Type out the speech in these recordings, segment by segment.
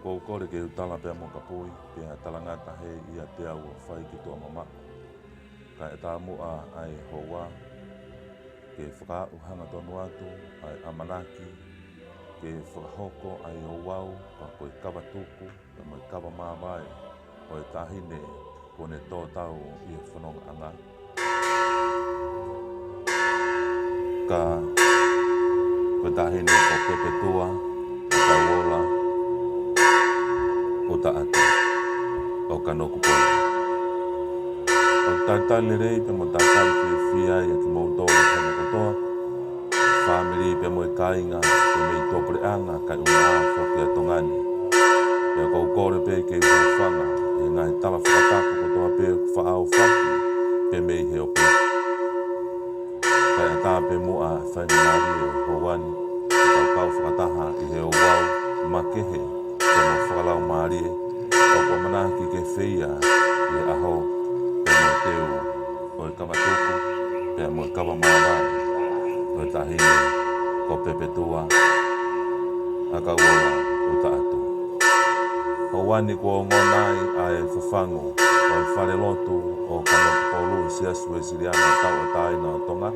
ko kore ke utala pe mo ka pui pe talangata he ia te au fai ki to mama ka eta mo ai hoa ke whaka uhanga tonu atu ai amanaki ke whakahoko ai o wau ka koe kawa tuku ka mai kawa mawai o e tahine kone tō tau i e whanonga anga ka koe tahine ko pepe tua o ka wola o ta atu o ka noku pole o taitale rei pe mo taitale whiawhia ia ki mautoa kama kotoa family pe mo e kainga pe me i tōpere anga kai unga whoki a tongani ia kou kore pe ke uwhanga e ngai tala whakatako kotoa pe whaau whaki pe me i heo pe kai a tā pe mua whaini nari e houani e kau whakataha i heo wau makehe pe mo whakalau maari e o ko manaki ke whia e aho pe mo teu o e kamatuku pe mo e kawa mawai o e tahine ko pepe tua a ka ua o ta atu. Houani ko ngonai a e whawhango o e whare lotu o kanoku polu i siasu e siriana tau e taina o tonga.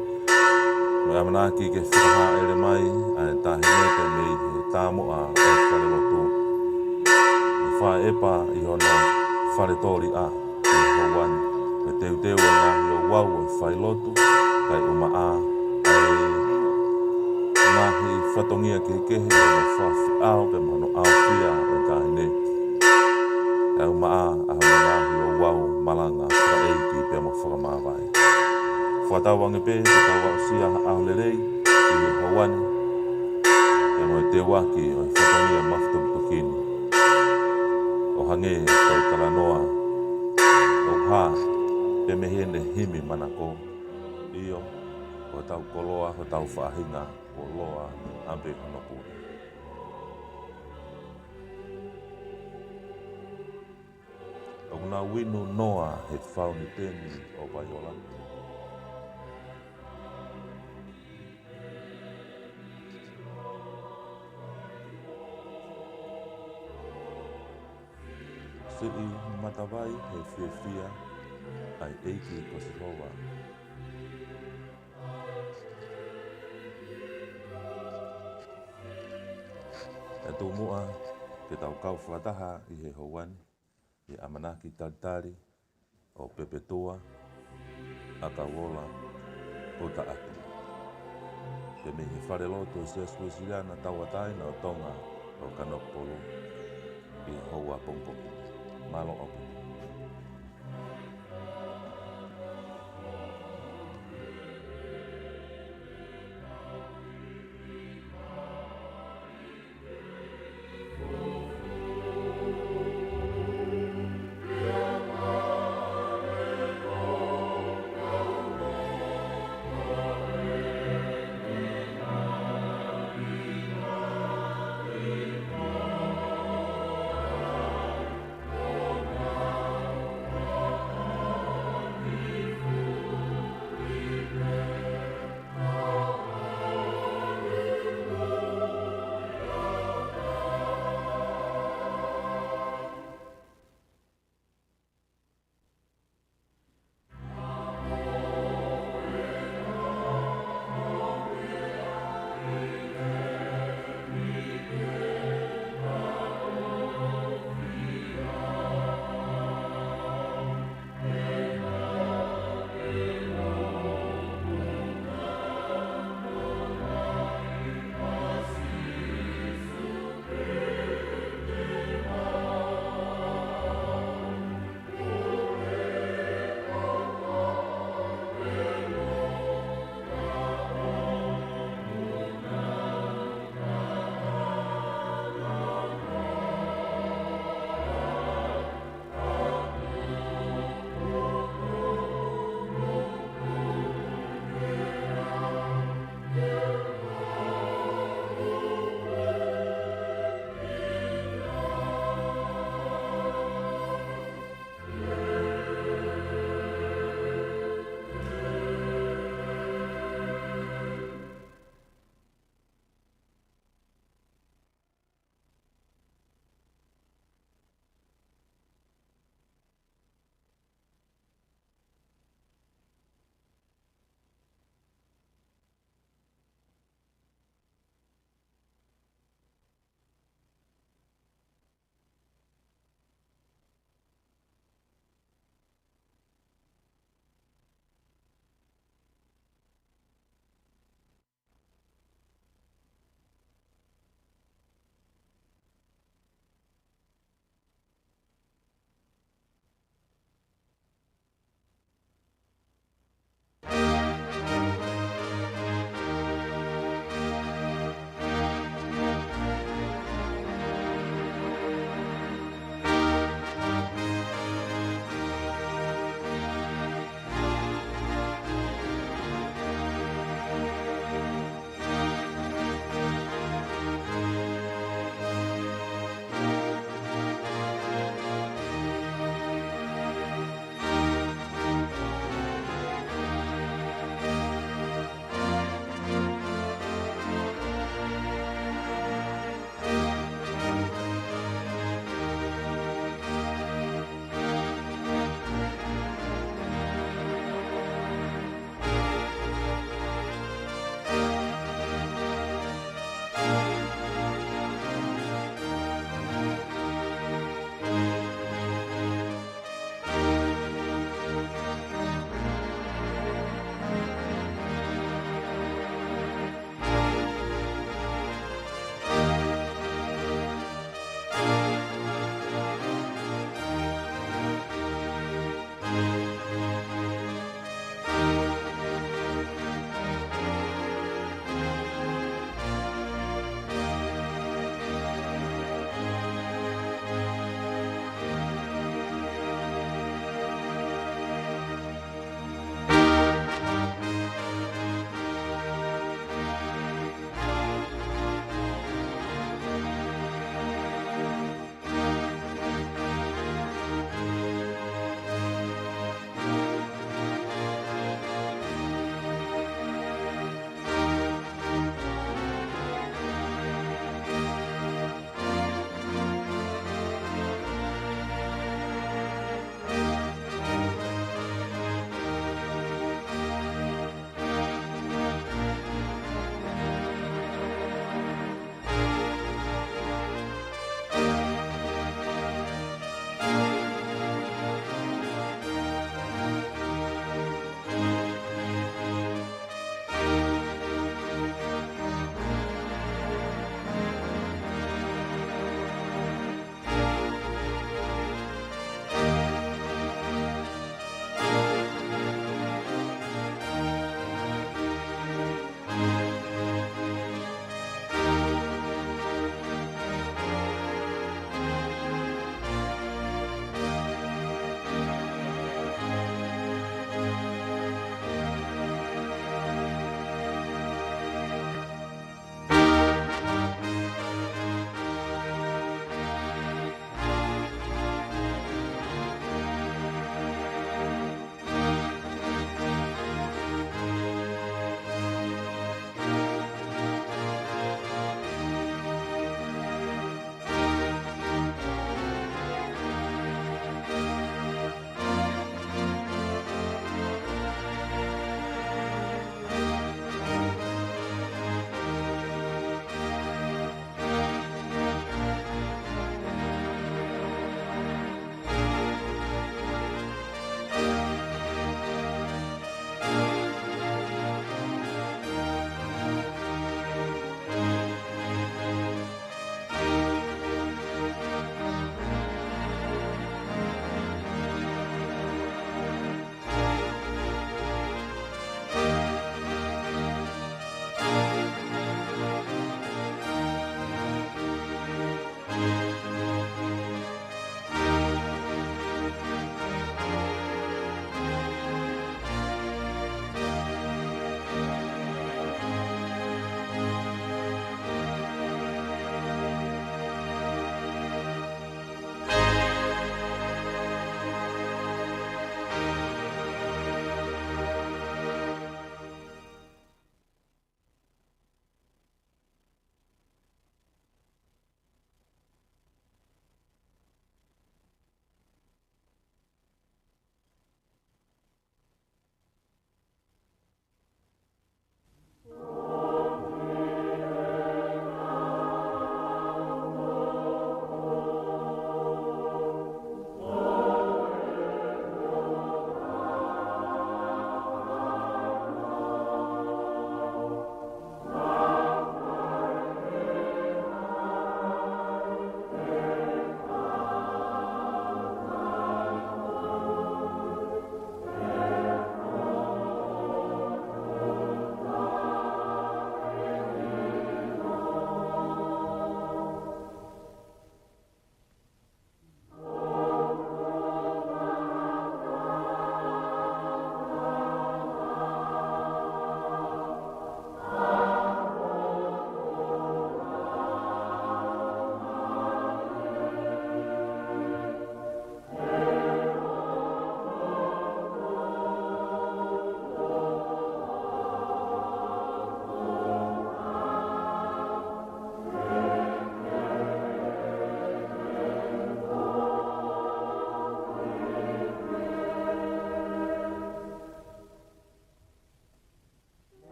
No e manaki ke whakaha ere mai a e tahine te mei he tāmoa o e whare lotu. E wha epa i hono whare tori a i houani. Me teu e ngahi o wau o whai lotu kai uma a ngahi whatongia ke kehe o no whawhi au pe mano au whia o e tahine. E uma a hana ngahi o wau malanga whaeiti pe mo whakamawai. Whatawange pe te tawa o sia au lerei i he houani. E mo e te waki o e whatongia mafutumutukini. O hange o e talanoa o ha pe mehene himi manako iyo o tau koloa o tau whaahinga o loa ambe honopuri. O ngā winu noa he whauni tēni o Vaiola. Siri matawai he whiawhia ai eiki ko Sihowa. E tō mua ke tau kau whakataha i he houani, i amanaki taritari o pepe tua, a ka wola o ta atu. Pe me he whare loto se suesiriana tau ataina o tonga o kanopolo i houa pongpoki. Malo opi.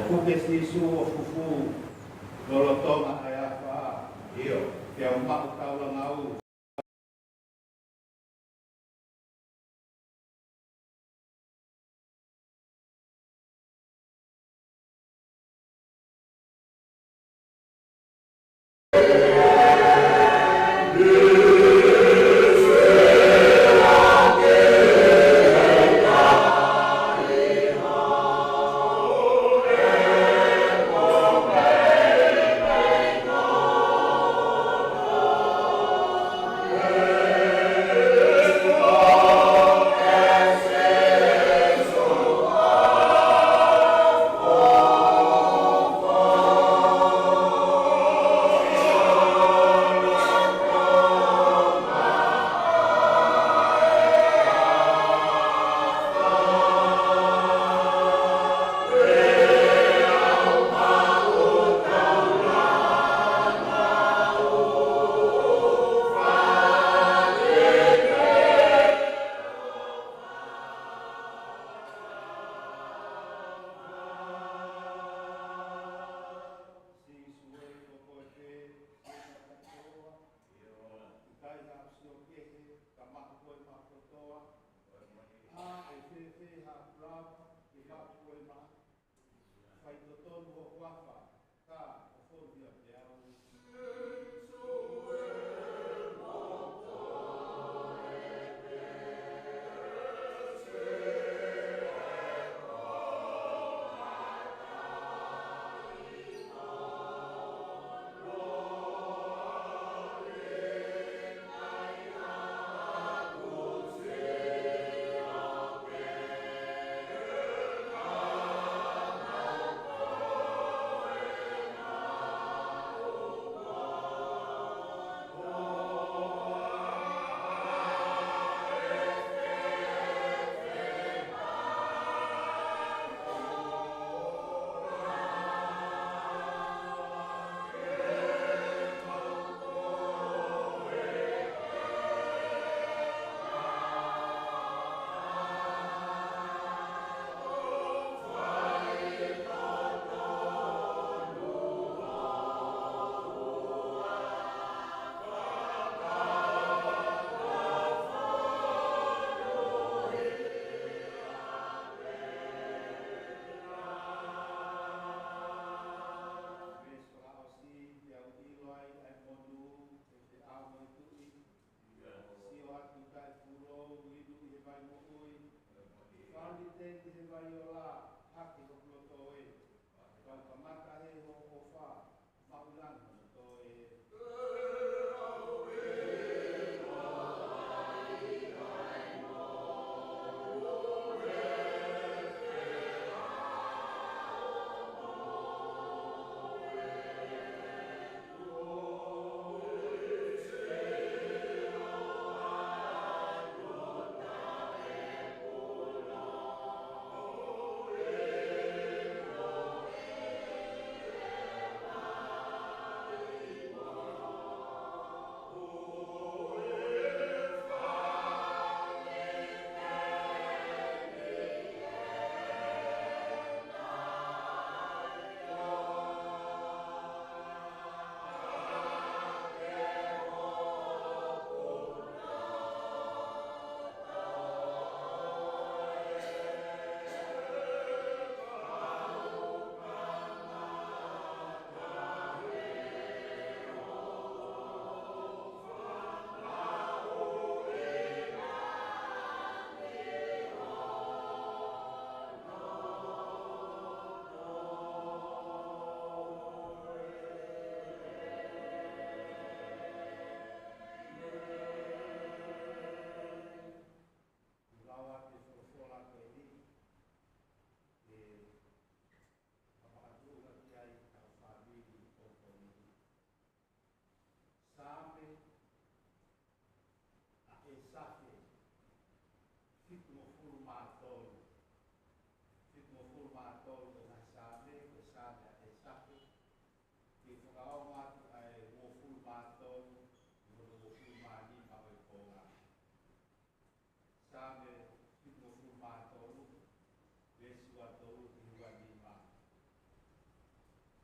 Kuke sisu o fufu lolotonga ayafa iyo kia umak kaulang au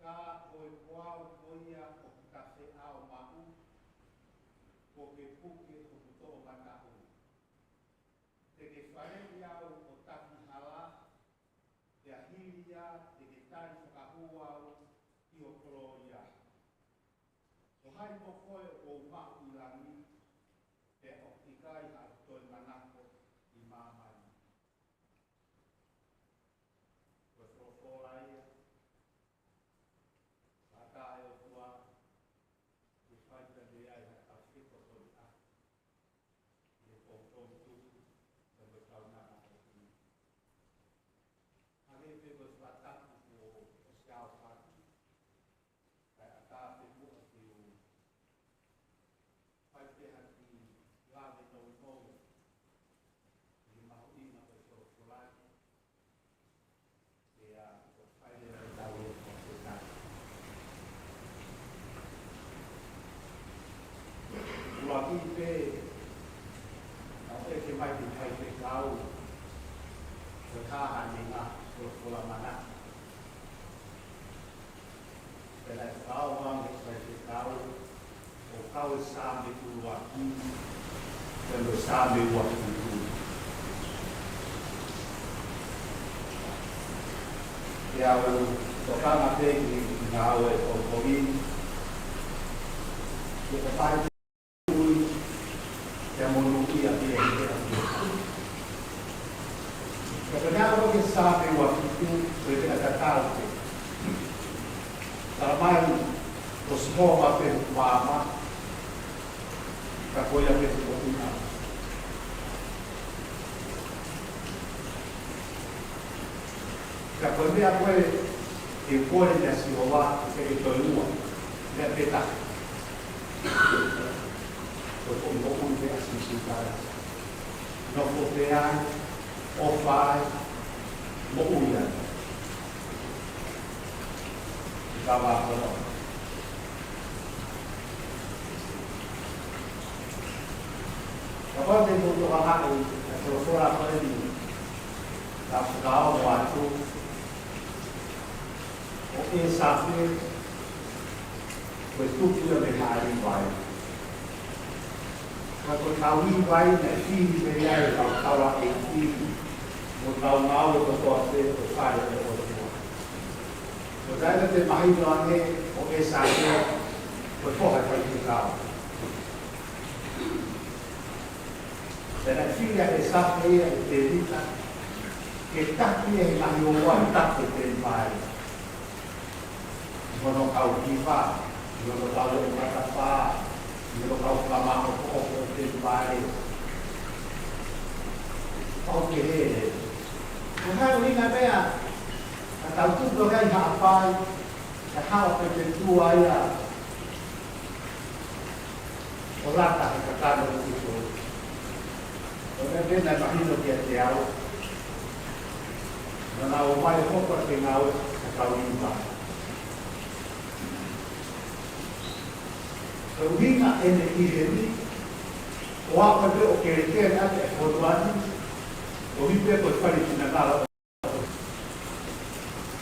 ka o e kuau koia o ka se ao mau ko ke puke o kuto o matau. Te ke whare iau o taki hala, te ahiria, te ke tai whakahuau i o kolo ia. O hai mo koe o mau i langi, te o tikai a toi manako i mamai. Ko e whokora ia, ka e o tua, i whaita de ai a ka whiko toi a. I e pōtong tuku, te me kaunanga o tui. Hane pe ko whataku o siao whaki, kai a ka pe mua ki o whaite hati lāne tau tau, i mahu ina o tō wholai, e a o whaile rei tau e o te tai. Ua ki pe, au e ke mai te kai te kau, o tāha ni ngā o whola mana. Pela e kau wang e kai te kau, o kau e sāme kuru a ki, pelo sāme ua kuru. E au, o kanga te ki ngā au e o korin, e ka pai te ui, te amonu ki a te e a te. E ka ngā au ke sāme ua kuru, e te a tatau te. Tara mai, o smoma pe wama, ka koia pe te koina. Ka koe mea koe e kore te asi o wā, te e toi ua, mea pe ta. Koe koe moku te asi si kara. No ko te ai, o whai, moku ia. Ka wā kono. Kapag din mo ito kakain, nasurasura ko rin yun. Tapos kao, wato, o sabi, pues tukiyo may haring bayo. Kapag kawin bayo na hindi kaya yung kawa hindi, mo tao-tao ito po at ito kaya na ito po. So dahil natin mahidran o sabi, pues po ay pag-ikaw. Dalla figlia che sa che è dedita, che tanti è la mia uomo, tanto per il mare. Non ho cautiva, non ho cautiva, non ho cautiva poco per il mare. Ok, non è una bea, a tal punto che hai a fare, a causa per il tuo aia, o l'altra che cantano il titolo. Non è bene immagino che è chiaro, non avevo mai poco che non avevo cautiva. Cautiva è lì, o a quello che è anche fortunato, o vive per fare il Natale.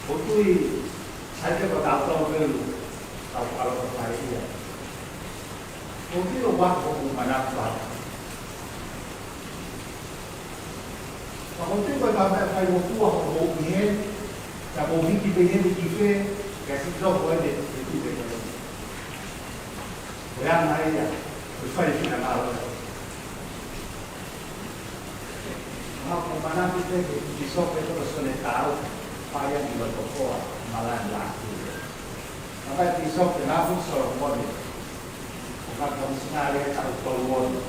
O tu sai che va da quello, a fare la paella. O chi lo guarda come un manaccio. Ma con te poi fai un tuo con niente, siamo vinti bene di fe, che si trova e ti vede. E a Maria, per fare fino a male. Ma con manati te che ci so che loro sono età, fai a dire un po' malati. Ma poi ti so che la funzione è un po' di una funzionale al tuo uomo.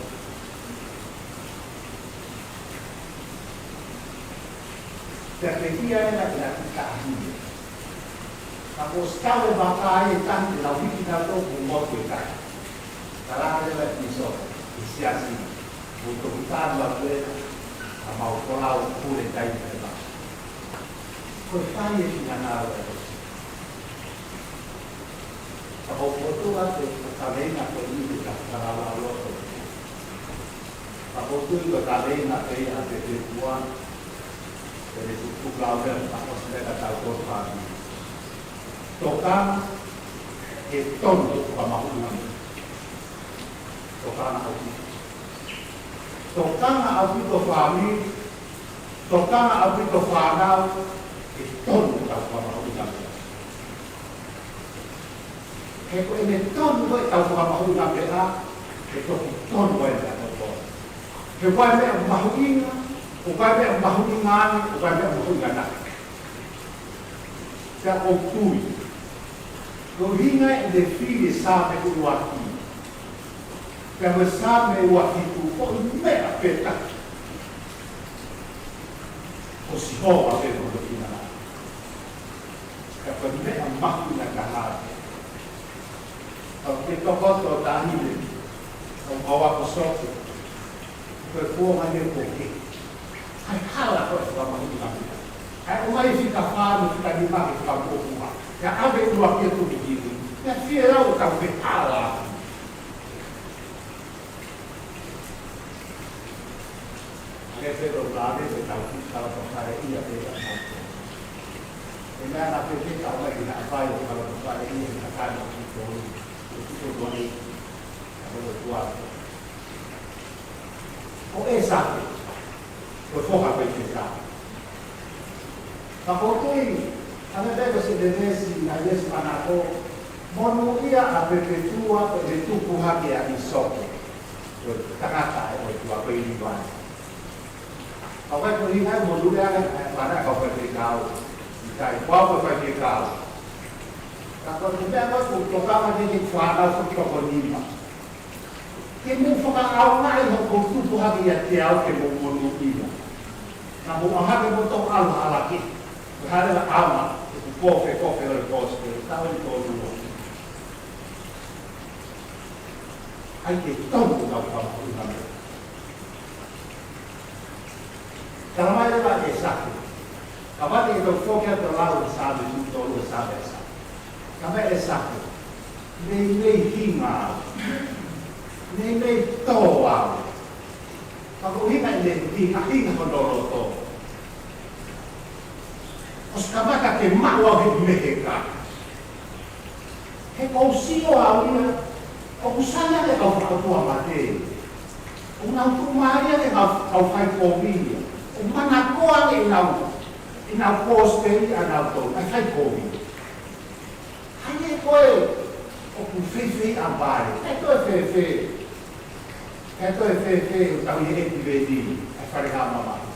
Perché via era gratuità. Ma con scavo e battaglie tanti la vita dopo un modo di cari. Sarà che mi so, che sia sì, molto buttato a quella, ma ho colato pure dai per là. Poi fai e fino a nave. Ma ho potuto catena con l'unica, sarà la loro. Ma ho potuto catena per la perpetua. Jadi cukup lautan tak masalah kata korban. Tokang e tonu ka mahuna. Tokang au. Tokang au to fami. Tokang au to fanau e tonu ka mahuna. He ko ene tonu e tau ka mahuna pera e to tonu e ta to. He ko me mahuna, o ka me mahuna, o ka me mahuna. Ka o tui. Ko hinga de fili sa me ku waki. Ka me sa me waki ku ko me a peta. O si ho a pe ko hina. Ka ko me a maku na ka ha. Ka ke to ko to ta ni le. O wa ko so. Ko ko ma ne ko ke. Ai hala ko ko ma ni na. Ai o mai fica faro, fica de mar, fica pouco mar. Ya ave tu aqui tu begini. Ya fiera o tau betala. Ke pero grave de tau kalau pasare ia de la moto. Ena na pe tau mai na vai kalau pasare ia na kana tu tu doni. Abo tua. O esa. O foca pe ficar. Kapotoi, ana deve se denesi na Yesu anako, mono ia a perpetua e tu puhake a isoto. Takata e tua pe iwan. Awak ko hina mono ia para ka pe kau. Kai kwa pa pe kau. Kako tidak ko tokama de fana ko tokonima. Ke mo foka au nai ho ko tu puhake ia te au ke mo mono ia. Na mo ha mo to ala ki. Ada la alma, o povo del bosque, estava em todo o mundo. Hay que todo la fama. Calamai era exacto. Calamai que foco é do lado sabe, todo sabe essa. Calamai é exacto. Nem rima, nem toa. Kalau ini nem akhirnya mendorong. Os kamaka ke maua he meheka. He kausio awina, o kusanya le kau whakatua mate. O nau tumaria le kau whai kōmia. O manakoa le inau pōsteri anau tau, ai whai kōmia. Hai e koe, o ku whiwhi a bāre. He toi whewhe. He toi whewhe o tau i eti vedi, ai whareha mamai.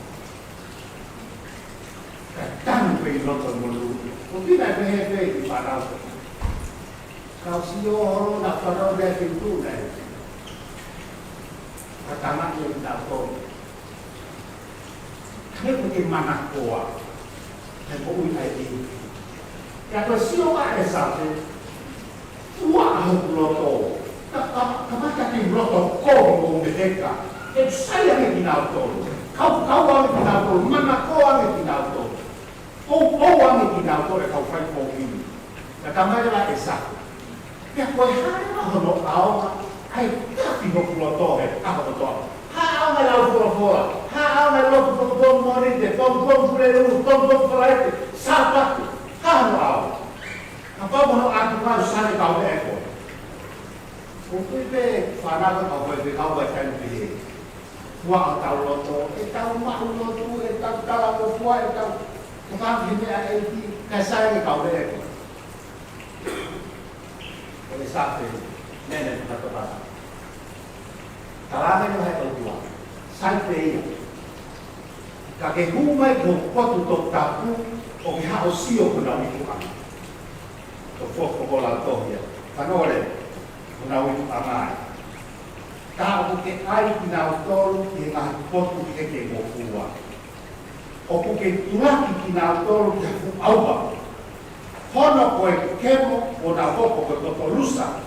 Tanto in lotta molu, o fino a che di parato. Causio la parola di pintura. Pertama yang tahu. Ini mungkin mana kuat. Dan kau ini. Ya bersio ada satu. Tua loto. Kemana di loto kau mereka? Itu saya yang pinauto. Kau yang pinauto. Mana kau yang pinauto? O ang itinauto e kau fai kōpini. Na kamai la e saku. Pia koe hae ahono aonga, ai kapi no kulotohe, ahono toa. Ha aonga lau fura. Ha aonga lau fura morite, tom furelu, tom furaete, sapatu. Ha ano aonga. Ka paumono atu mau sane kau eko. O pepe whanaka kau pepe kau vai kanu pihe. Tua o tau loto, e tau mahu loto, e tau tala o fua, e tau Tukang hindi ay kasay ni kau deh. Oleh sahaja, nenek kata kata. Kalau yang hai tua, sampai kakek rumah itu kuat untuk tapu, oke harus siap menawi Tuhan. Untuk sekolah toh ya, karena oleh menawi Tuhan. Kalau kita ai pinau tol, kita kuat untuk kita buat. O porque tulaki kinautor ya fu auba. Hono koe kemo o na voko ko totolusa.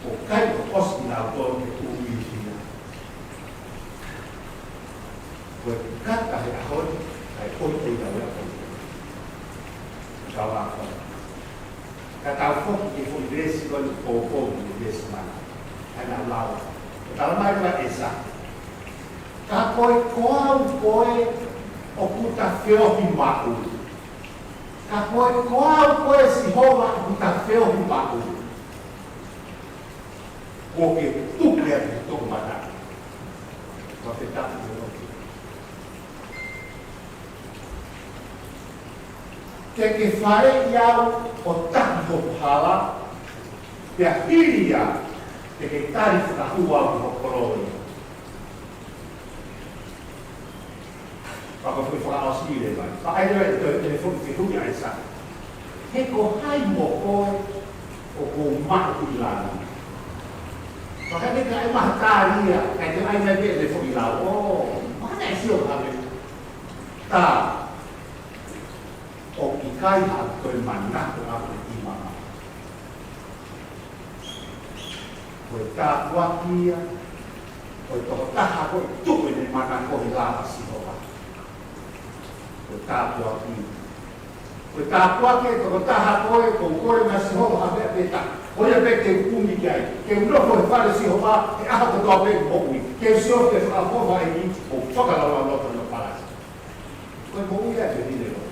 O kai ko os kinautor ke tu uihina. Koe kata he ahon, kai oito i dawe ahon. Kawa ahon. Kata foki ke fu igresi ko ni igresi mana. Ana lawa. Kata mai wa esa. Ka koe koau koe o puta feohi maku. Ka koe koe si hova ku ta feo ku paku. Ko ke tuke atu toku mata. Ko te tapu te roki. Ke whare iau o taku o hala, te ahiria ke tari whakahua o koroi. Pako fui whakaosi le mai. Whakaerewa e telefoni te hui ai sa. He ko hai mo koe o ko maku i lana. Whakae ka e maha tāria, kai te ai mai pe telefoni lau. O, mana e sio kame. Tā, o ki kai ha koe manako aku i mama. Koe tā kuakia, koe toko taha koe tuku ne manako i lava sihoa. Koe tā kuakia. Koe tā kuakia toko taha koe, koe na sihoa ha mea peta. Koe pe te ukumi ki ai. Ke unofo e whare sihoa, e aha katoa pe mokui. Ke sio te whakapoha e ni, o whakalawa loto no parasi. Koe mokui a te hine roa.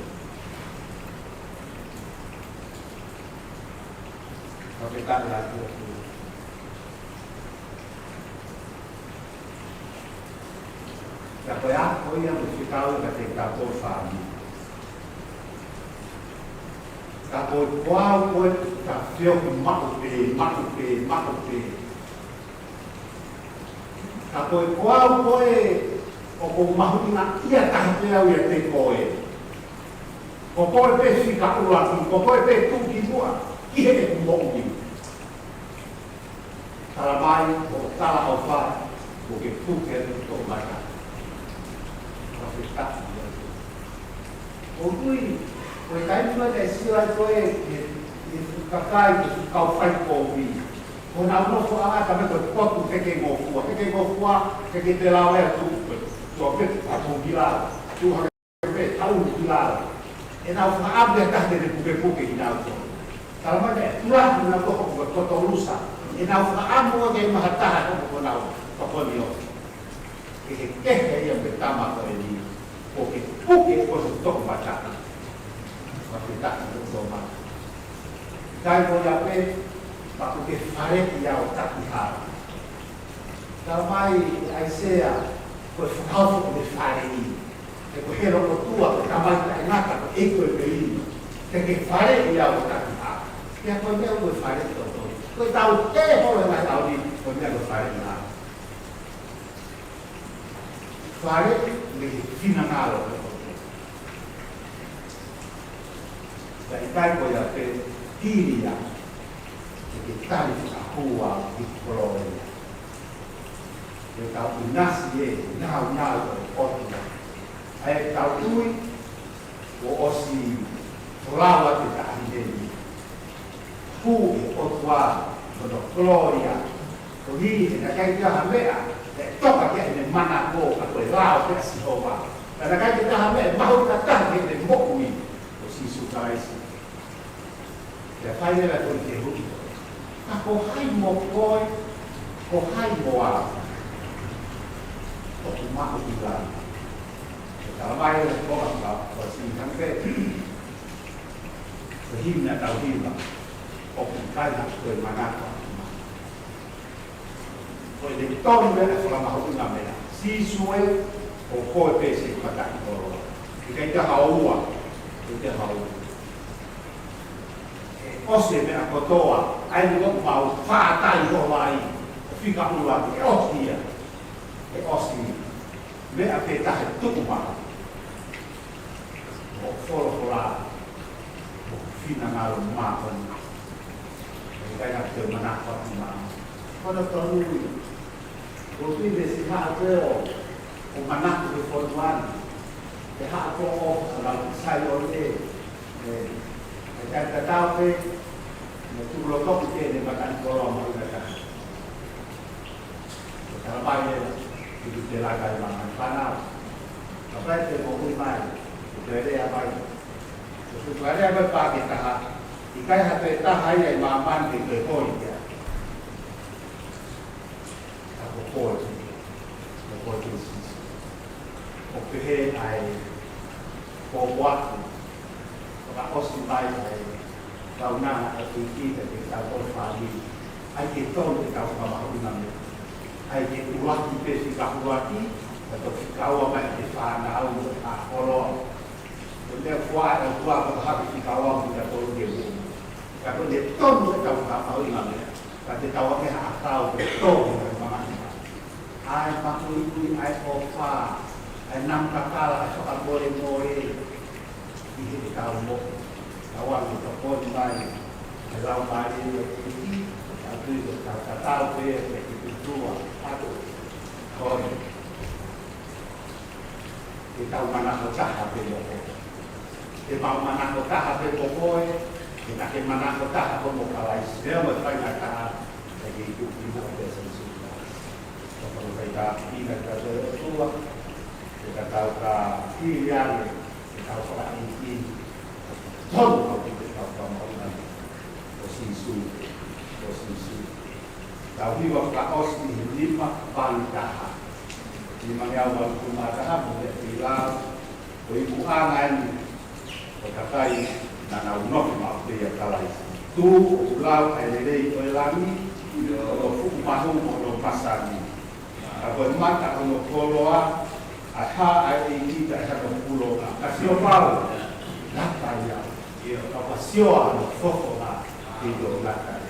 Koe tāne la tua tua. Ka koe a koe a mo whikau ka te kato whāmi. Ka koe koau koe ka whioku maku pe. Ka koe koau koe o ko mahunga ia taha te au ia te koe. Ko koe pe whika uraki, ko koe pe tuki mua, ki he ku mo'ui. Tala mai o tala au whai, ko ke puke atu tō mata. Ka whika tapu ia. O kui, koe kainua te sila koe e whakakai te whakau whai kōwi. Ko nā unofo anga ka me koe potu heke ngōfua. Heke ngōfua, heke te lao ea tūpe. Tua petu a tōngilao. Tu hake pe tau ngilao. E nā whakaabia tahte te puke ki nāu tō. Talamane e turahu nā toko ko koto rusa. E nā whakaamu o ke mahataha toko ko nāu whakoni o. E he kehe ia me tama ko e ni. O ke puke ko se toko matata. Whakitaki o tō mata. Kai ko ia pe, paku ke whareki au taki hara. Tala mai Aisea, koe whakautu ko te whareki. E ko hero o tua, ko tamai ka ingata, ko eko e peini. Te ke whareki au taki hara. Kia koe mea koe whareki o tō. Koe tau te hore mai tau ni, koe mea koe whareki hara. Whareki me he whina ngāro o tō. Ka i kai koe a pe, tiria. Ke tari whakahua i koroi. E tau inasi e, nau e otua. Ai tau tui, o osi rawa te tahireni. Hu e otua, kono gloria. Ko hii e na kai taha mea, e toka kia ne mana ko, ka koe rao te asihowa. Ka na kai taha mea, mahu ka taha ke ne mokui, o sisu kaisi. Ke whainera koi te huki. Ka ko hai mo koe, ko hai mo a. O tu mahu ki la. Ke talamai e koa ka, o sin kampe. Ko himna tau hima. O ku kaina koe manaka. Koe te tonu mea e whakamahu unga mea. Sisue o koe pese kataki koroa. Ke kai te haua, ke te haua. Ose mea kotoa, ai mo mau whātai ho lai, o whika ua ki e osia, e osi, mea pe tahe tuku maha, o whoro hola, o whina ngaro mākoni, e kai nga te manaka ki maha. Kono tonui, o tine si haa teo, o manaka ke whoruani, e haa to o la sai o le, e kai tau pe, me tu lo toki ke ne makan koro mo ina ka. Kala mai e te la kai mana pana. Ka pai te mo kui mai. Te re a mai. Te re a mai pa ke ta. I kai ha te ta hai ai ma man ke te hoi ke. Ka ko ko. Ko ko te si. O pe he ai ko wa. Ka osi kita kita pagi, ai kita kita sama dengan ai kita waktu pesi kapuati atau kau apa di sana au kalau dia kuat habis kau kita tahu dia kalau dia tahu kita tahu dengan dia tapi tahu dia tahu tahu memang ai pakui ai ofa ai nam kakala soal boleh di tahu mo awal kita pun mai kalau mai ini tapi kita tahu dia itu dua satu kon kita mana kita habis kita mana kita habis pokok kita ke mana kita habis mau kalah dia mesti nak lagi itu kita sensi kalau kita tidak ada dua kita tahu pilihan kita tahu orang ini tahu kita tahu orang posisi tahu waktu os di lima bangkah lima yang berkumara boleh bilang ibu angan berkatai dan awal maaf dia kalah itu ulau elei elami kalau mahu mau pasang apa mata kalau koloa aha ini tidak ada pulau kasih apa lata ya apa siapa fokus itu lata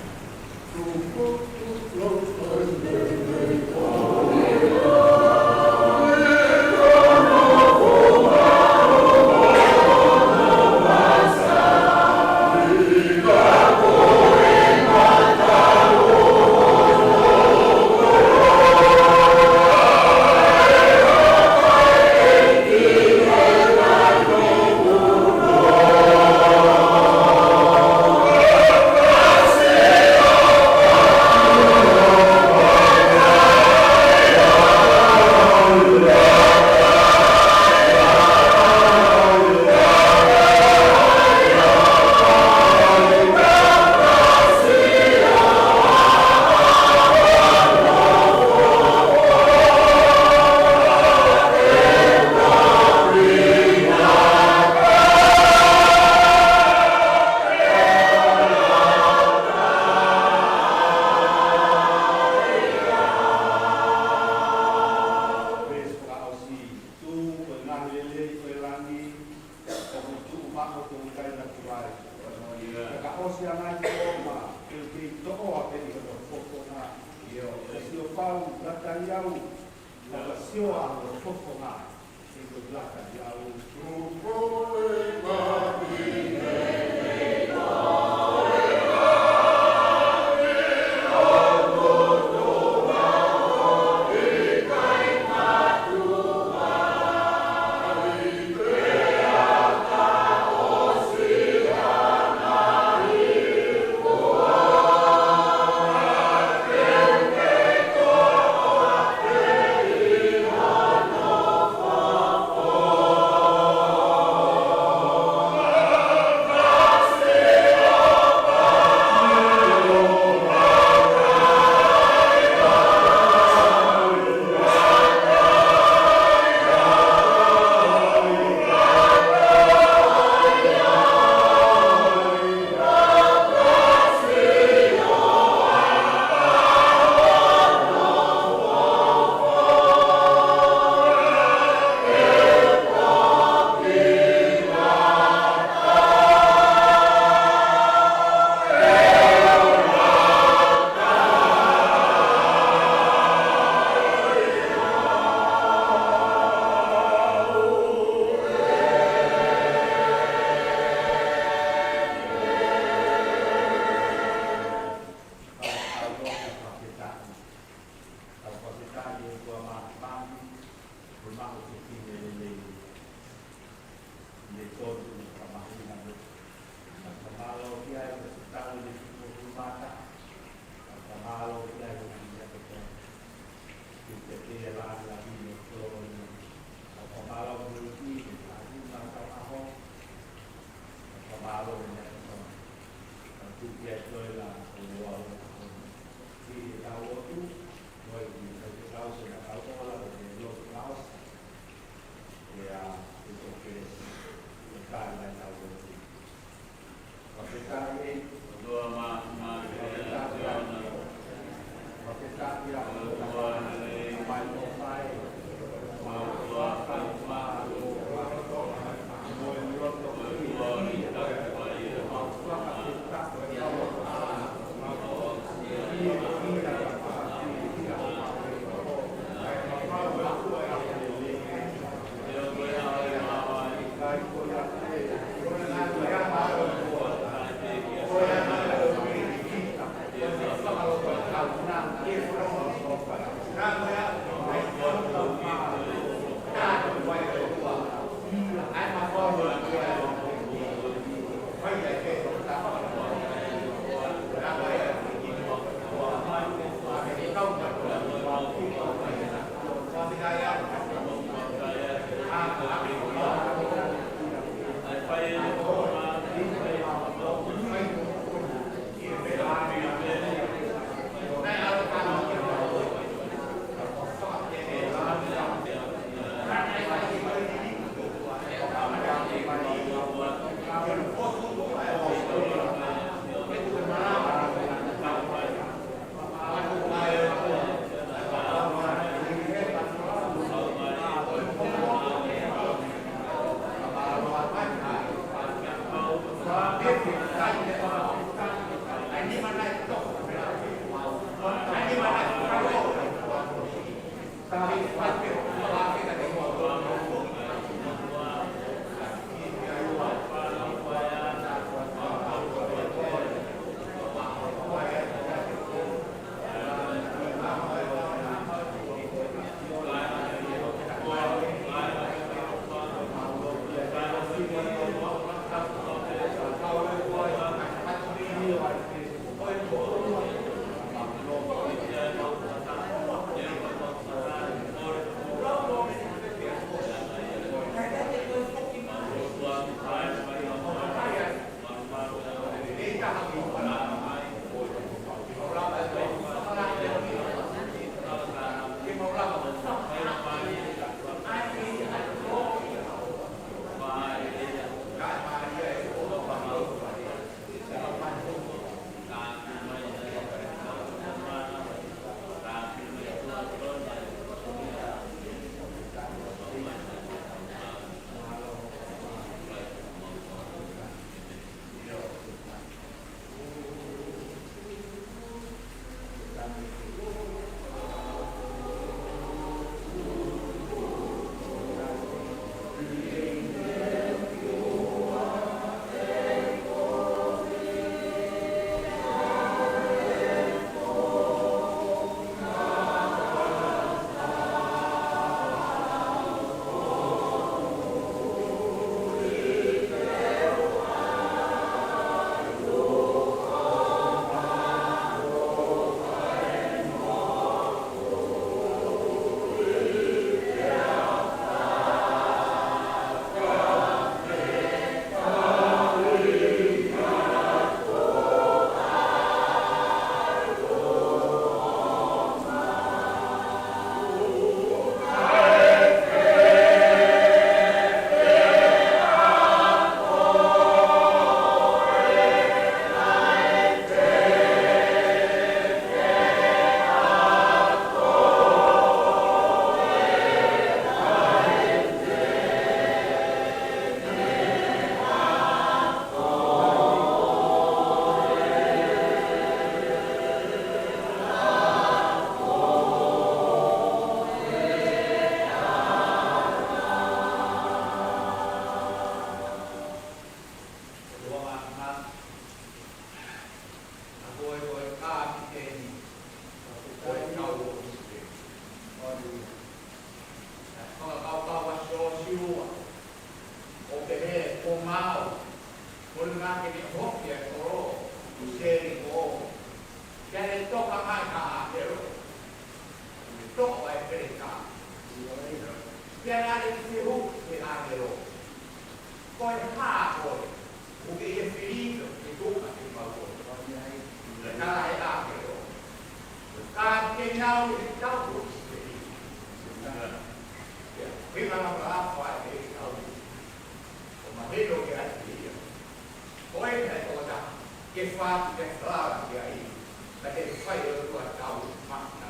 che fa che strada che hai perché fai la tua causa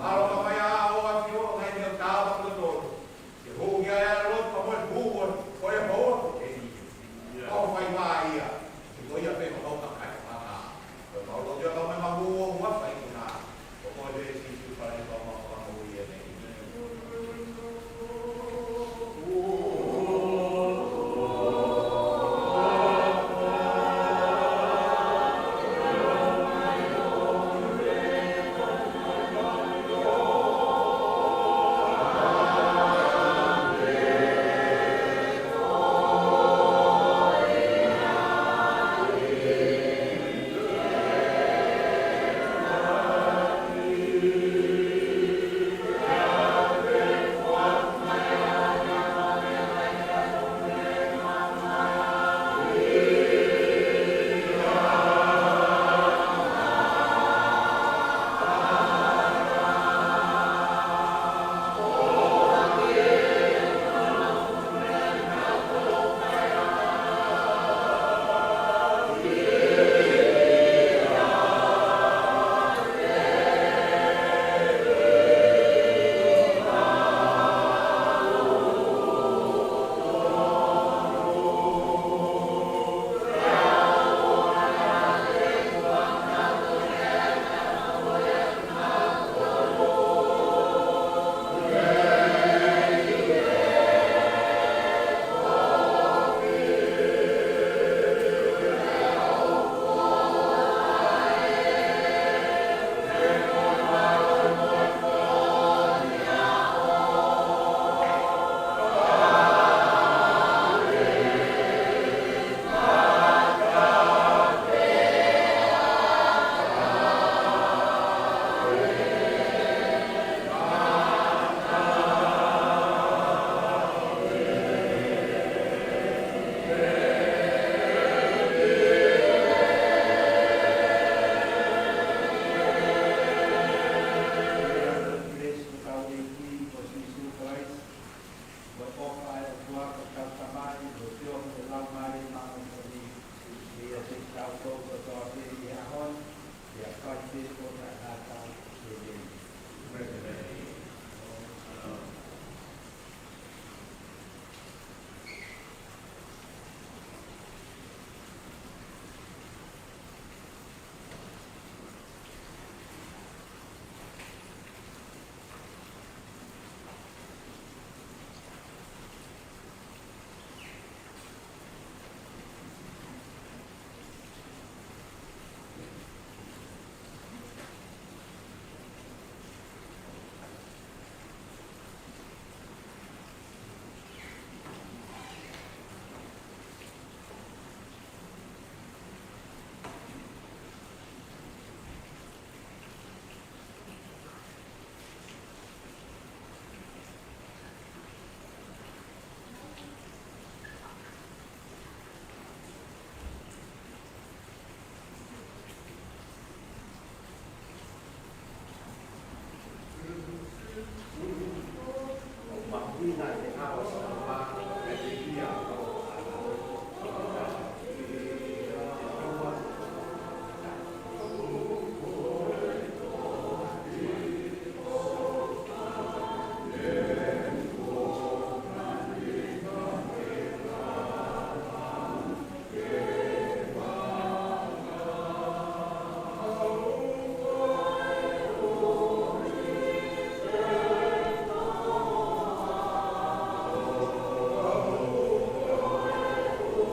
Kalau kaya awak yo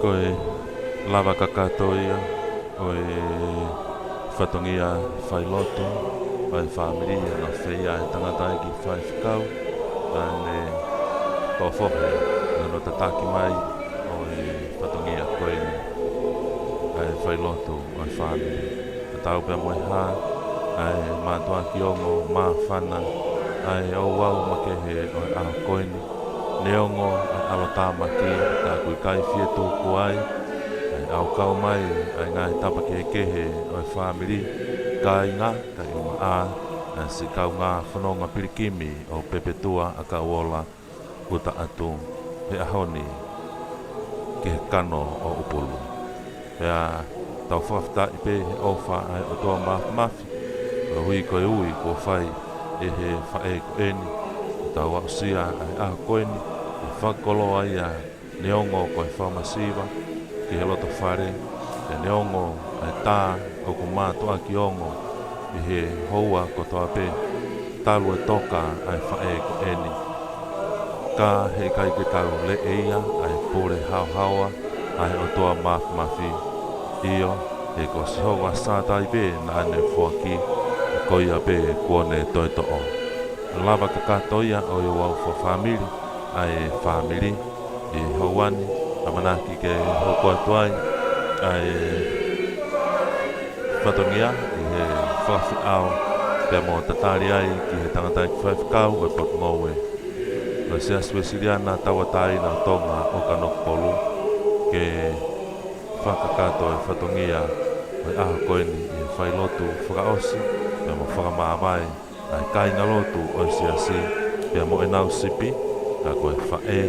koe lava kakatoia o e whatongia whailoto o e whamiria na whia e tangata ki whaifkau ane tōwhohe no tataki mai o e whatongia koe ai whailoto o e whamiri tau pia moe hā ai mātua ki ongo mā whana ai o wau makehe o e aho koini neongo ai alotama ki ka kui kai fie tūku ai ai au kau mai ai ngai tapa ke kehe o e whamiri kai ngā ka ima a si kau ngā whanonga pirikimi o pepetua a ka uola uta atu he ahoni ke kano o upulu hea tau whafta i pe he ofa ai o toa mafi o hui koe ui ko whai e he whae ko eni tau au sia ai aho koeni e whakoloa ia neongo koe whamasiva ki he loto whare e neongo ai tā o ku mātua ki ongo i he houa ko toa pe talu e toka ai whae ko eni ka he kai ke tau le eia ai pore hau haua ai o toa mafi io e ko si hoa sātai pe na ane fuaki e koia pe kuone toi to o lava kakatoia o i wau fa family ai family i hauani amanaki ke hoko atuai ai whatongia i he whawhi au pia mo tatari ai ki he tangata ki whawhikau e pot ngowe o se aswesiriana tawatai na tonga o kanok polu ke whakakato e whatongia o aho koeni i whailotu whakaosi pia mo whakamāwai ai kainga lotu o si asi pia mo e nau sipi ka koe whae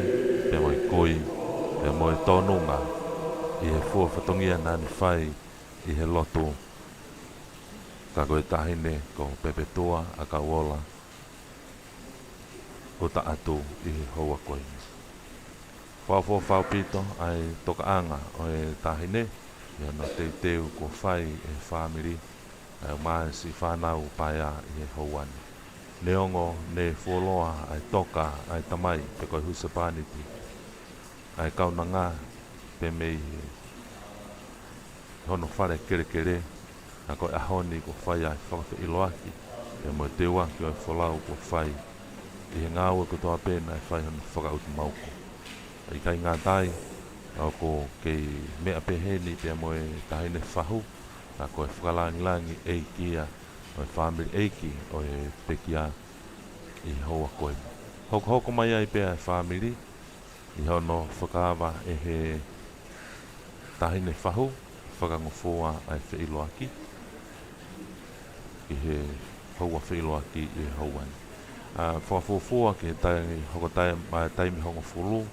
pia mo i koi pia mo e tonunga i he fua whatongia nani whai i he lotu ka koe tahine ko pepetua a ka wola uta atu i he hoa koeni whawho whawpito ai toka anga o e tahine ia no teiteu ko whai e whamiri ai mai si whanau paia i he hauani neongo ne wholoa ai toka ai tamai pe koe husapaniti ai kauna ngā pe mei hono whare kere na koe ahoni ko whai ai whakawhi iloaki pe mo te waki o e wholau ko whai i he ngāua ko toa pēna ai whai hono whakautu mauko ai kai ngā tai au ko kei mea peheni pe mo e tahine whahu na koe whakalangi eikia o e family eiki o e pekia i hoa koe hoko mai ai pe ai family i hono whakawa e he tahine whahu whakangofua ai whiiloaki i he hoa whiiloaki i he hauani whafufua ki he hoko taimi hongo fulu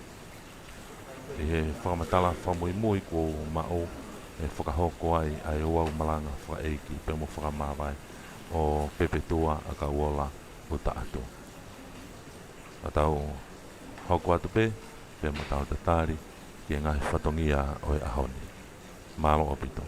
i he whakamatala whamui ko mao e whakahoko ai oau malanga whaeiki pe mo whakamawai o pepetua a ka uola uta atu. A tau hoko atu pe mo tau tatari ki e ngahi whatongia o e ahoni. Malo opito.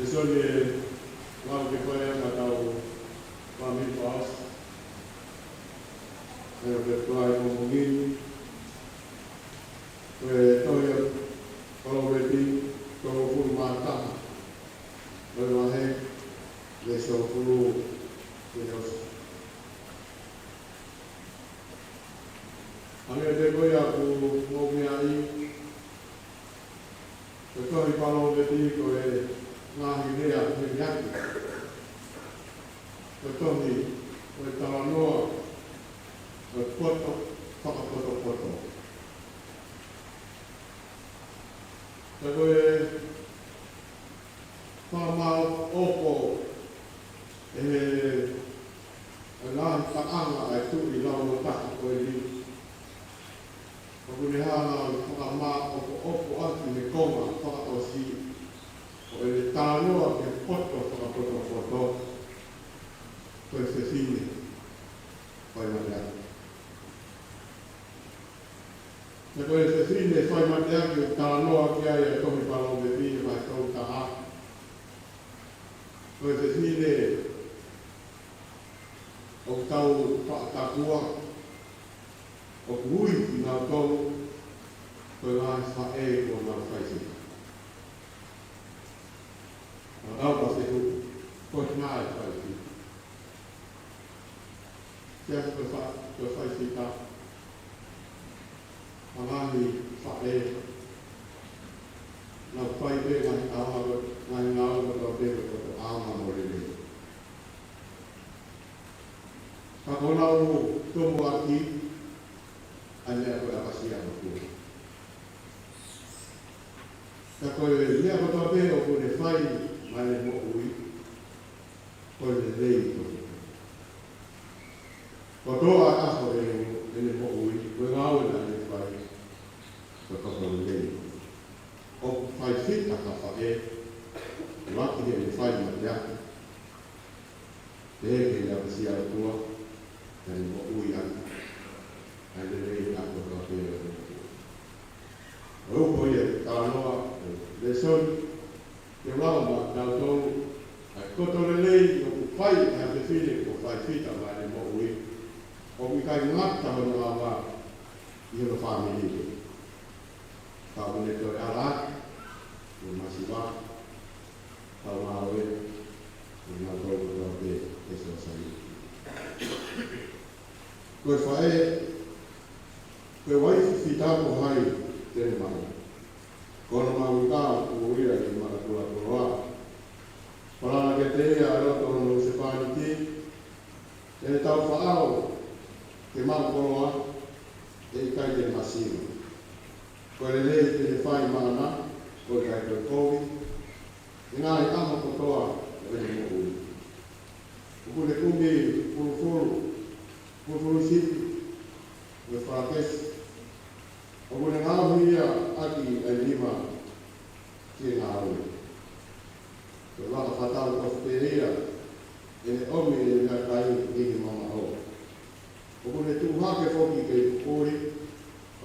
so le mau ke koe anga tau wami paas. Ero ke tuai mo mungi. Koe toia koloreti toro furu mātama. Koe wahe le so furu ke osa. Ange te koe aku momi ai. Koe tohi koloreti koe ngahi rea te miaki. Koe tohi koe talanoa. Koe poto, whakapoto. Koe koe whamau opo e ngahi whakanga e tui lau no taka koe li. Koe hana whakamau opo ati me konga whakatosi. Koe le tānoa ke poto whakapoto. Koe se sine. Koe mariaki. Na koe se sine whai mariaki o tānoa ki ai a tohi palo me pini mai tau taha. Koe se sine o tau whakakua. O kui ki ngā tau. Koe ngā whae o ngā whaisika. Nā tau se hu. Koe ngā whaisika. Kia koe whaisika. Angahi whae. Nā whai pe ngai tāhara, ngai ngāu kata pepe kata āma morele. Ka konau tomu aki, anea koe akasia no kua. Ka koe lea kata pe o kone whai mai le mo ui, koe le rei toki. Ko toa aho e le mo ui, koe ngāu na le whai. Ka kapa lei. O whai whita ka whae, waki he le whai mariaki. Te heke le apasi ala tua, te le mo ui aki. Ai le rei ako ka pēra le tua. O upo ia tānoa, le son, te rama, nā tau, ai koto le lei, o ku whai e hake whine ko whai whita mai le mo ui. O mi kai ngata hono awa, i hono whamiri. Ka une koe ala, o masiwa, ka mawe, o ngā tau koto pe e so sai. Koe whae, koe waifu whitako hai tene mai. Kono mau ka o uia ki mara kula koroa. Parana ke te ea roto no se whaniti, e tau whaao, ke mau koroa, e kai te masino. Koe le lei te whai mana, koe kai koe kovi, e ngā i kama kotoa, e le mo ui. Uku le kumi, purufuru siti, koe whakesi. Uku le ngā huia aki e lima, ki ngā ui. Koe waka whatau kofteria, e le omi e ngā kai igi mama o. Uku le tūhake whoki kei kukuri,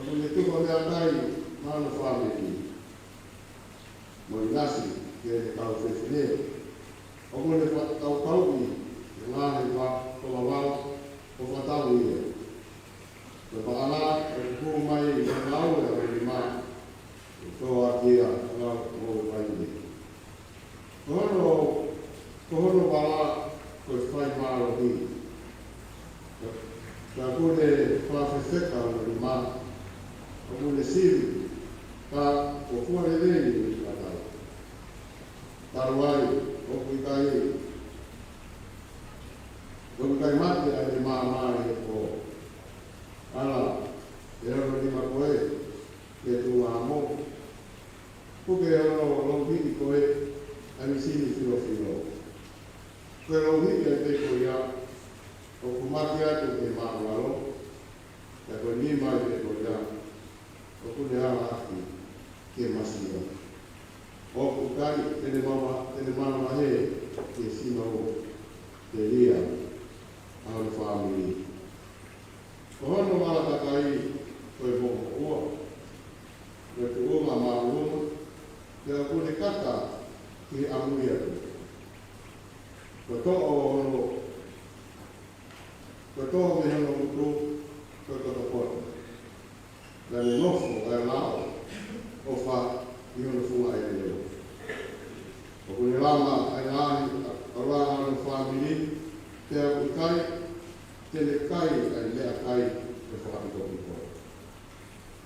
uku le tuko lea kai, mana whamiri. Mo i nasi, ki e te kau whewhineo. O mo le tau kauki, e ngāhe wā, toa wau, o whatau ia. Koe whaana, e kū mai i ngāu e rei mai. E toa kia, ngā mō waini. Kohono wala, koe whai māro hi. Ka kune whawhewheka o rei mai. O kune siri, ka o fuare rei i katau. Taruai, o kui kai. O kui kai mate a te maa e ko. Ala, e ono ni makoe, e tu amo. Puke e ono longhiti koe, ani sini filo. Koe longhiti e te koe ia, o kumaki atu te maa walo, e koe ni mai te koe ia. O kune ala aki ke masiwa. O kukai tene mana mahe ke sima o te lia au whamiri. O hono mala takai koe moko ua. Koe tu unga maa unga. Te a kune kata ki amuia tu. Ko to o hono, ko to me hono mutu, ko to poto. Na ni nofo e lao, o fa i hono funga e leo. O kune lama ai ngāhi aranga no whamiri, te au kai, te le kai ai lea kai e whakatoki koe.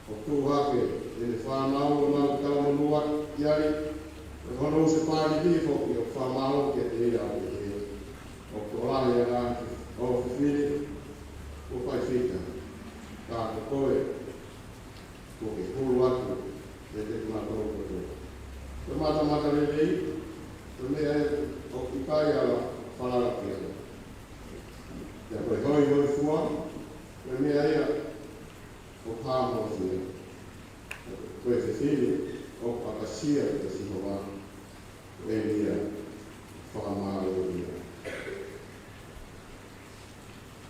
O tū hake, e le whanau o nau kalamanua iai, e hono se pāri tifo i o whamau ke te ea o te ea. O korahe a ngā, o whiwhiri, o pai whita. Ka koe, ko ke hulu atu, e te kumatoro koe. Ko mata le lei, ko mea e o ki kai ala whanara pia. Ia koe hoi fua, koe mea ea o pāmo fua. Koe te whiri o pakasia i te sihoa, e nia whakamāre o nia.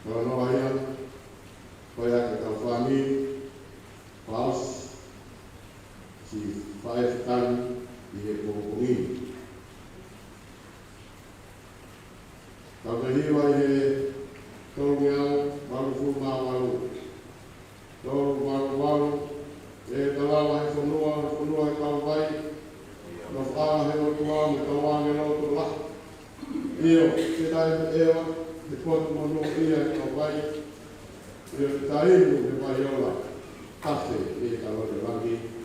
Koe noa ia, koe ake tau whami, paus, si whaefitani i he kōkongi. Tau te hiwa i he tōngi au, waru fuma waru. Tōru waru, e talawa he whanua e kawai, no whaara he rotua, me tawange roto la. Io, te tai ewa, te potu manu ia e kawai, io te taimu me mai ola, kase e kalore rangi.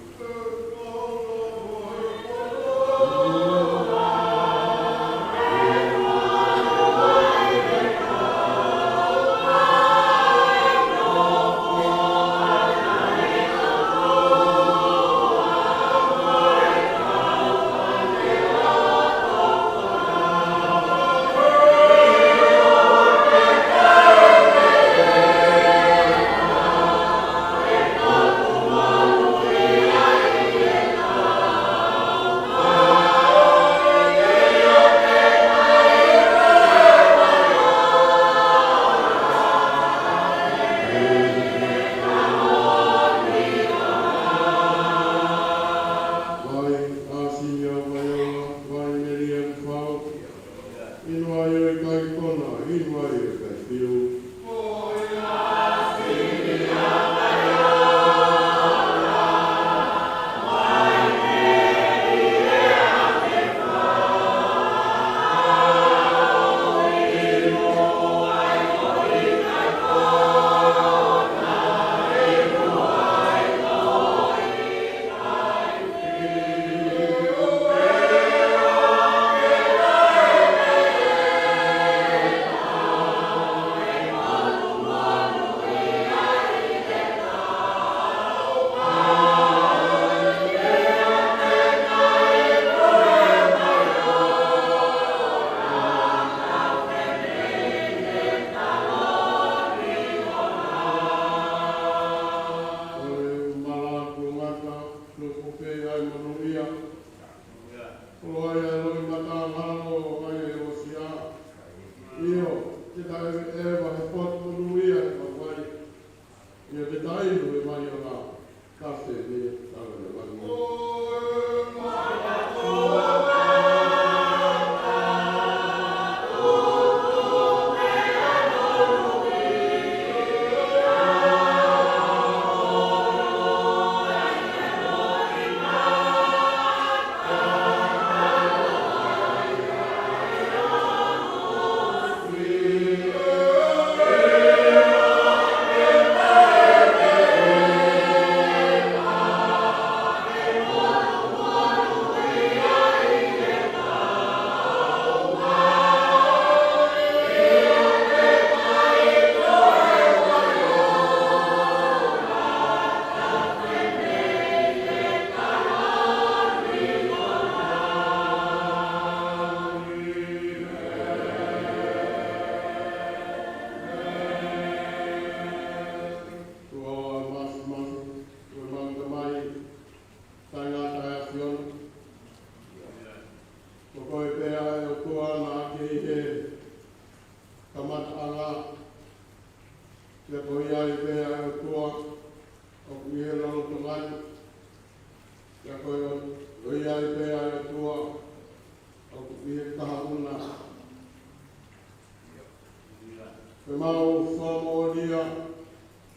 mau whamonia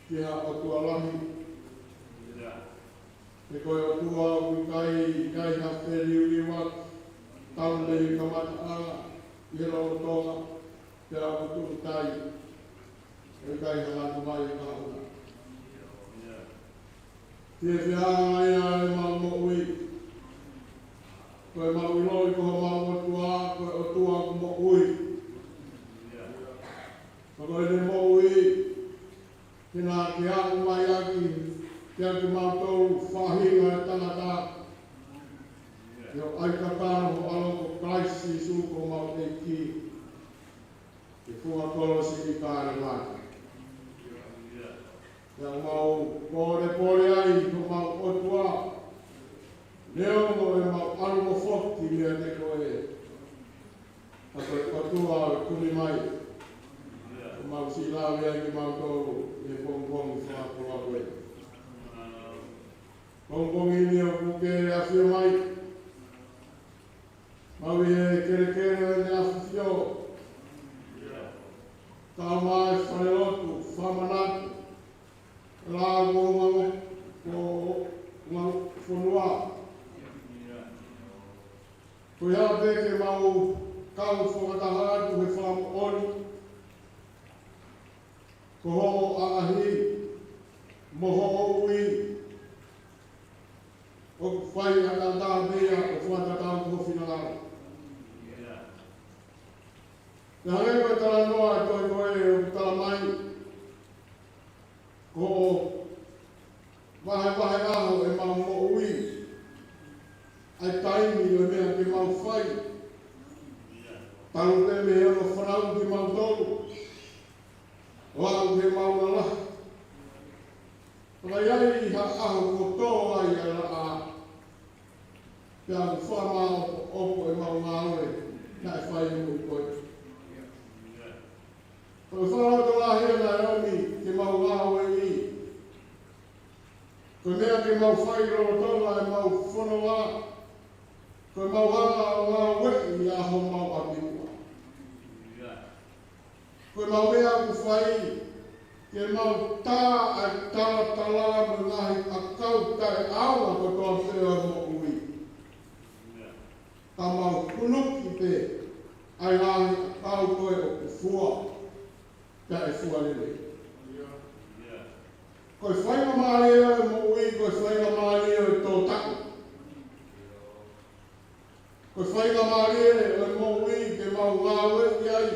ki ha o tua lahi. E koe o tua ui kai ha wheri ui wat, tau nei ka mataanga, i he rau tonga, te au tu tai, e kai ha latu mai e ka una. Te whianga ia e mau mo ui, koe mau iloi koha mau o tua, koe o tua ku mo ui. Koe ne mo ui, kina ki aku mai aki, kia ki mātou whahinga e tangata. Ia aika tāna ho aloko Christ Jesu ko mau te ki. Ke fua kolo si ki kāre mai. Ia mau pore ai ko mau otua. Leo mo e mau aloko fokti mea te koe. A koe otua kuni mai. Ko mau si lawe ai ki mātou e pongpong whakua koe. Pongpongi ni o kuke a whio mai. Maui e kere ne a whio. Ka mai wharelotu, whamanatu. Rā ngōngango ko whanua. Ko hea peke mau kau whakatahatu he whamu ori. Ko homo aahi, moho ui. O whai a tata mea o whatatau ko whinangara. Te hange koe tala noa e toi koe o tala mai. Ko wahe aho e mau mo ui. Ai taimi o mea ke mau whai. Taru te mea o whanau ki mau tolu. O au ke mau ala. Pai ai ha aho ko tō ai ala a pia whama opo e mau ngāore kai whai mui koe. Koe whanau to la hea na eomi ke mau ngāore i. Koe mea ke mau whai roro tonga e mau whono wā. Koe mau hanga o ngā weki i aho mau apikua. Koe mau mea ku whai ke mau tā ai tala me ngahi a kau tai aua ko toa whea mo ui. Ka mau kunuki pe ai ngahi a kau koe o ku fua. Ka e fua lele. Koe whainga maari e mo ui, koe whainga maari e tō taku. Koe whainga maari e mo ui ke mau ngāwe i ai.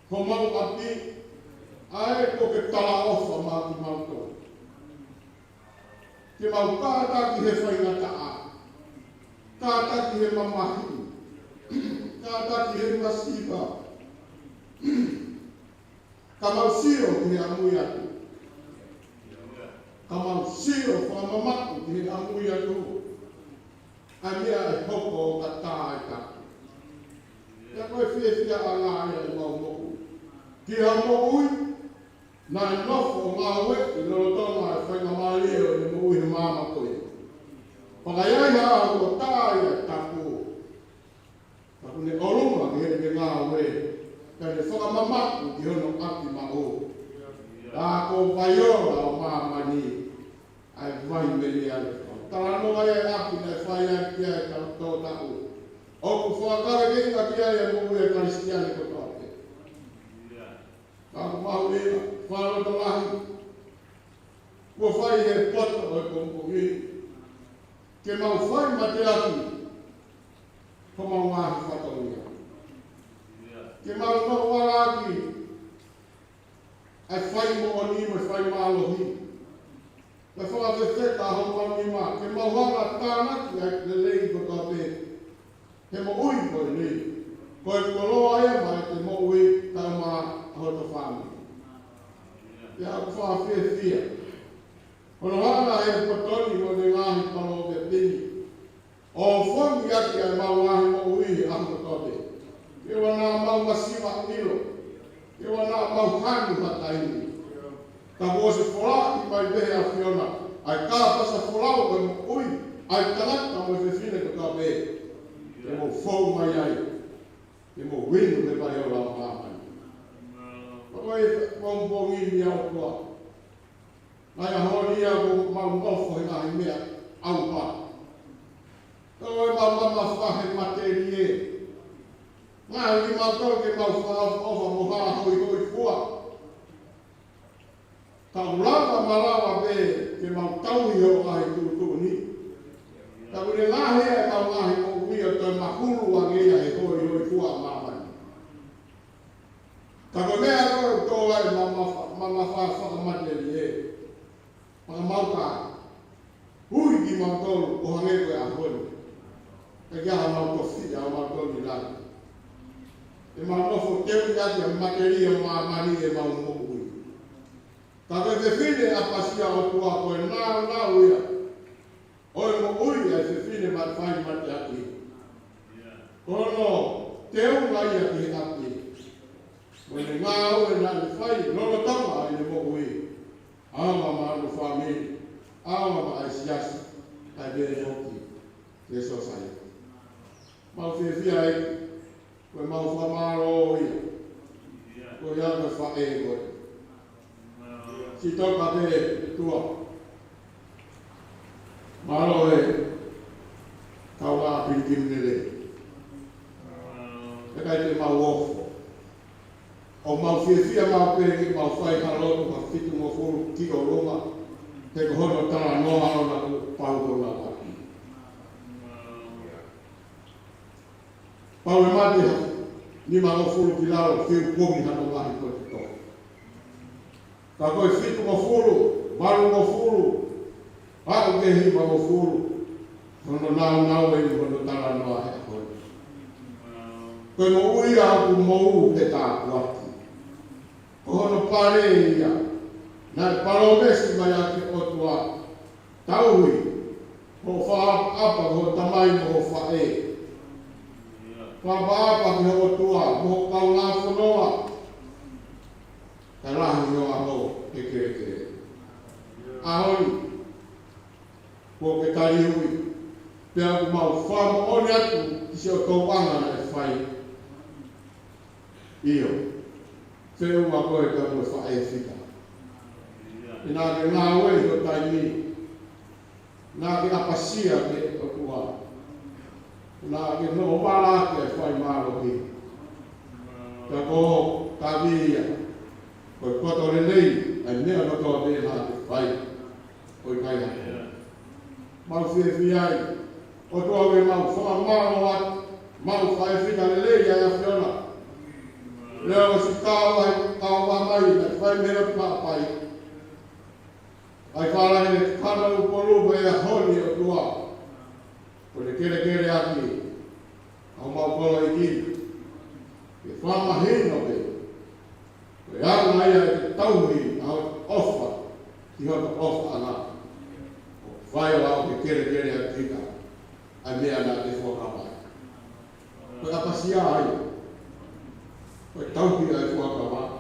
Ko mau api. Ai ko ke tala ofa mātu mātou. Ke mau kātaki he whainga taa. Kātaki he mamahi. Kātaki he masipa. Ka mau siro ki he amui atu. Ka mau siro whamamaku ki he amui atu. A mea e hoko o ka tā e taku. Ia koe whiawhia a ngā ea i mau moku. Ki ha mo ui. Nā e nofo ngā weki loro tonga e whainga māleo e mo ui he māma koe. Whakaiai haa ko tāi e taku. Taku ne orunga ki he ngā we. Ka ne whakamamaku ki hono api ma o. Rā ko whaiora o māma ni. Ai vai meri ale. Tala noa e api ne whai ai kia e tau taku. Oku whakare kinga kia e mo ui e karistiani ko toate. Tāku mahu ina. Whāra to lahi. Kua whai he pata o e kompongi. Ke mau whai ma te aki. Ko mau ngāhi whataunga. Ke mau no wara aki. Ai whai mo o ni mo whai mālohi. Me whakawhewheta ho mau ni mā. Ke mau wanga tānaki ai le lei ko ka pē. He mo ui koe nei. Koe koloa e mai te mo ui tau mā hoto whāngi. Ia ku whawhia. Hono hana e patoni mo ne ngahi pano o te pini. O whangi aki ai mau ngahi mo ui ako tote. Iwa nā mau masiwa ilo. Iwa nā mau hanu hataini. Ka mo se wholaki mai behe a whiona. Ai kā pasa wholau e mo ui. Ai tanaka mo se whine ko ka behe. E mo whau mai ai. E mo winu me pai o lau hāmai. bongbongi dia o tua. Ngai honi ia ko mau nga mea au pa. Toi mama fahe materie. Ngai ni mau ke mau fa mo ha hoi fua. Taulava malawa be ke mau tau i o ai tu ni. Tau le ngahe e tau ngahe o uia te makulu a ngea e hoi fua mamani. Tako mea koe tō ai mama whakamateri e. Mga mauka. Hui ki mautolu o hange koe a honi. E kia ha mautofi a mautolu i lani. E mautofo tewi ati a materi o mamani e maumo hui. Tako e te whine a pasia o tua koe nāu ia. Oe mo ui e te whine matwhai mate ati. Kono te unga ia ki ati. When ngā ue nā le whai, nono tama ai le moku i. Awa ma anu whamiri, awa ma ai siasi, ai bere hoki, le sosai. Mau whiawhia ai, koe mau whamaro ia. Koe iaka whae koe. Si toka te tua. Maro e, kau ngā pirikim nere. E kai te mau ofo. O mau whiawhia mau pere mau whai halotu ka whitu mo furu ki o Roma te kohono tala noa o na pauko na waki. Pau e mate ni ma mo furu ki lao whiu pomi hano mahi koe te tō. Ka koe whitu mo furu, maru mo furu, hau ke hi mo furu, hono nau e ni hono tala noa he koe. Koe mo ui au ku mou he tā kuati. Kohono pare ia, nai paromesi mai ake o tua, tauhi, ho whaapa ho tamai mo ho whae. Whaapa ki ho tua, mo kau ngā whanoa, ka rahi o aho e kere. Ahoni, ko ke tari hui, pia ku mau whama oni atu, ki se o tō wanga na e whai. Iyo. Wheu a koe ka koe whae whika. I nā ke ngā wei o tai ni. Nā ke apasia ke o tua. Nā ke no wala ke whai māro ki. Ka koho ka via. Koe koto le nei, ai nea no toa me nā te whai. Koe kai hake. Mau whiawhi ai. O toa me mau whama māro at. Mau whae whika le lei ai a whiona. Leo si kawa mai na whai mera papai. Ai whala he kana upolu e a honi o tua. Ko le kere aki. Au mau kola i ki. Ke whama hino pe. Ko e au mai a te tauhi au ofa. Ki hota ofa ana. O whai o au ke kere a tika. Ai mea na te whakapai. Ko e apasia ai. Koe tauhi ai whakawa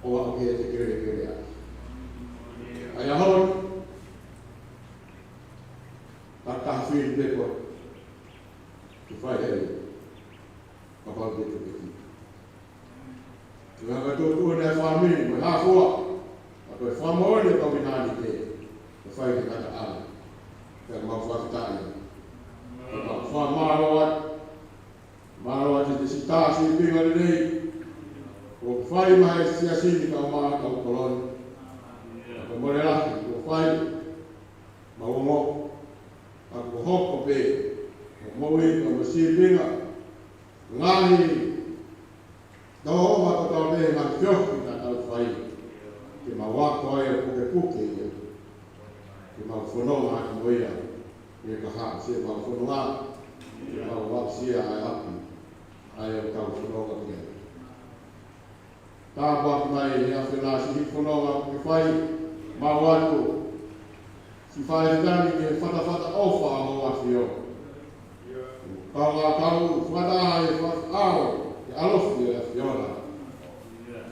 o au ke te kere ai. Ai ahoi, ka tahwhi te koe, ki whai hei, ka pau te te ki. Ki wanga tōtua nei whamiri, koe hāfua, a koe whamori o kau minani te, ka whai te kata ala, ka mau whakitai. Ka mau whamaro at, maro ati te sitasi pinga nei, o whai mai siasini ka o maa ka o koloni. Ka mole rahi, o whai, ma o mo, ka ko hoko pe, o moui ka masi pinga, ngahi, ka o ma ka tau nehi ma whioki ka tau whai, ke ma wako ai o puke ia, ke ma whanonga aki moia, e ka haa, se ma whanonga, ke ma wapsia ai api, ai o tau whanonga kia. Tā wak mai e a whenā si hi whanonga ke whai, ma watu, si whai ritani ke whatawhata ofa a mo wafi o. Kau ngā kau whata e whatao, ke alofi e a whiona.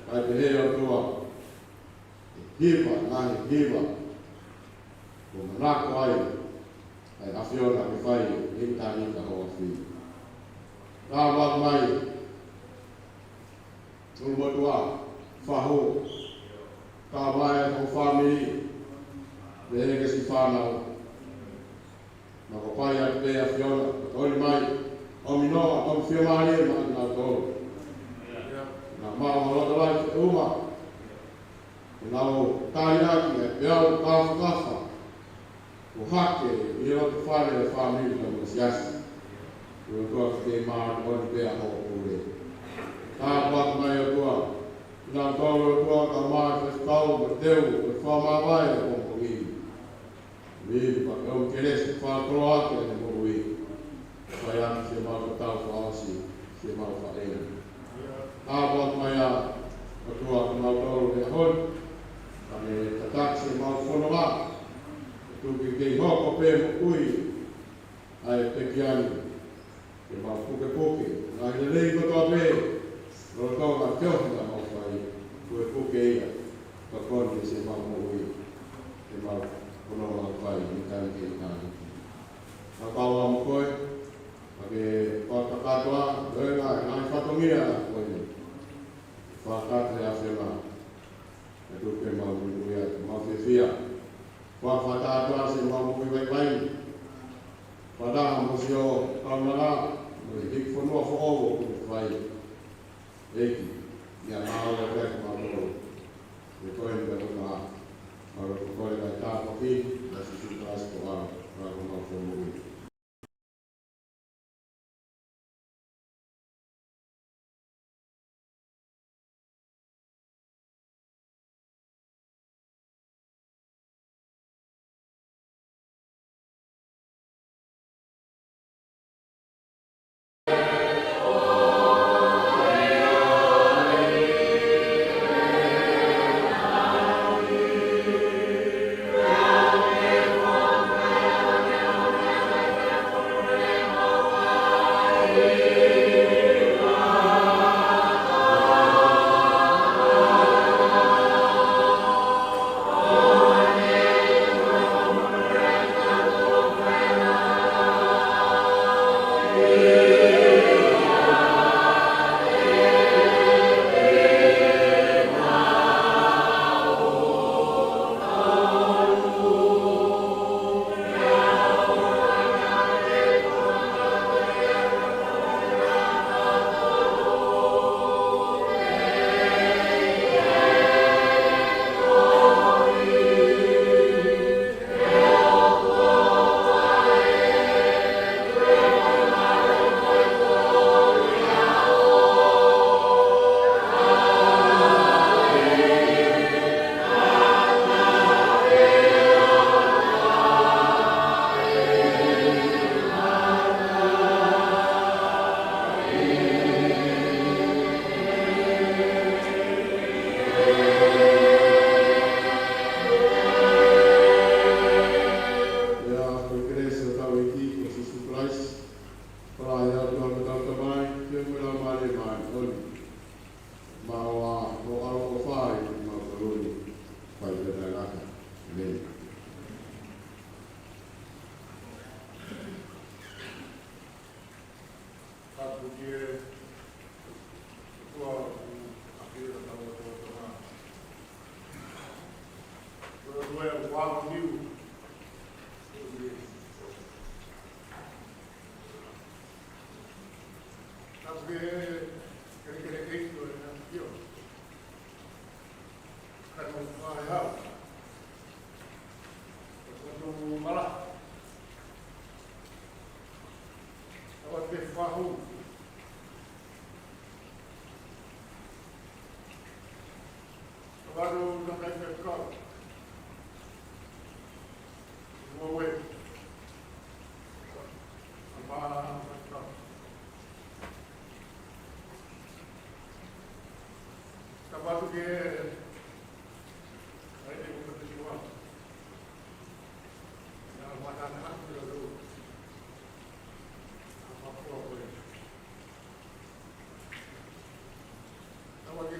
Kai te hea tua, e hiwa, ngahi hiwa, ko manako ai, ai a whiona ke whai, e tani ka hoa whi. Tā wak mai, tūmatua, faho ka mai ko family le ke si fana na ko pai a pe a fiona o mai o mino o fio mari na to na ma o lo lai uma na o taia ki e o ka o hake i o te whare a whamiri na mo siasi. O toa te maa o ni pēa ho o re. Tā pāta mai o toa. Nā tōru o toa ka maa te tau ma teu o whamawai o kongo i. Mīri pa kau keresi whātoro ake ne mo i. Whai ati se mau ka tau whaasi, se mau whaena. Tā pāta mai a o toa ka mau tōru e hon. Kane tatak se mau whanoma. Tuki kei hoko pē mo ui ai te kiani ke mau puke puke. Nā i lei kotoa pē, roro tau ka teohi na mau whai, kue puke ia, ka koni se mau mo ui, ke mau kono mau whai, ni kai ke kāni. Nā kaua mo koe, ke whaka katoa, rega, nā i whatongia koe ni. Whakate a whenā, e tuke mau ui ia, mau whiwhia. Wa whataatoa se mau mui wai wai. Whataha mo si o kaunara, mo i hik whanua whaowo kuni whai. Eiki, ia nāo e pek mau toro. E koe ni kato ngā. Maro koe kai tāpaki, na si sutas ko ao, rāko mau whanui.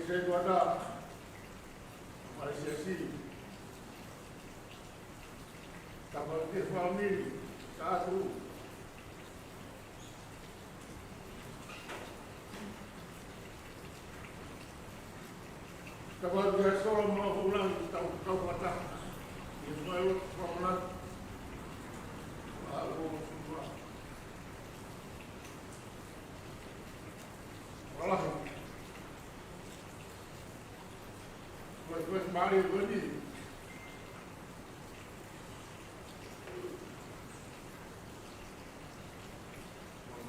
Chego a dar, parecia assim, estava a família, caso, Kalau dia seorang mau ulang tahu kata, dia mau ulang, lalu semua, malah, buat mari begini,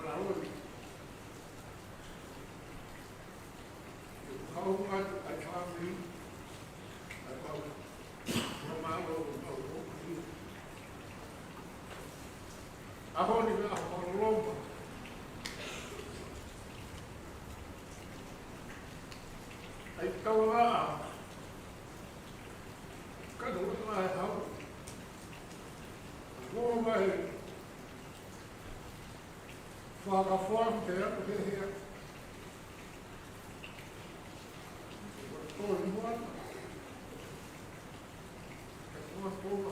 melalui, kau buat kami, atau memalu, aku ni aku lomba. Ay tahu lah, kan orang lain tahu, orang lain, faham faham dia dia, betul buat, semua semua,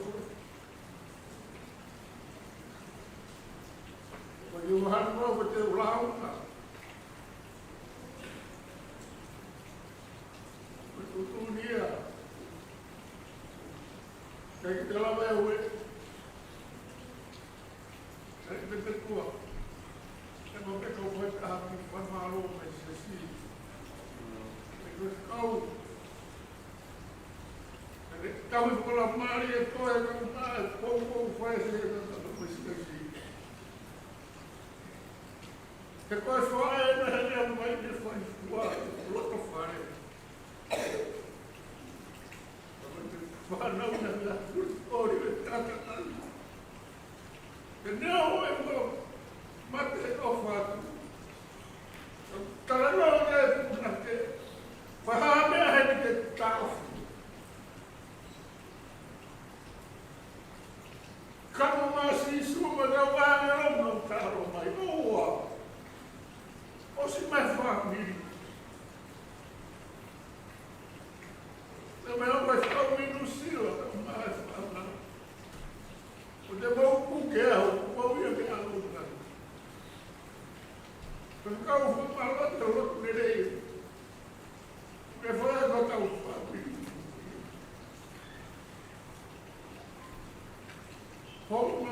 perubahan pun betul ulang lah. Itu dia. Kayak kita lama ya, saya betul kuat. Saya mau kau buat kami malu mesesi. Terus kau, kau sekolah mari itu yang kau faz mesesi. Depois fora ele vai depois outro fora. Não, não, eu vou matei o fato. Cara não é porque faham é que tá. Como assim suma não vai não caro mais boa. Ou se mais família. Também não vai ficar um minucilo, mas o demônio com guerra, o povo ia ganhar luta. Porque o povo falou do outro direito. Porque foi adotar o família. Rouba.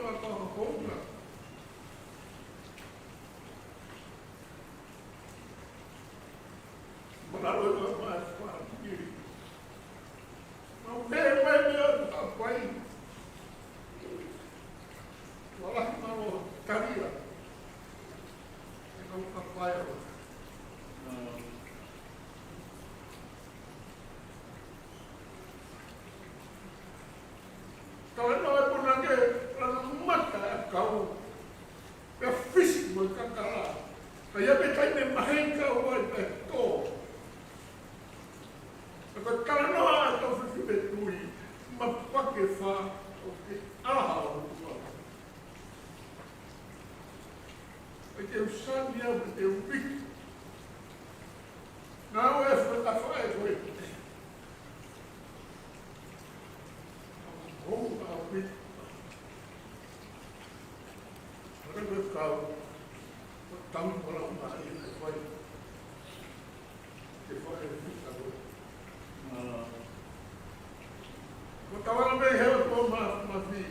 Lalu mas família. Não tem mais meu papai. Olha não caria. Não papai. Kalau não é por nada, para não matar kau. É físico que cara. Aí a betai me marrenca o alberto. Kalau no atau fitbetui, mapakai fa, okay, ahal. Porque o sangue é o bico. Não é a fa é foi. Vamos ao bico. Agora vai ficar estamos por uma área que foi o kawan may help ko mafi.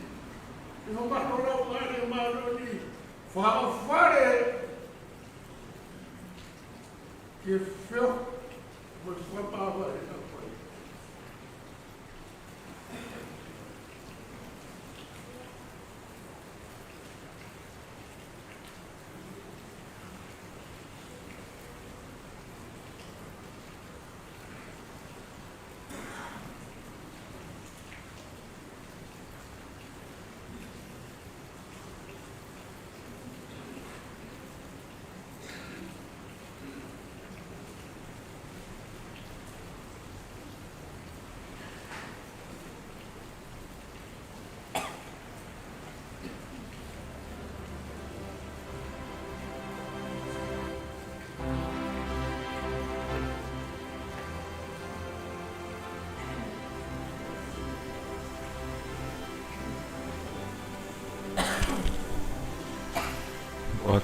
Yung mahulaw nga ni Maroni, fare que fez mas foi para essa coisa.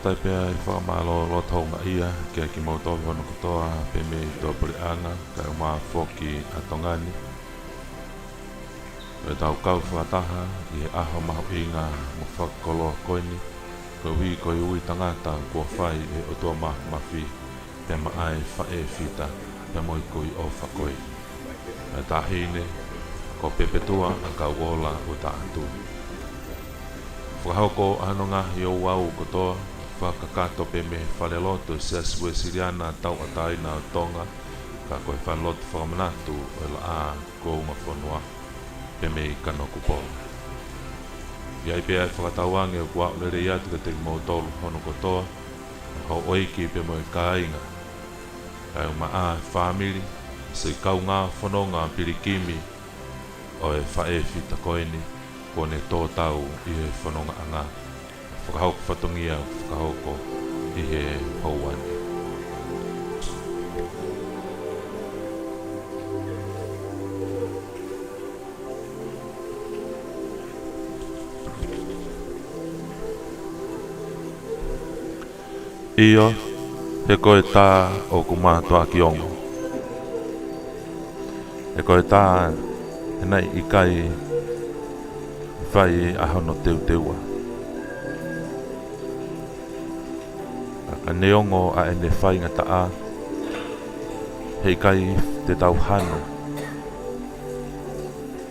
tai pea I whakamalo lo taunga ia kia ki mautohi hono kotoa pe me I tō purianga kai o maa whoki a tongani. E tau kau whakataha I aho mahu inga mo whakakoloa koini ko hui ko ui tangata kua whai e o tō mahu mawhi pe maai whae whita pe moi koi o whakoi. E tahine ko pepetua a ka wola o ta atu. Whakahoko ano ngahi o wau kotoa whakakato pe me whaleloto se asue siriana tau atai na tonga ka koe whaleloto whakamanatu e la a kounga whanua pe me I kanoku po. Iai pea whakatawange o kua ulere iatu ka te mautolu hono kotoa ho oiki pe mo I kāinga kai o maa whamiri se kau ngā whanonga pirikimi o e whae whita koini kone tō tau I he whanonga anga whakahoko whatongia whakahoko I he hauani. Iyo he koe tā o kumātua ki ongo. He koe tā he nei I kai whai ahono teu teua. Ka neongo a ene whai ngata a hei kai te tau hano.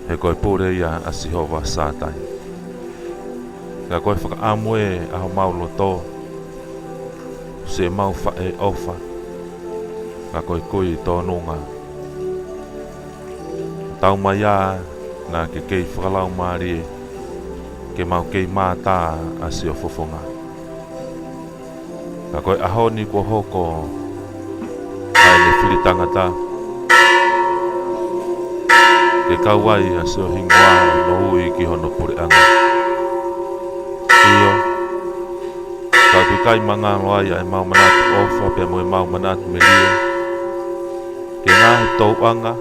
He koe pūre ia a Sihova sātai. Ka koe whakaamue aho maulo tō se mau whae ofa. Ka koe kui tō nunga. Tau mai a nā ke kei whakalau maari ke mau kei mātā a si o fofonga. Ka koe ahoni ko hoko ai le whiri tangata. Ke kauai a si o hingoa no ui ki hono purianga. Iyo, ka kui kai manga loai ai mau manatu ofa pe mo mau manatu me lia. Ke ngahi tau anga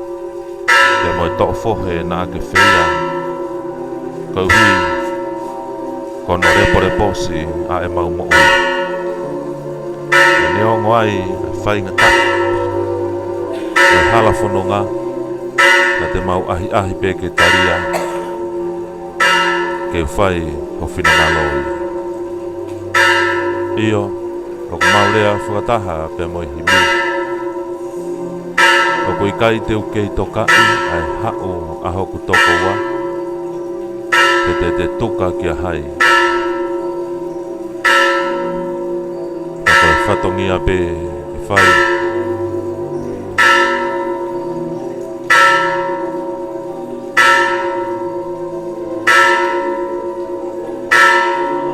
pe mo tō fohe nā ke whia. Kau hui kono reporeposi a e mau mo ui. E neongo ai whainga taku. E hala whanonga na te mau ahi ahi pe ke taria. Ke whai ho whina maloi. Iyo, o ku maurea whakataha pe moi himi. O ku ikai te ukei tokai ai hao aho ku toko wa. Te tuka ki a hai. O koe whatongia pe e whai.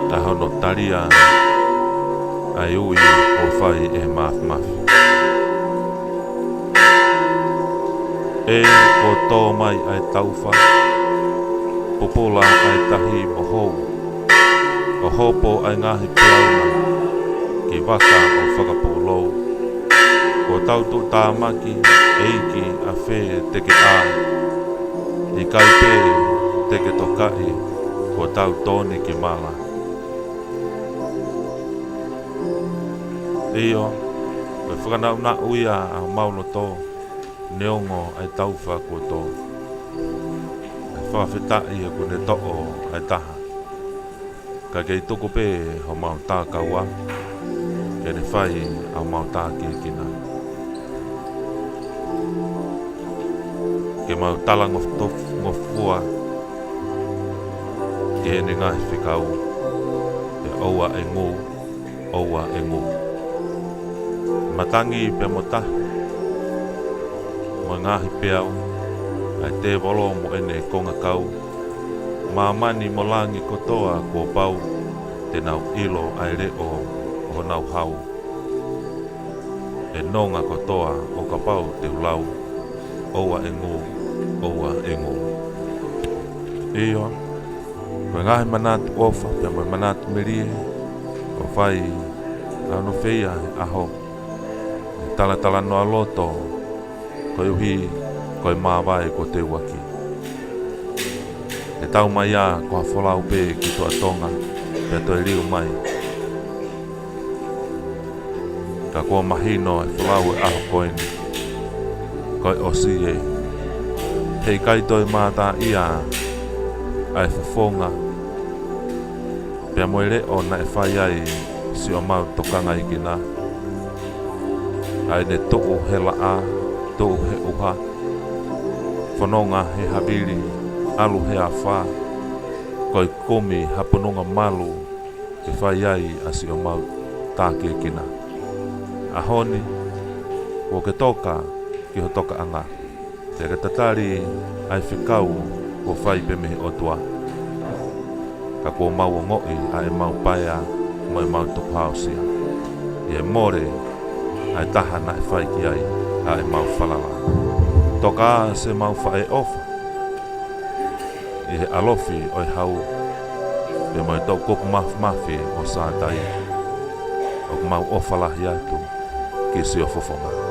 Ta hono taria ai ui o whai e mafi. E ko tō mai ai tauwha. Popola ai tahi mo hou. O hopo ai ngahi peauna. Ki waka o whakapolou. Ko tautu tāmaki eiki a whē teke ā. I kai pē teke tokai. Ko tau tōni ki mala. Iyo, koe whakanau na uia a mauno tō. Neongo ai tauwha ko tō. Whawhetai e kune to'o ai taha. Ka kei toko pē ho mau tā kaua. Ke ne whai au mau tā ki kina. Ke mau tala ngofua. Ke ne ngahi whikau. Ke oua e ngū. Oua e ngū. Matangi pe mo tahi. Mo ngahi peau. Ai te wolo mo ene konga kau. Mamani mo langi kotoa ko pau. Te nau ilo ai reo o nau hau. E nonga kotoa o ka pau te ulau. Oua e ngū, oua e ngū. Iyo, koe ngahi manatu ofa, pia moe manatu merie. O whai, anu whia aho. Tala noa loto, koe uhi, koe māwai ko te waki. E tau mai a ko hawholau pē ki tua tonga, pia toi riu mai. Ka kua mahino e whalau e aho koini. Koi osi e. Hei kaito e mātā ia ai whawhonga. Pea moere o na e whai ai si o mau tokanga i kina. Ai ne to'u he laa, to'u he uha. Whanonga he habiri, alu he awha. Koi komi hapununga malu e whai ai a si o mau tāke kina. Ahoni, o ke toka ki ho toka anga. Te ke tatari ai whikau o whai pe mehe o tua. Ka kua mau o ngoi a e mau paia mo e mau tupausia. I e more ai taha na e whai ki ai a e mau whalala. Toka a se mau whae ofa. I he alofi o i hau. Pe mo e tau kopu mafi o sātai. O mau ofalahi atu ki si o fofonga.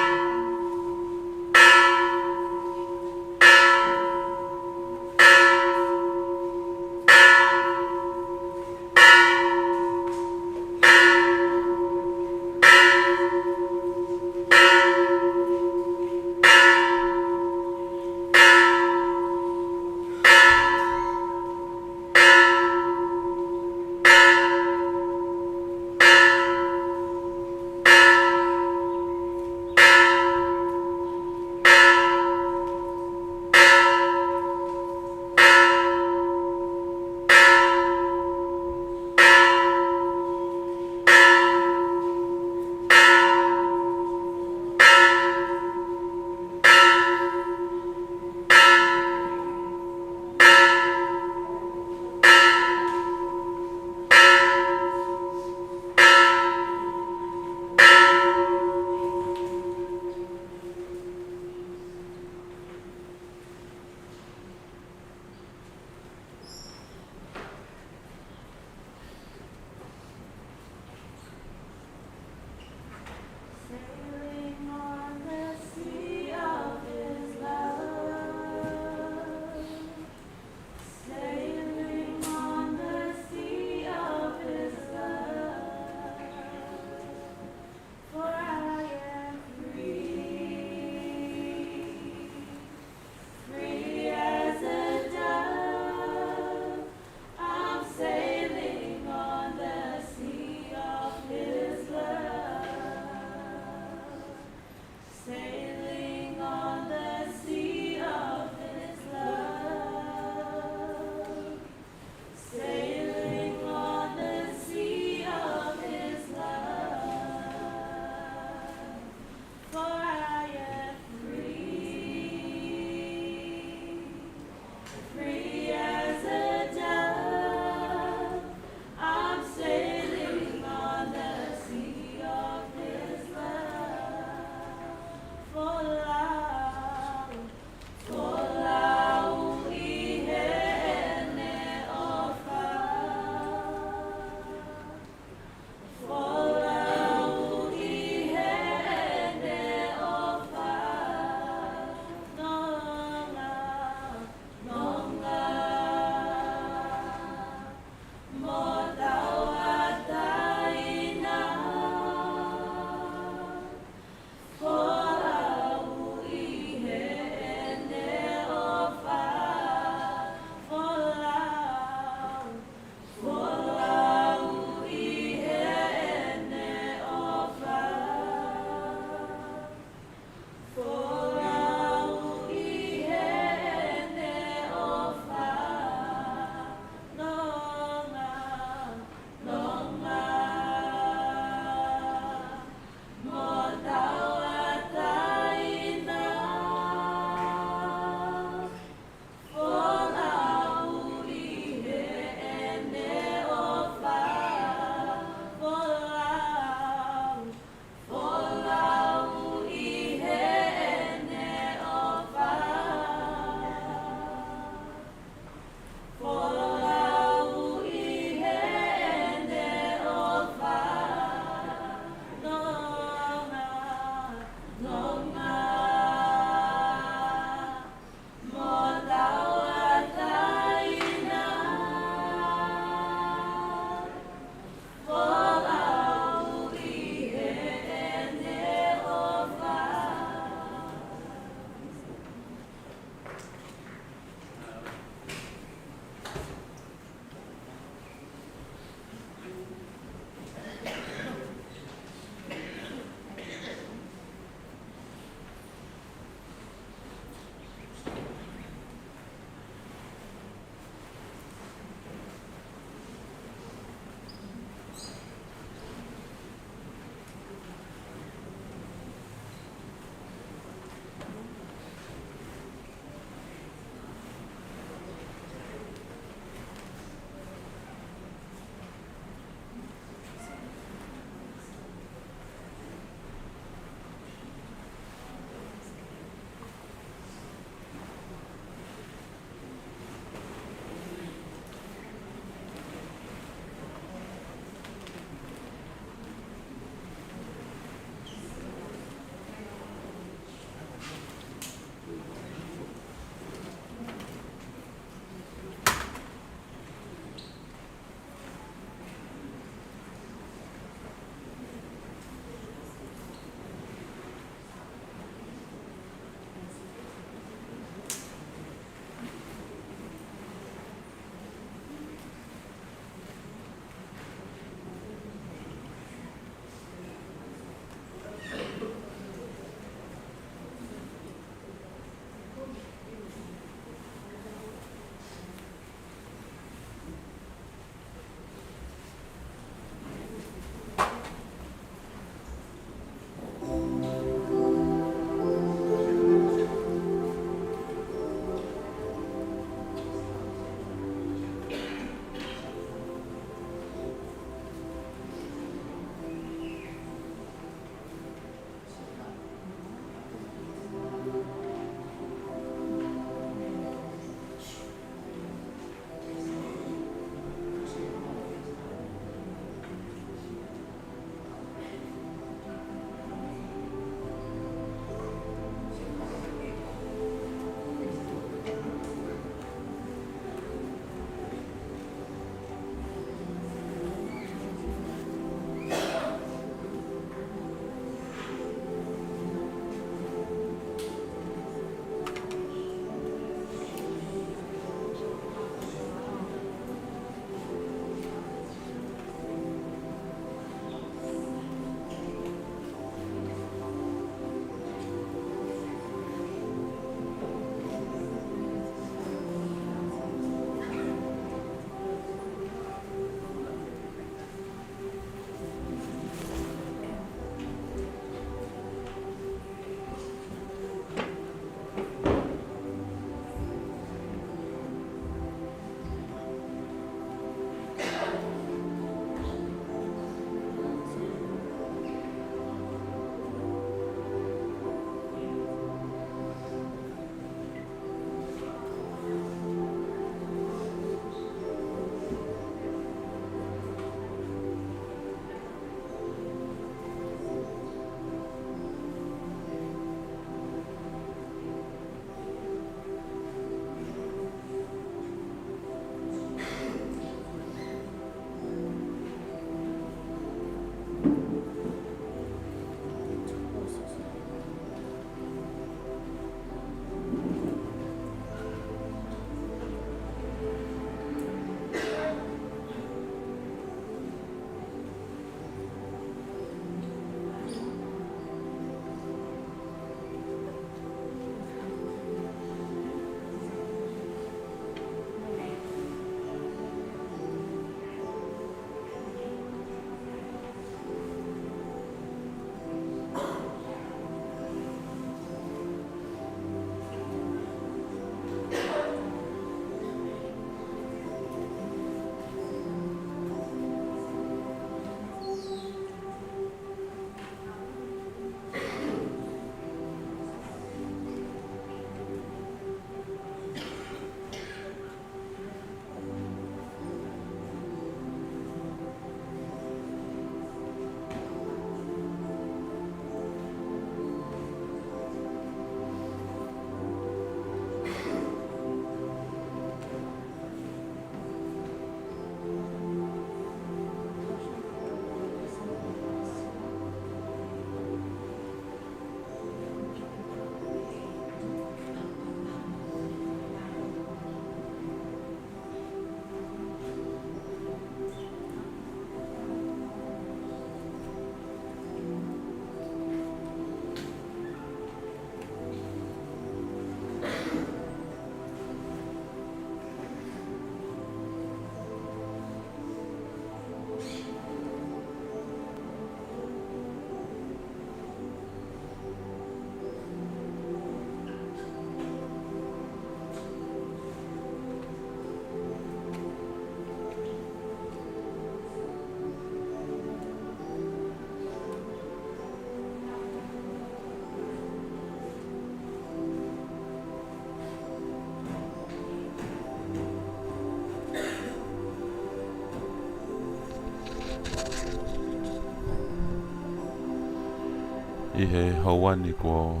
I he hauani ko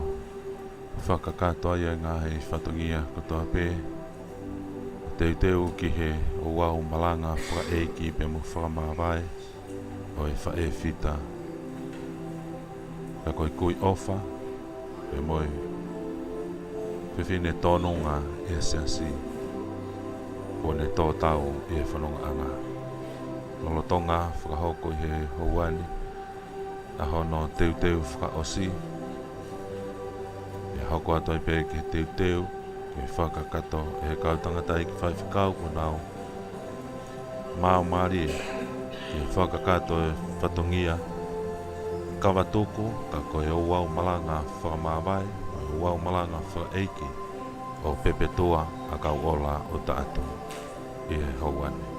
whakakatoa ia ngā hei whatongia kotoa pē. Teu ki he o wau malanga whaeiki pe mo whakamawai o e whae whita. Ka koe kui ofa pe moi whiwhine tōnonga e siasi o ne tō tau e whanonga anga. Nolotonga whakahoko i he hauani a hono teu whakaosi e hoko atu ai pē ki teu e whakakato e he kautangata i ki whaiwhikau ko nao Mao Mari e whakakato e whatongia kawatuku ka koe o wau malanga whakamawai o wau malanga whaeiki o pepetoa a kau ola o taatu i he hauani.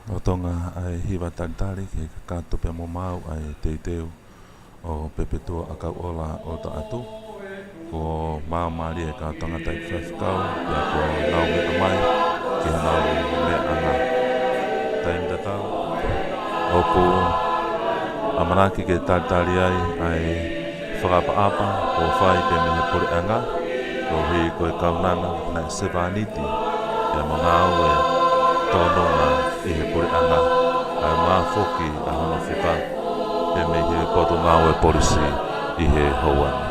O tonga ai hiwa tantari ke kato pe mo mau ai teiteu o pepetua a kau ola o ta atu. Ko mau maari e kau tonga tai whawhikau pia ko nau me amai ki nau me anga. Taim tatau o ku amanaki ke tantari ai whakapaapa o whai pe me he pore anga. Ko hi koe kaunanga na sevaniti pia mo ngau e tononga i he pore anga. Ai maa foki a hono whika pe me he koto ngau e polisi i he hauani.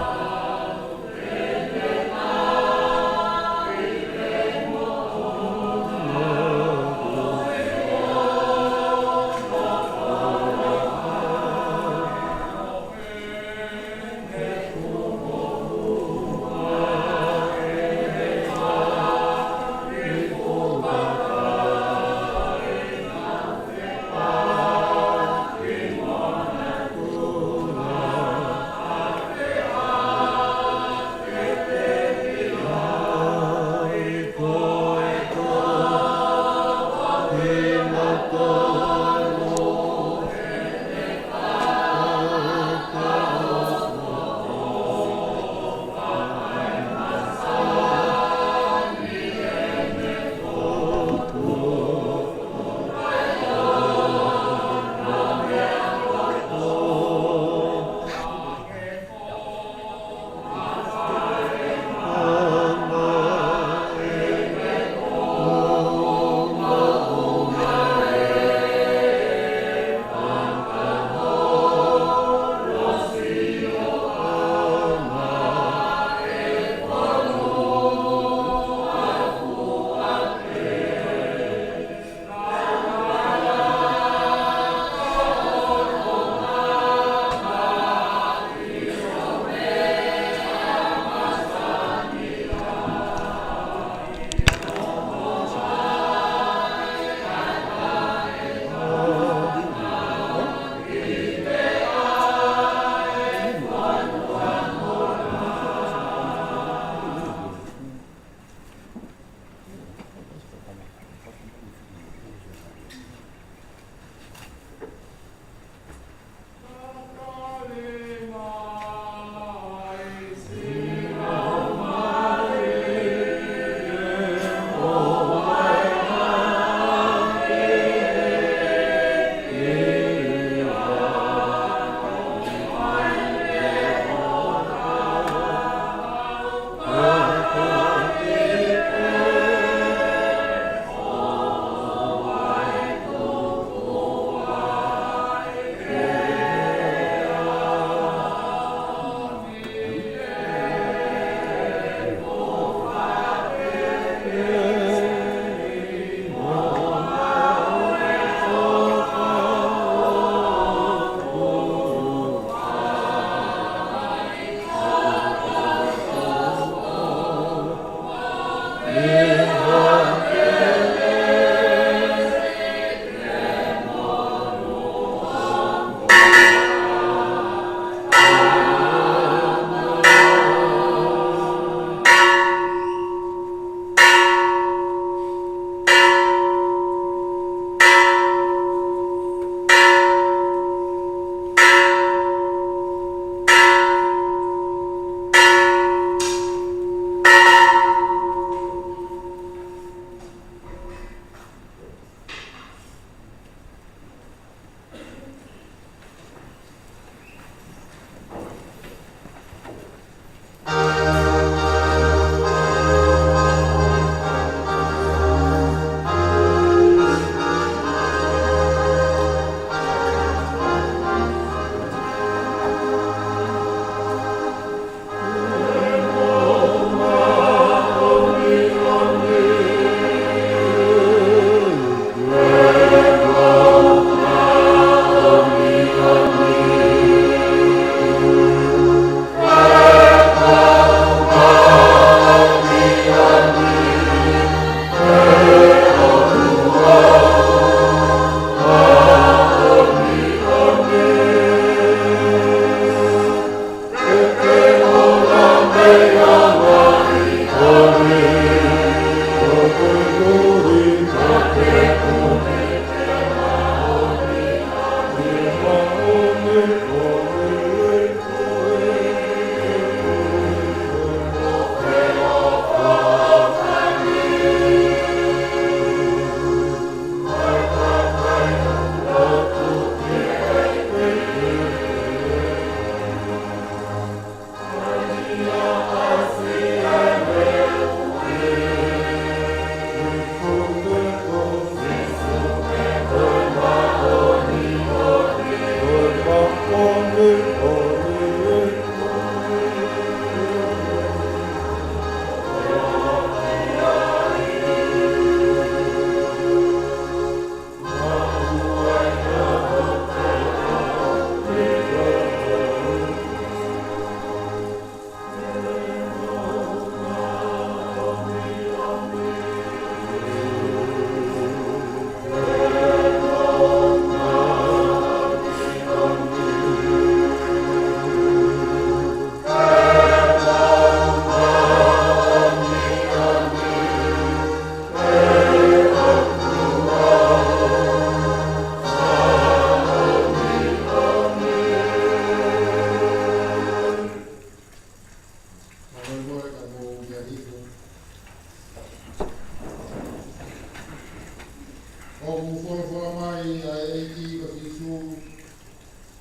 fora mai a eiki ka sisu.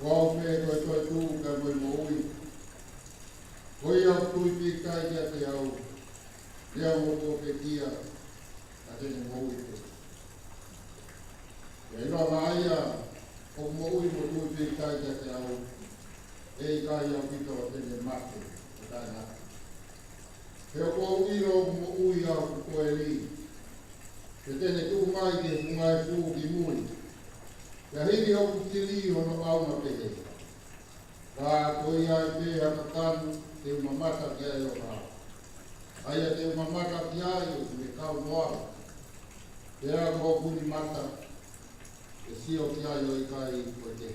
Wau me toi tu ka mo ui. Hoi au tui pi kai kia te au. Lea mo ko ke kia. A tene mo ui te. Ia ino haia. O mo ui mo tui pi kai kia te au. E kai au pito a tene mate. O kai nā. He o ko iro mo ui au ko e li. Te tene tu mai ke ngai fu ki mui. Ia hiri o kutili o no au na pehe. Ka koi ai pe haka kanu te umamata ki ai o hao. Aia te umamata ki ai o me kau noara. Te ea ko kuni mata e sio ki ai o i kai o te.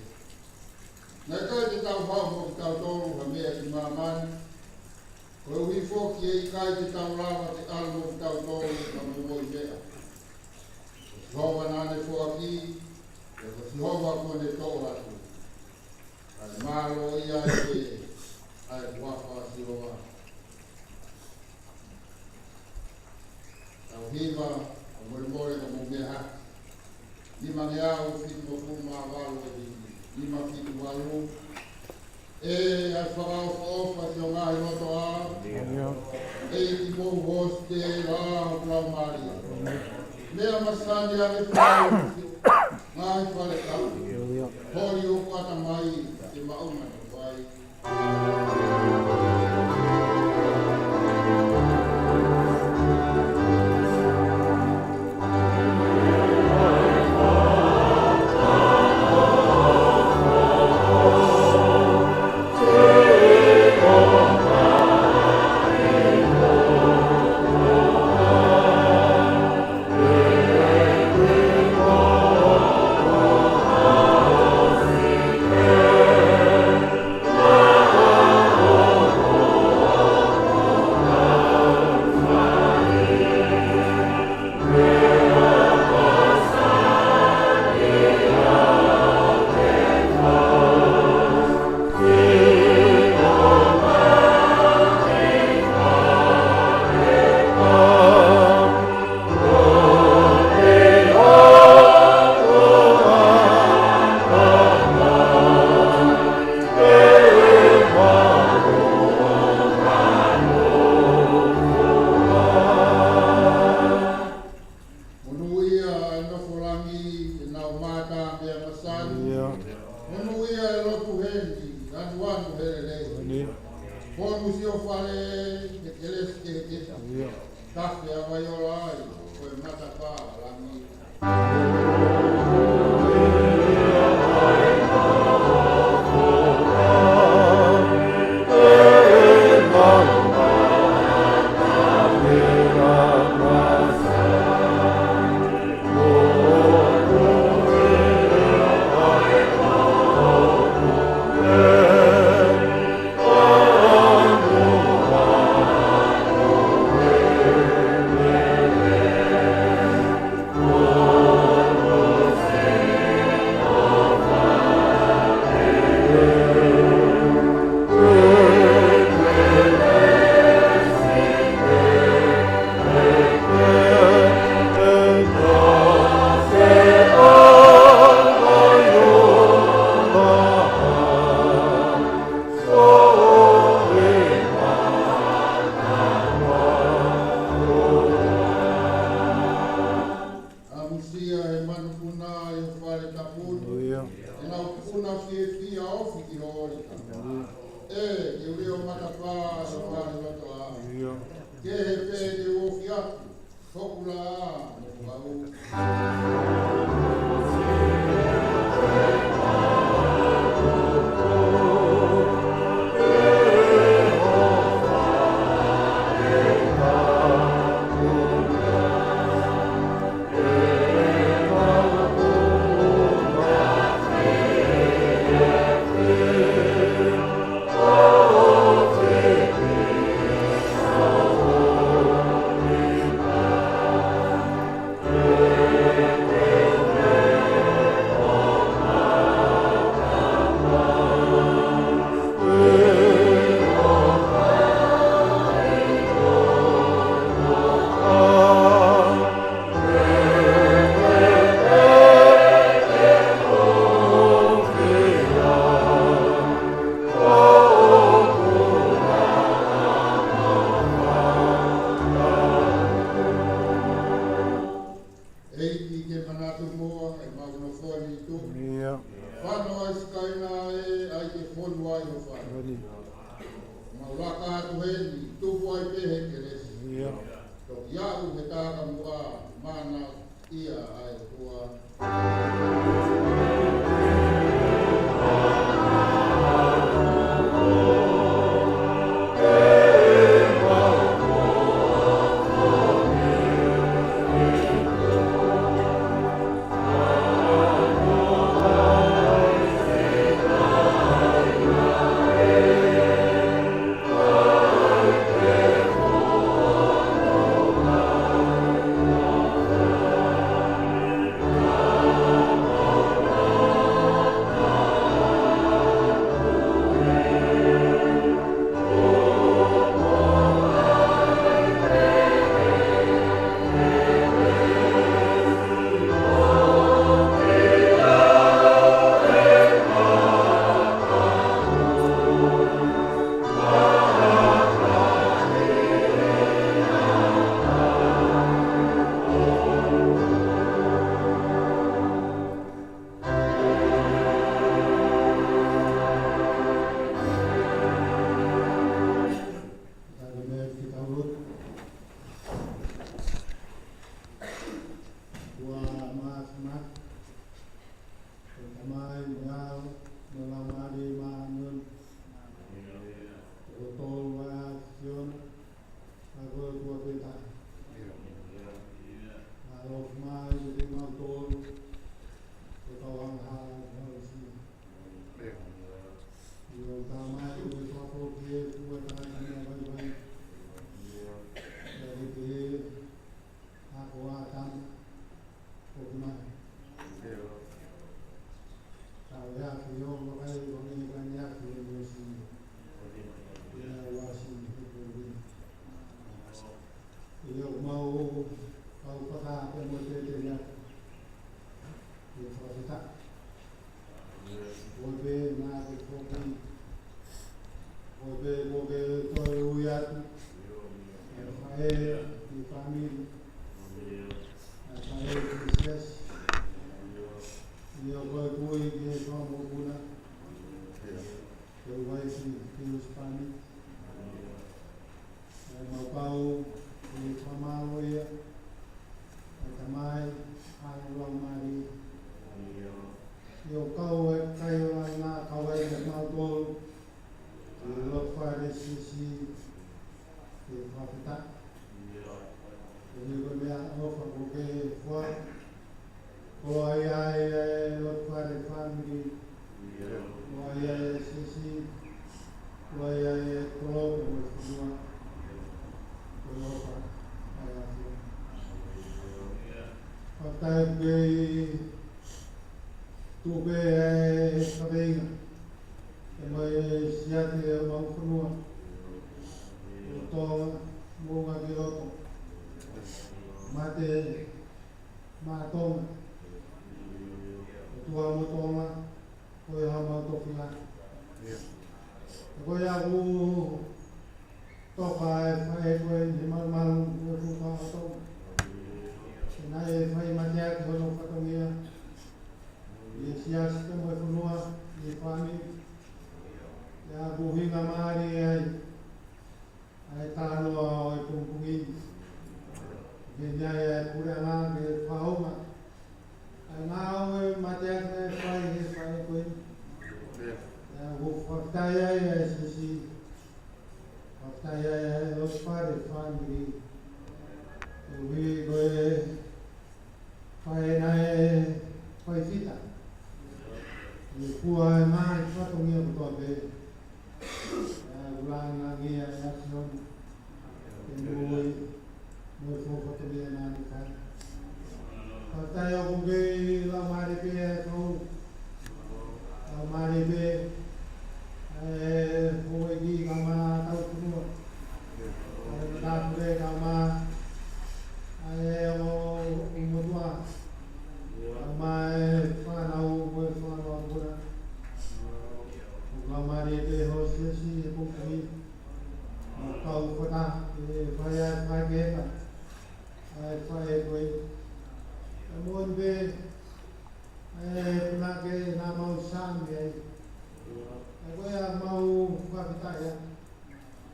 Nai kai te tau hao mo ki tau toru ha mea ki mamani. Ko e ui foki e i kai te tau rawa te alu mo ki tau toru ka mo i mea. Sihowa nane fuaki, e ko sihowa kone tō atu. Ai mālo ia e te, ai waka sihowa. Tau hiva, a more ka mo mea haki. Lima me au fitu mo fuma walu e dini. Lima fitu walu. E ai whakao whaofa si o ngahi roto a. E ki mo hoste rā o klau maria. Mea masani ane whao ngai whare kau. Hori o kata mai te mauna te wai. ka mua mana ia ai tua.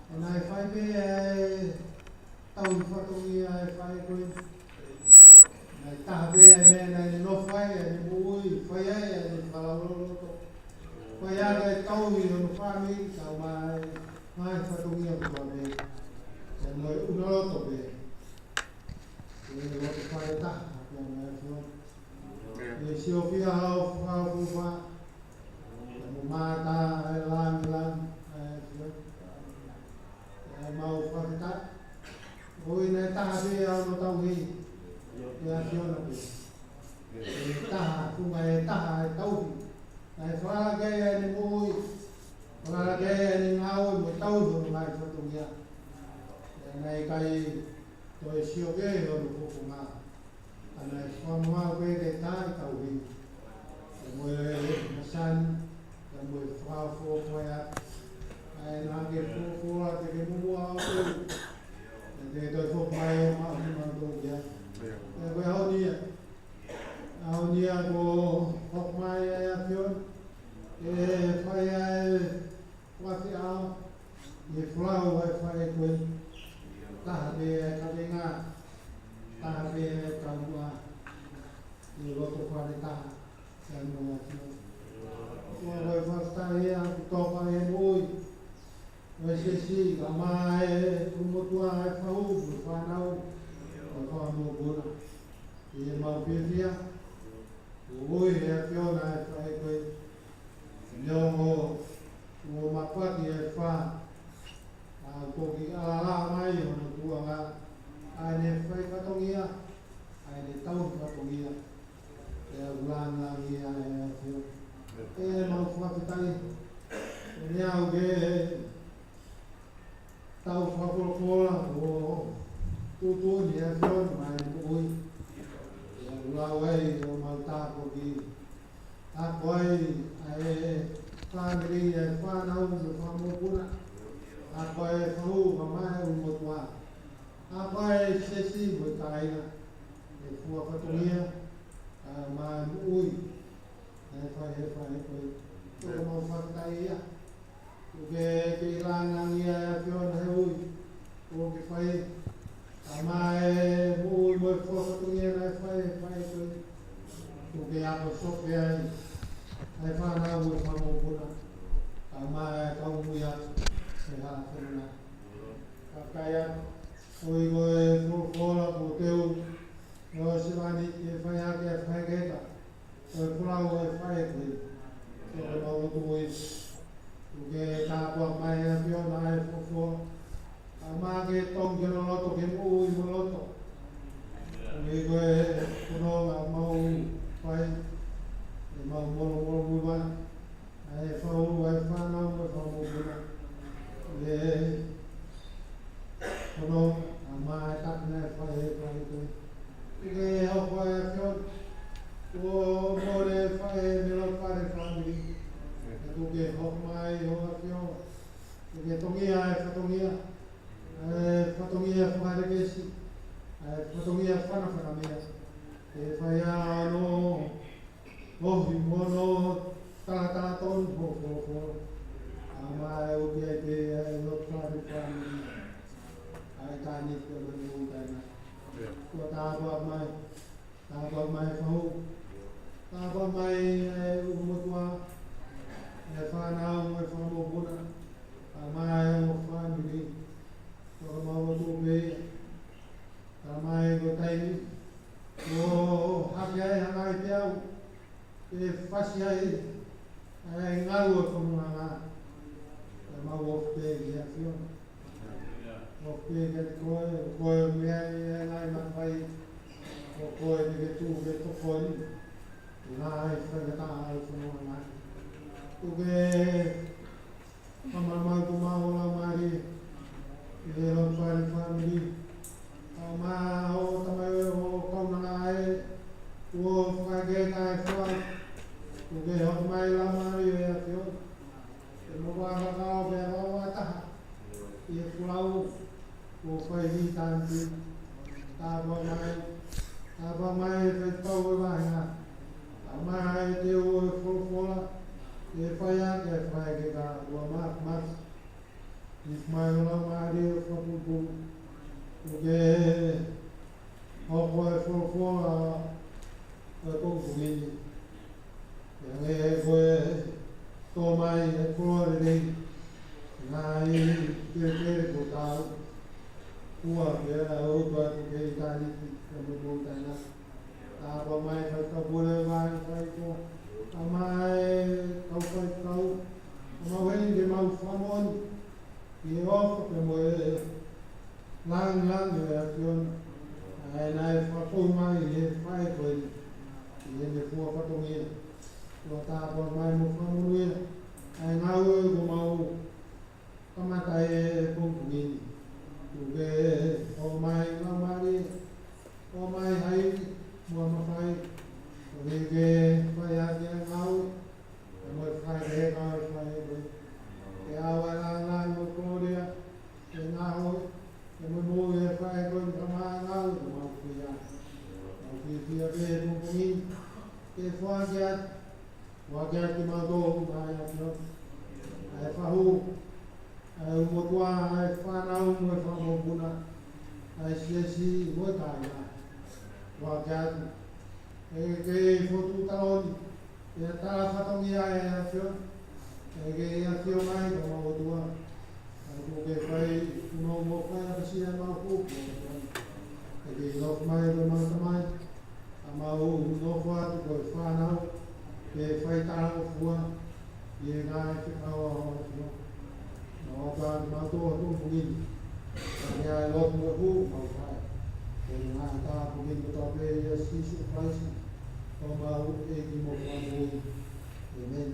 And I find me tàu photo I find tabe me na no fai e mui fai e falalo fai ale tau i no fami ka mai fatungia ko me e mo uno loto be e lo que fai ta ko me e si o fia au fa mo mata e lan e mau fa ta oi na tabe au no tau hi ya fiona pe ta ku mai ta tau ai fala ke ni mui fala ke ni ngau mo tau no mai foto ya nei kai to sio ke no ko ma ana fa ma ke ke ta tau hi mo san mo fa fo ya ai na ke fo la ke mo wa de to fo mai ma do ya e hau nia ko hok mai e fion e whai ai wati au e flau e whai koe taha be e kawenga taha be e kaua e roto whare taha e mua fion ua wai whastai a kutoka e mui wai sesi ka mai e kumotua e whau whanau e whanau guna e mau pia oi e fiona e whai koe neongo o mapati e wha a koki ala mai o no tuanga ai ne whai katongia ai ne tau katongia e ulanga ia e fio e mau whakitai e neau ke tau whakorokola o tutuni e fiona mai ne oi Ulawai o maltako ki akoai ai family e whanau no whamopuna akoai whau mamai o motua akoai sesi mo taina e fua whatongia mai ui e whai koe o mau whakatai ia o ke ilangangia e whiona he ui o ke whai mai mui mo whakatungia nai whai koe o ke ako soke ai ai whanau mo whamopuna mai kaumui atu e haa whanuna kakaya oi koe whokola ko teu o siwani ke whai ake e whai keta o pulau e whai koe o ke maulotu oi o ke tāpua mai e whiona ai whokola Amage tong kena loto ke ui mo loto. Ni koe kono mau pai e mau molo mua. Ai whau ai whanau mo whau mua. E kono amae takne whai koe. Ike hau whai a whion. O more whai me lo pare family. E tuke hok mai ho a whion. Ike tongia e whatongia. Whatongia wharekesi, whatongia whanawhana mea. E whai ano, mohi mono, tata ton, ho. Mai o ki ai te no whare whani. Ai tāni te mani o taina. Kua tāpua mai whau. Tāpua mai umotua, e whanau e whamopuna. Mai o whaniri. Ko mau tu be ramai ko taini ko hakai hangai piau e fasiai ai ngalu ko manga mau ofte ya fio ofte ke ko me ai ngai mai ko ni ke tu ke to ko ni nai fa ta ai ko manga tu ke mama ko mau la mari e o whare whanuri. O mā o tamai o kaunanga e, o whakageta e whai, o ke hok mai la mari e a whio. E mo wākakao pe a wawa taha, i e whulau, o whai hi tānti, tāpua mai e whaitau e wahinga. Tā mai e te o e wholwhola, e whai ake e whakageta, ua mak. If mai ora mari o whapupu, o ke hoko e whorofora kong kumini. Yang koe tō mai e kore nei, ngā i kere ko tāu. Ua kia upa ku kei tāni ki ka mumu tāna. Tāpa mai whakapure mai whaiko. A mai kau whaikau. A mau hei ke mau whamoni. Ki e ofa ke mo e lang e a kiona. Ai nai whakau mai e whaiko e. Ki e me kua whatongia. Kua tāpa mai mo whamonuia. Ai ngau e ko mau kamatai e pongkumini. Tuke o mai ngamari, o mai hai, mua mawhai. O heke whai ake a ngau. E moi whai ke he ngau e whai e koe. Ke awa nā mo kōrea, ke ngau. Ke moi mō e whai e koe ni kamaha ngau. Ke mau whia. Mau whia ke he pongkumini. Ke whake at. Wake at ki mau tōku mai atio. Ai whahu. Ai umotua, ai whanau mo e whamopuna. Ai siesi mo e kāinga. Wake atu. E ke whotu taoni. E a tāra whatongi ai e atio. E ke atio mai ka mautua. Ai ko ke whai uno mo whai apasi e mau kupu. E ke inof mai ko mauta mai. A mau unofu atu ko e whanau. Ke whai tāra fua. I e ngā e whikau a atio. Nā ka mātua tūpungini. Ka e lotu e hū mau whai. E ngā tā pungini ko tāpe e Sisu Christ. O mau e ki mo whamui. Amen.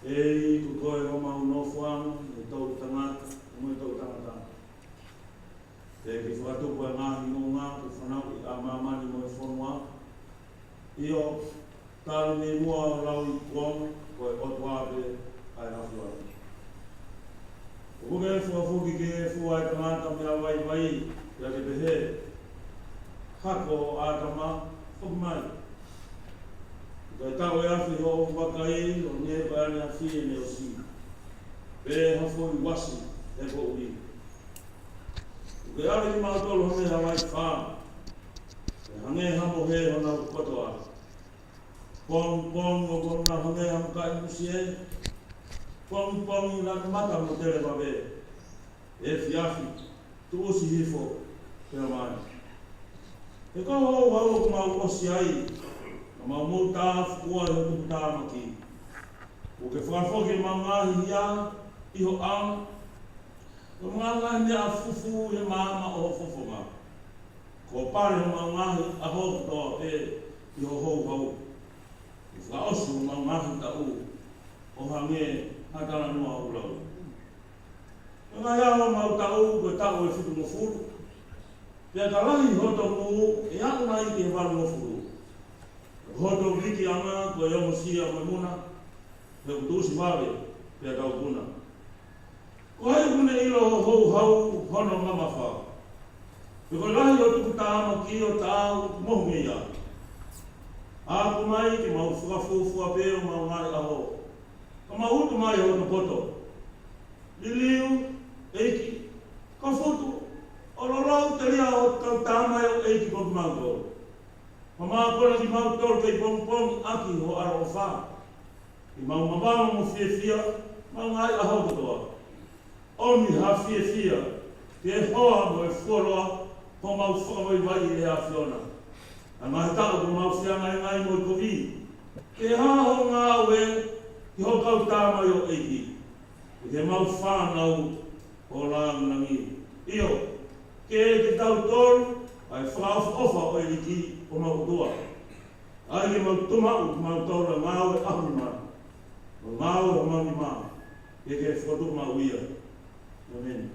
E tu koe o mau no fuano, e tau tangata, mo e tau tangata. ki whakatupu e ngahi no ngā, ki whanau I a mamani mo e whanua. Io, tālu ni mua rau I kuang, ko e otuape ai hawhua. Uke e whuafuki ke e fua e tangata mea wai wai, ia ke pehe. Hako a tama, whakumai. Kai tau e awhi ho wakai, o ne bāne a whie ne o si. Pē hafo I wasi, e ko ui. Kai awe ki mautolo hame Hawaii whā. E hange hamo he hona o kotoa. Pong pong o kona hange hamo kai musi e. Pong pong I lana mata mo tere wawe. E fiafi, tu osi hifo, pēr mai. E kau hau hau o mau osi ai. Ma mo ta fua e tu ta maki. O ke whakafoki mangahi ia, iho ang. O mangahi ne a fufu e mama o fofonga. Ko pare o mangahi a ho toa e iho hou hou. I whaosu mangahi ta u. O hange hatana noa u lau. E ngai aho mau ta u ko ta u e fitu mo furu. Pea ka lahi hoto mu e aku nai ki he waru mo furu. Hoto wiki anga, ko e omo sia mo muna, he kutusi wawe, pia kau kuna. Ko hai kune ilo hou hau hono mama wha. Pe ko lahi o tuku tāma ki o tāu mohu ia. Aku mai ki mau whakafufua peo mau ngai aho. Ka mautu mai hono poto. Liliu, eiki, ka fotu, o lorau te ria o kau tāma o eiki koku mauto. Mama kona ki mau tolu kei pong aki ho aro wha. I mau mawama mo fia, mau ngai aho katoa. Omi ha fia, ke hoa mo e fuoroa, ho mau whakawai wai e a whiona. A mai tau ko mau whia ngai mo e kovi. Ke ha ho ngā ue, ki ho kau tāmai o eiki. Ke mau whānau o rāngangi. Io, ke tau tolu, ai whaafofa o eiki, o mau tua. Ai ke mau tumau, mau taura ngāu e ahu mai. O ngāu e mau ni mau. E ke whatu mau ia. Amen.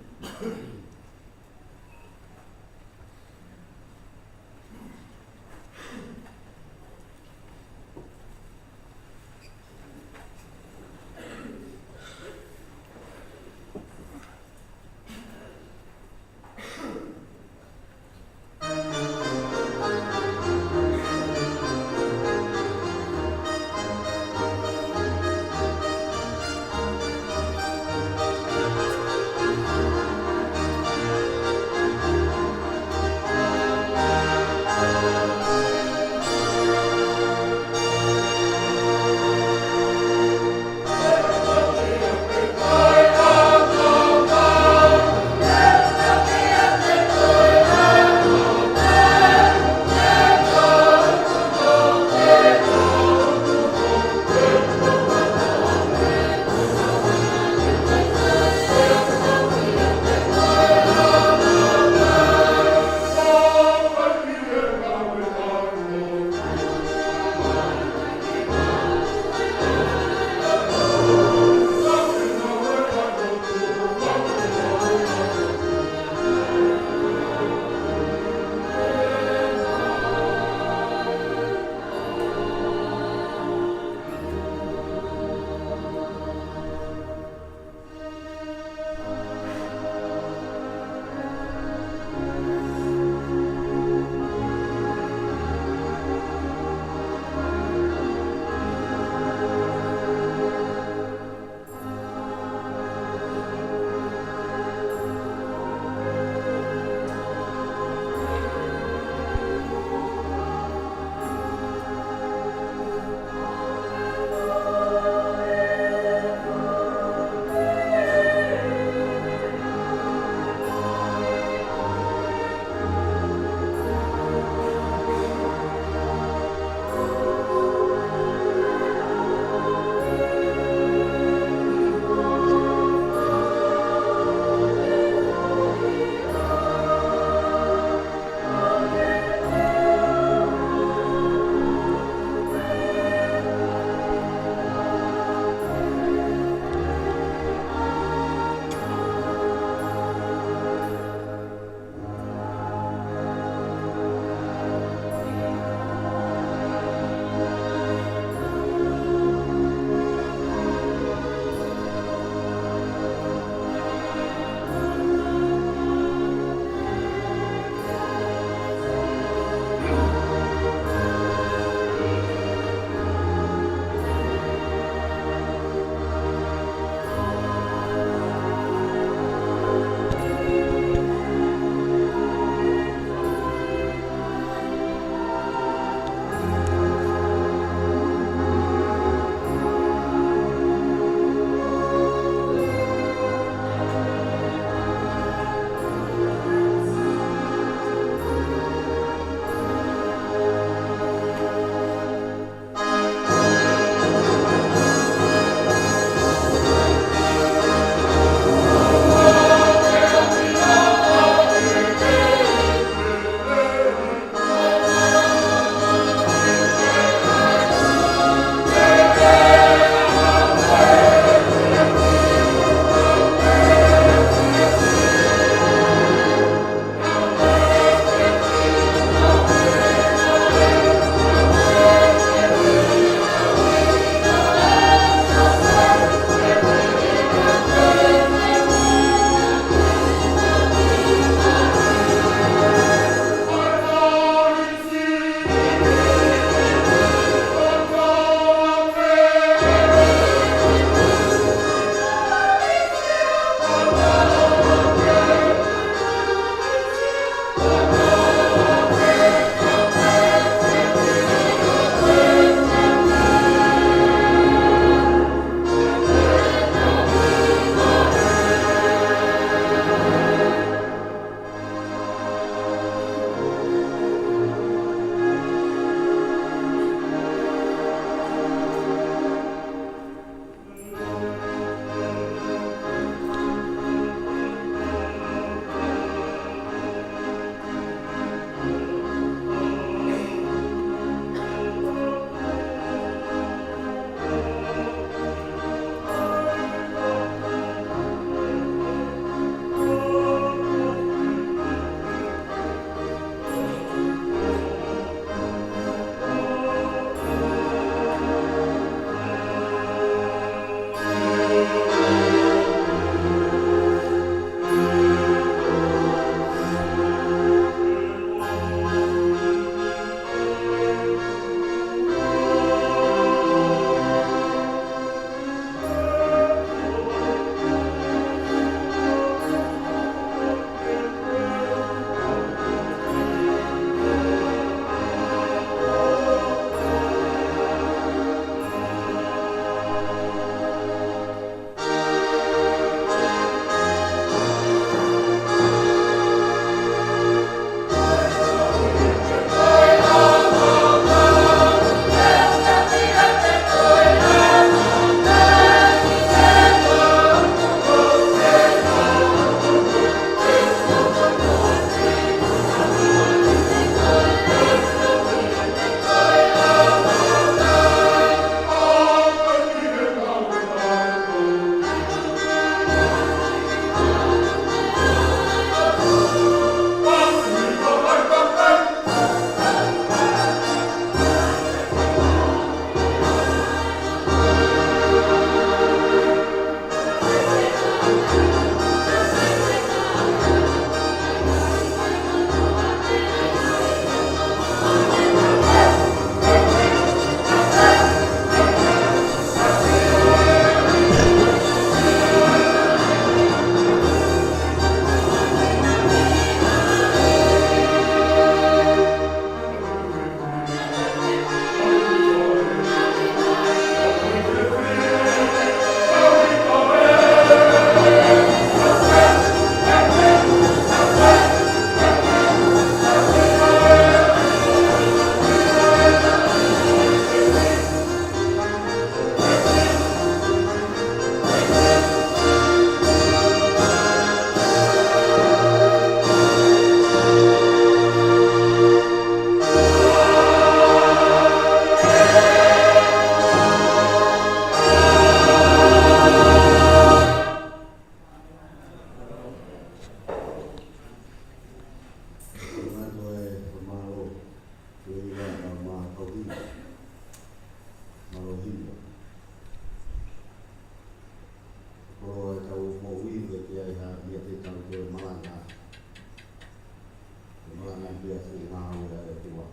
na bia fu ma o ya tua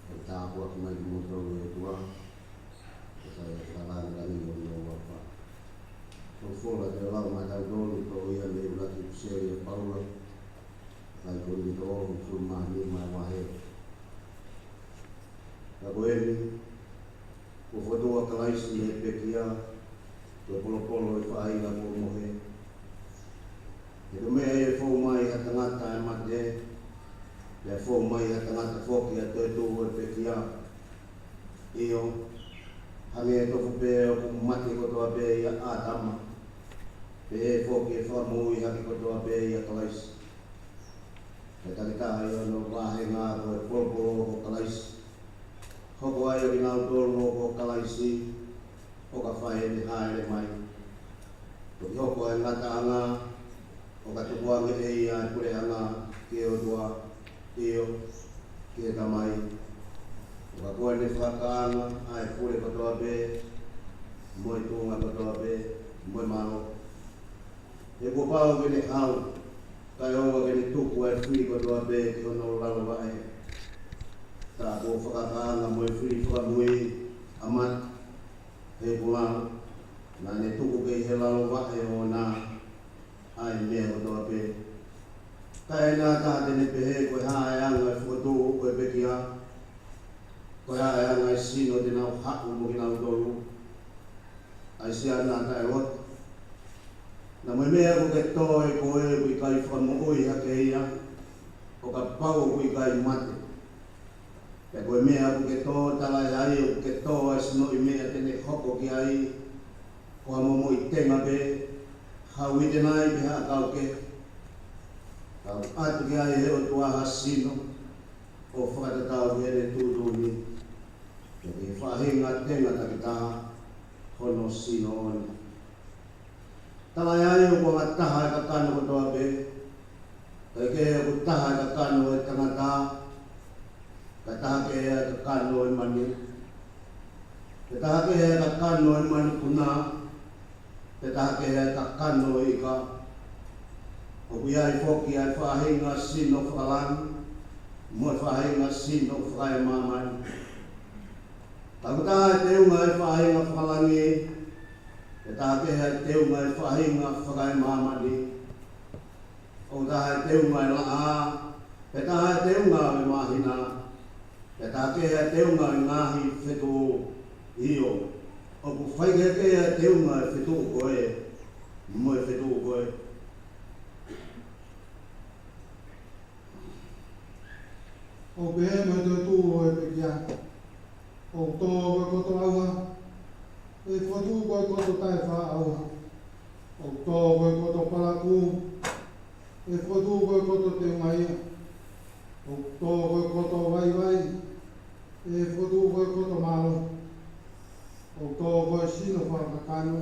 o ta ko ko mai mo to o tua o sa ya la la ni o wa pa o fo la de la ma ta do to ya le la ki se ya paula ai ko ni do o fu ma ni ma wa he ta ko ele o fo do ka lai si e pe kia to polo polo e fa ai la mo mo he e do me e fo mai ha tangata e mate le fo mai ha tangata fo ki a to e pe kia io hange to pe o mate ko to be ya atama pe fo ki fo mo i ha ko to be ya kalais e ta ka ai no wa he nga ko e polo polo ko kalais ko ko ai ri na do no ko kalaisi o ka fai ni haere mai to yo ko e ngata anga o ka tukua nge e ia kure anga ke o dua io ke ka mai o ka koe ni whakaanga ai kure katoa be moi tunga katoa be moi mano e ko pao ke ni hau kai o ke ni tuku e whi katoa be ke ono lalo wae ta ko whakaanga moi whi whakamui amat he pula na ne tuku ke he lalo wae o na ai mea katoa be kai na ta te ne pehe koe hae anga e whuatu koe pekia koe hae anga e sino te nau haku mo ki nau tolu ai se ana ta e hot na mai mea ko ke toe koe kui kai whamu oi hake ia o ka pau kui kai mate pe koe mea ko ke tō tala e ai o ke tō ai sino i mea tene hoko ki ai o ha momo i tenga be hau i tenai pe haa kau ke kau atu ki ai he o tua hasino o whakatatau ki ene tūtūni ke ke whahinga tenga takitaha hono sino oni tala e ai o kua taha e ka kano kotoa be kai ke o taha e ka kano e tangata ka taha ke e ka kano e mani ke taha ke e ka kano e mani kuna ke taha ke e ka kano e ka o kui ai foki ai whahinga sino whakalan mo whahinga sino whakai mamani takuta e te unga e whahinga whakalangi e taha ke e te unga e whahinga whakai mamani o taha e te unga e laa e taha e te unga e mahina e taha ke e te unga e ngahi whetu io o ku whaike ke e te unga e whetu koe mo e whetu koe o pehe mai tō tū o e pekia o tō koe koto aua e whatu koe koto tai wha aua o tō koe koto palaku e whatu koe koto te ungaia o tō koe koto vai vai e whatu koe koto malo o tō koe sino whakakano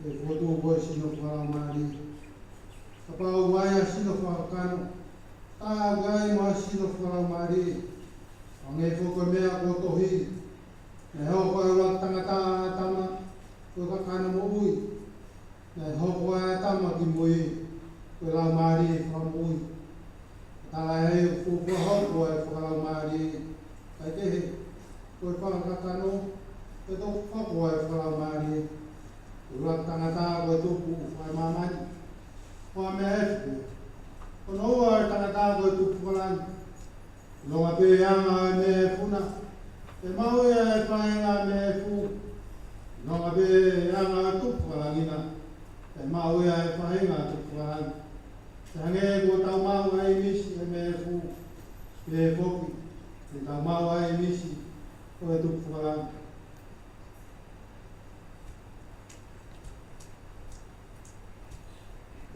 e whatu koe sino whakamari ka pau waia sino whakakano ta gai ma sino whakamari o ngai whoko mea kotohi e hoko e wak tangata tama koe kakano mo ui e hoko e tama ki mui koe lau mari whakamui tala e upo hoko e whakamari kai tehe koe whakakano e to hoko e whakamari wak tangata koe tupu koe mamani koe mea efu kono ua e tangata koe tupu kalani longa pe anga e me funa e mau e paenga me fu longa pe anga tupu kalangina e mau e paenga tupu kalani tange ko tau mau ai misi e me fu pe foki e tau mau ai misi o e tupu kalani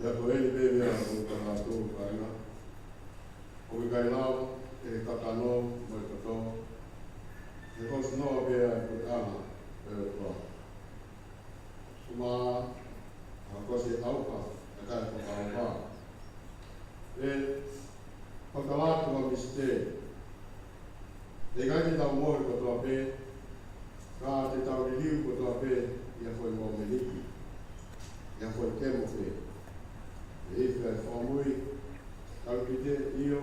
Ya ko ele bebe a ko ka to ka na ko ka lao e ka no mo ka to e ko no be a ko ana e ko kuma a ko se au ka ka ko ka e ko ka la ko miste e ga ni ta mo ko to be ka te ta liu ko to be ya foi mo me ni ya foi ke mo fe e fa famui kalpite io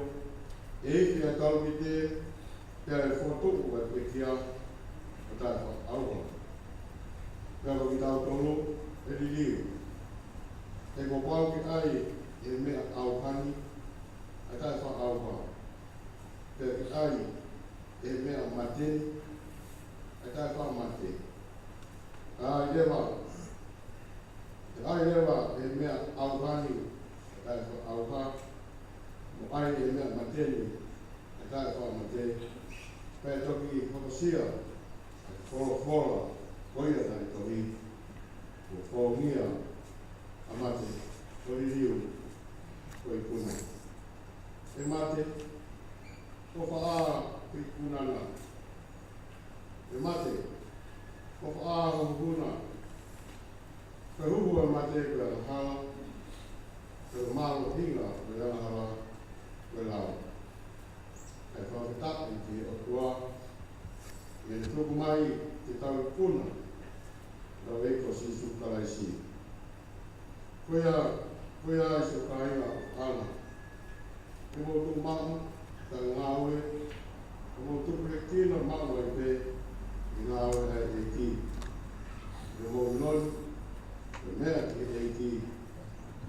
e si a tau ki te ai foto o e pe kia o tai wha Pea ki tau tonu e li liu. Te ko pau ki ai e mea au hani, a tai wha au wha. Pea ki ai e mea mateni, a tai wha mate. Ai lewa, te ai lewa e mea au hani, a tai wha au wha. Mo ai e mea mateni, a tai wha mate. Pea toki whakasia, whora, koira tai tohi, o whaongia, amate, tori riu, koi kuna. E mate, ko whaa kui kunanga. E mate, ko whaa hukuna. Ka huhu e mate koe alahala, koe malo hinga koe alahala, koe lao. E whakataki ki o tua, e tuku mai te tau kuna, rau eiko si sukaraisi. Koia i se kāinga ana. Ke mo tu mama, ta ngāwe, ke mo tu prekina mama i pe, i ngāwe ai e ki. Ke mo non, ke mea ki e ki,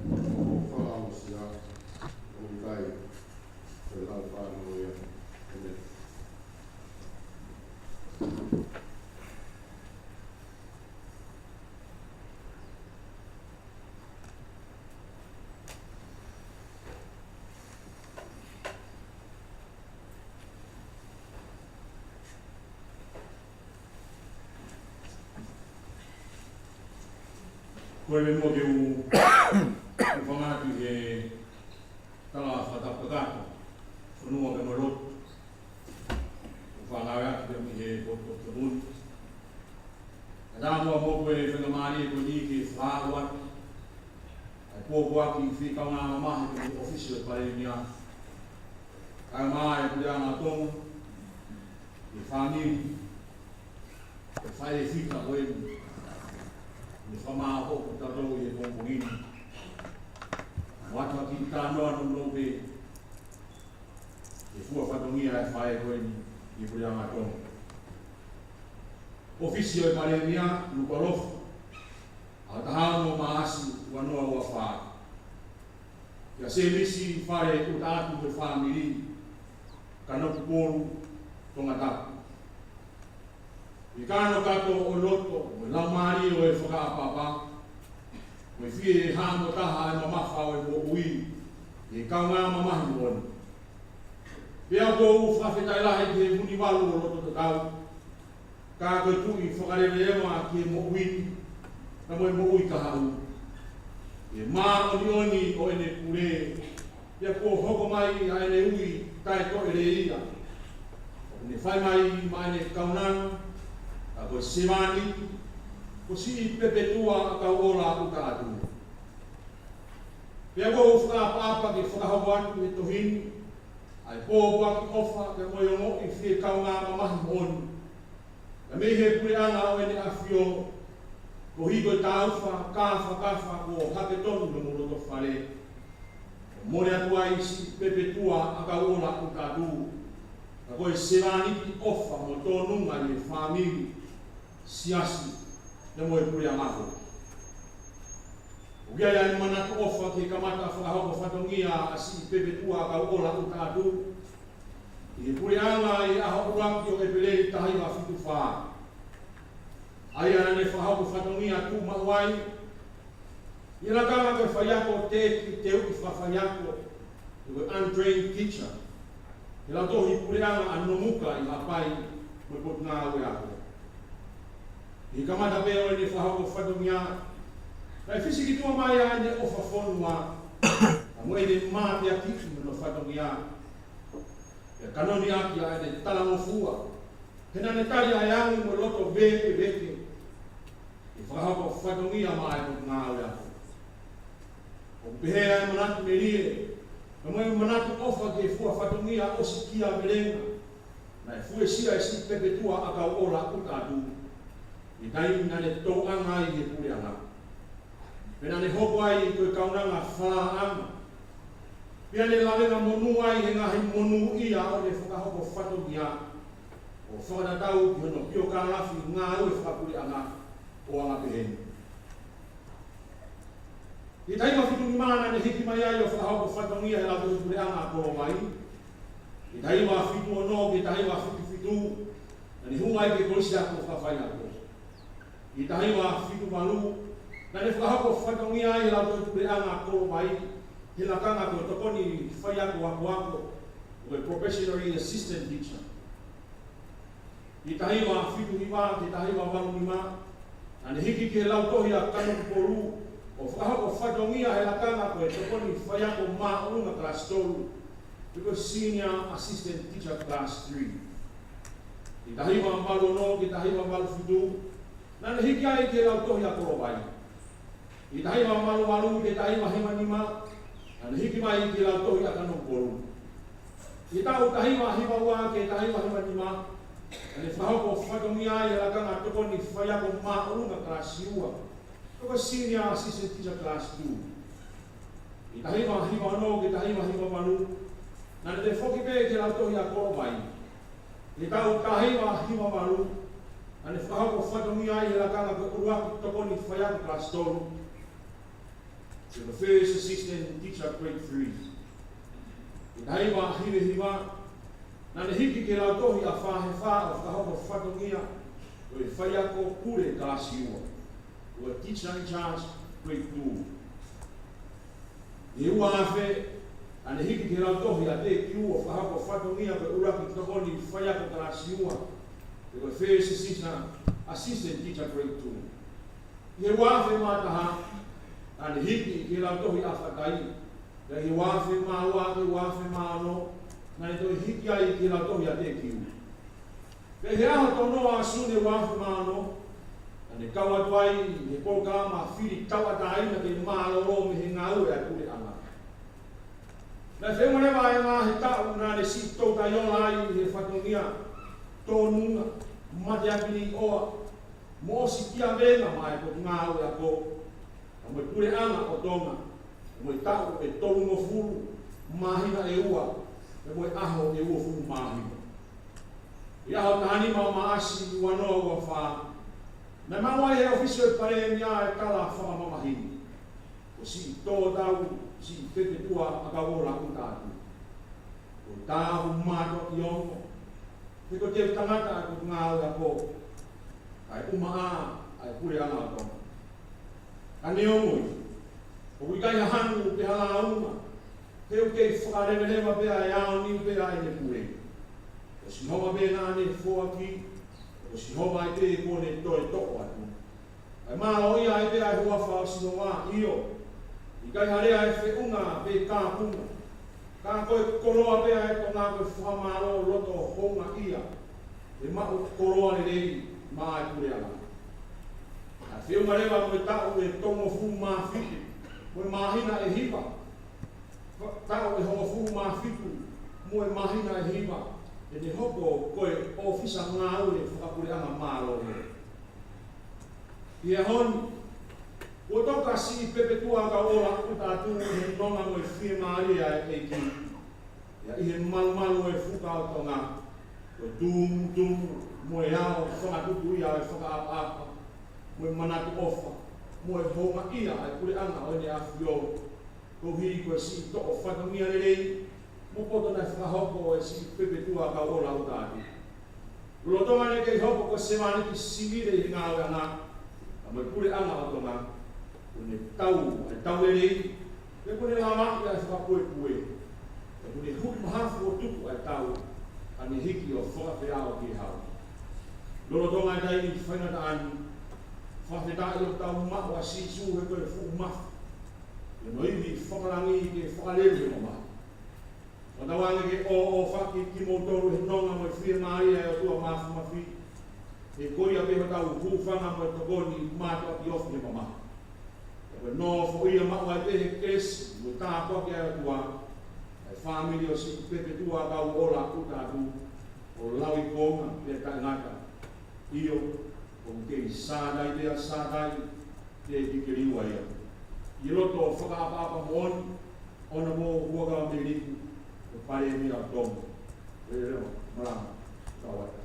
mo whāo sia, o kai, ke lau whānau ia, ke mea. Koe me mo ke u whangatu he tala whatapakato, whanua ke marot, whangawe atu ke mi he poto ke mun. A tāmua mo koe whangamani e koe ni ke whāua, ai pōpua ki whikau ngā mamahi ke mu official pare mia. Kai maa e kure anga tonga, e whaniri, e whae whika koe ni. Ni whamā hoku tatou i e kongongini. Wata ki tānoa no nope, e fua whatongia e whae koe ni i kure anga tonga. Ofisio e pare mia, lupa lofu, a tahano maasi wanoa ua whaa. Ia se misi whare o tātu e whamiri, ka nopu pōru tonga tapu. I kāno kato o loto, o laumari o e whakaapapa, o e whie e hāmo taha e mamawhao e mo ui, e kaunga mamahi moni. Pea ko u whawhetai lahe ki e muni walu o loto te tau, ka koe tui whakarere ema ki e mo ui, na mo e mo ui kahau. E mā oni oni o ene kure, pea ko hoko mai a ene ui kai to ere ia. O ne whai mai ma ene kaunanga, a koe semani, ko si pepe tua a kau ola u tātu. Pea ko u whakapapa ke whakahau atu e tohini, ai pōpua ki ofa ke moe o i whie kau ngā mamahi moni. Ka me he kure anga o ene awhio, ko hiko i tāuwha, kāwha, ko hake tonu no moro to whare. Mone atua i si pepe tua a kau ola u tātu. Ka koe semani ki ofa mo tōnunga i e whamiri, siasi, ne moe puri a maho. O kia ia mana ko ofa ke kamata whakahoko whatongia a si pepe tua ka ola u tātu. I puri anga i aho uraki o e pelei tahi wa whitu whaa. Ai ana ne whahoko whatongia tu mahuai. I rakanga koe whaiako te uki whawhaiako, koe untrained teacher. I la tohi puri anga anomuka i hapai me pot ngā ue ako. I kamata pēo e ne whahoko whatongia. Kai whisi ki tua mai a ne ofa whonua, a mo e ne mā pia kiki no whatongia. E kanoni aki a ne talango fua. Hena ne tari a yangi mo loto veke. I whahoko whatongia mai pot ngā ue ako. O pehea e manatu me rie, ka mo e manatu ofa ke fua whatongia o si kia merenga. Na e fue sia e si pepe tua a kau ola u tātu. I tai na ne tau anga i e pure anga. Pena ne hoko ai i koe kaunanga whaa anga. Pia le lawenga monua i he ngahi monu ia o le whakahoko whatongia o whanatau ki hono pio kālafi ngā ue whakapuri anga o anga peheni. I taima whitu mana ne hiki mai ai o whakahoko whatongia he lato puri anga koro mai. I taima whitu o no ki taima whitu na ni hungai ke kolisi ako whakawhaina ko. I taima whitu malu na ne whakahoko whatongia he lato puri anga koro mai. He lakanga ko tokoni whai ako ako o professional assistant teacher. I tahiwa whitu hiwa, i tahiwa walu nima, ane hiki ke lau tohi a kano kuporu, o whakahoko whatongia he lakanga ko tokoni whai ako maunga class 2, because senior assistant teacher class 3. I tahiwa walu no, i tahiwa walu whitu, nane hiki ai ke lau tohi a korowai. I tahiwa walu ke tahiwa hema nima, ane hiki mai ki lau tohi a kano poru. I tau tahiwa hiwa ua ke tahiwa hiwa nima, ane whahoko whatongia i lakanga tokoni whaiako maunga class iua, toko senior assistant teacher class 2. I tahiwa hiwa no ke tahiwa hiwa manu, nane te whoki pe ke lau tohi a koro mai. I tau tahiwa hiwa manu, ane whahoko whatongia i lakanga tokoni whaiako class 2, to the first assistant teacher grade 3. I tahiwa hiwe hiwa, nane hiki ke lau tohi a whahe wha o whahoko whatongia o e whaiako pure klasi ua, o a teacher in charge grade 2. I ua awhe, ane hiki ke lau tohi a te kiu o whahoko whatongia o e uraki tokoni whaiako klasi ua, o e first assistant teacher grade 2. I ua awhe mātaha, ane hiki ke lau tohi a whakai, ka i wāwhi māua ke wāwhi māno, nai toi hiki ai ke lau tohi a te kiu. Ka he aho tono a sune wāwhi māno, ane kaua tuai, he poka ma whiri tawa taina ke mālo o me he ngā ue a kure anga. Nai whengarewa e ngā he tau nā ne si tauta iona ai he whatongia, tōnunga, mate akini oa, mō si kia venga mai ko ngā ue a ko, mo pure anga o tonga, mo tau e tolu no furu, mahina e ua, e mo aho e ua furu mahina. I aho tahani mau maasi wanoa ua wha, na maua e ofisio e pare mia e kala wha mamahini. O si tō tau, si pepe tua a kawola utatu. O tāhu mātua i ongo, te ko te tangata a ko ngā ua ko, ai umaa, ai pure anga o tonga. Ane omoi, o wikai hanu pe hala uma, teu kei whakaremerewa pea e ao ni pea e ne pure. O si homa pe nā ne fōa ki, o si homa e te kone toe toko atu. Ai mā o ia e pea e hua whao sino wā io, i kai harea e whiunga pe kā punga. Kā koe koroa pea e to ngā koe whamaro loto honga ia, e mau koroa ne rei mā e pure ala. A whiunga rewa koe tau e tongo fu mā whitu, koe mahina e hiwa. Tau e hongo fu mā whitu, mo e mahina e hiwa. E ne hoko koe ofisa ngā ure whakapure anga mālo he. I e honi, o toka si pepe tua ka ora utatu he tonga mo e whie māria e ki. Ia i he malu e whuka o tonga, o tum, mo e ao whakatutu ia e whakaapa. Mo e manatu ofa, mo e honga ia ai pure anga o ne a whio. Ko hiri koe si toko whakamia rei, mo poto nei whakahoko e si pepe tua ka ora utatu. Ulotonga ne kei hoko ko se mani ki sivire i ngā anga, a mo e pure anga o tonga, o ne tau e rei, e kone la maki ai whakapue, e kone huki mahafu o tuku ai tau, a ne hiki o whakapea ki hau. Ulotonga e taini whaingata anu, whawhetai o tau mahu a sisu he koe fuku mafu. E no iwi whakarangi ke whakaleru he mama. O tawange ke o whaki ki motoru he nonga mo e whia maria e o tua mafu mafi. E koi a peho tau hūwhanga mo e tokoni mātua ki ofi he mama. E koe no whoia mahu ai pehe kesi, mo tātua ki ai o tua. E whamiri o si pepe tua kau ola utatu, o lawi konga pe kai ngata. Io, o kei sādai pea sādai te kikeriua ia. I roto whakaapa mooni, ona mo huaga me liku o pare mi a domo. Reo, marama, kawai.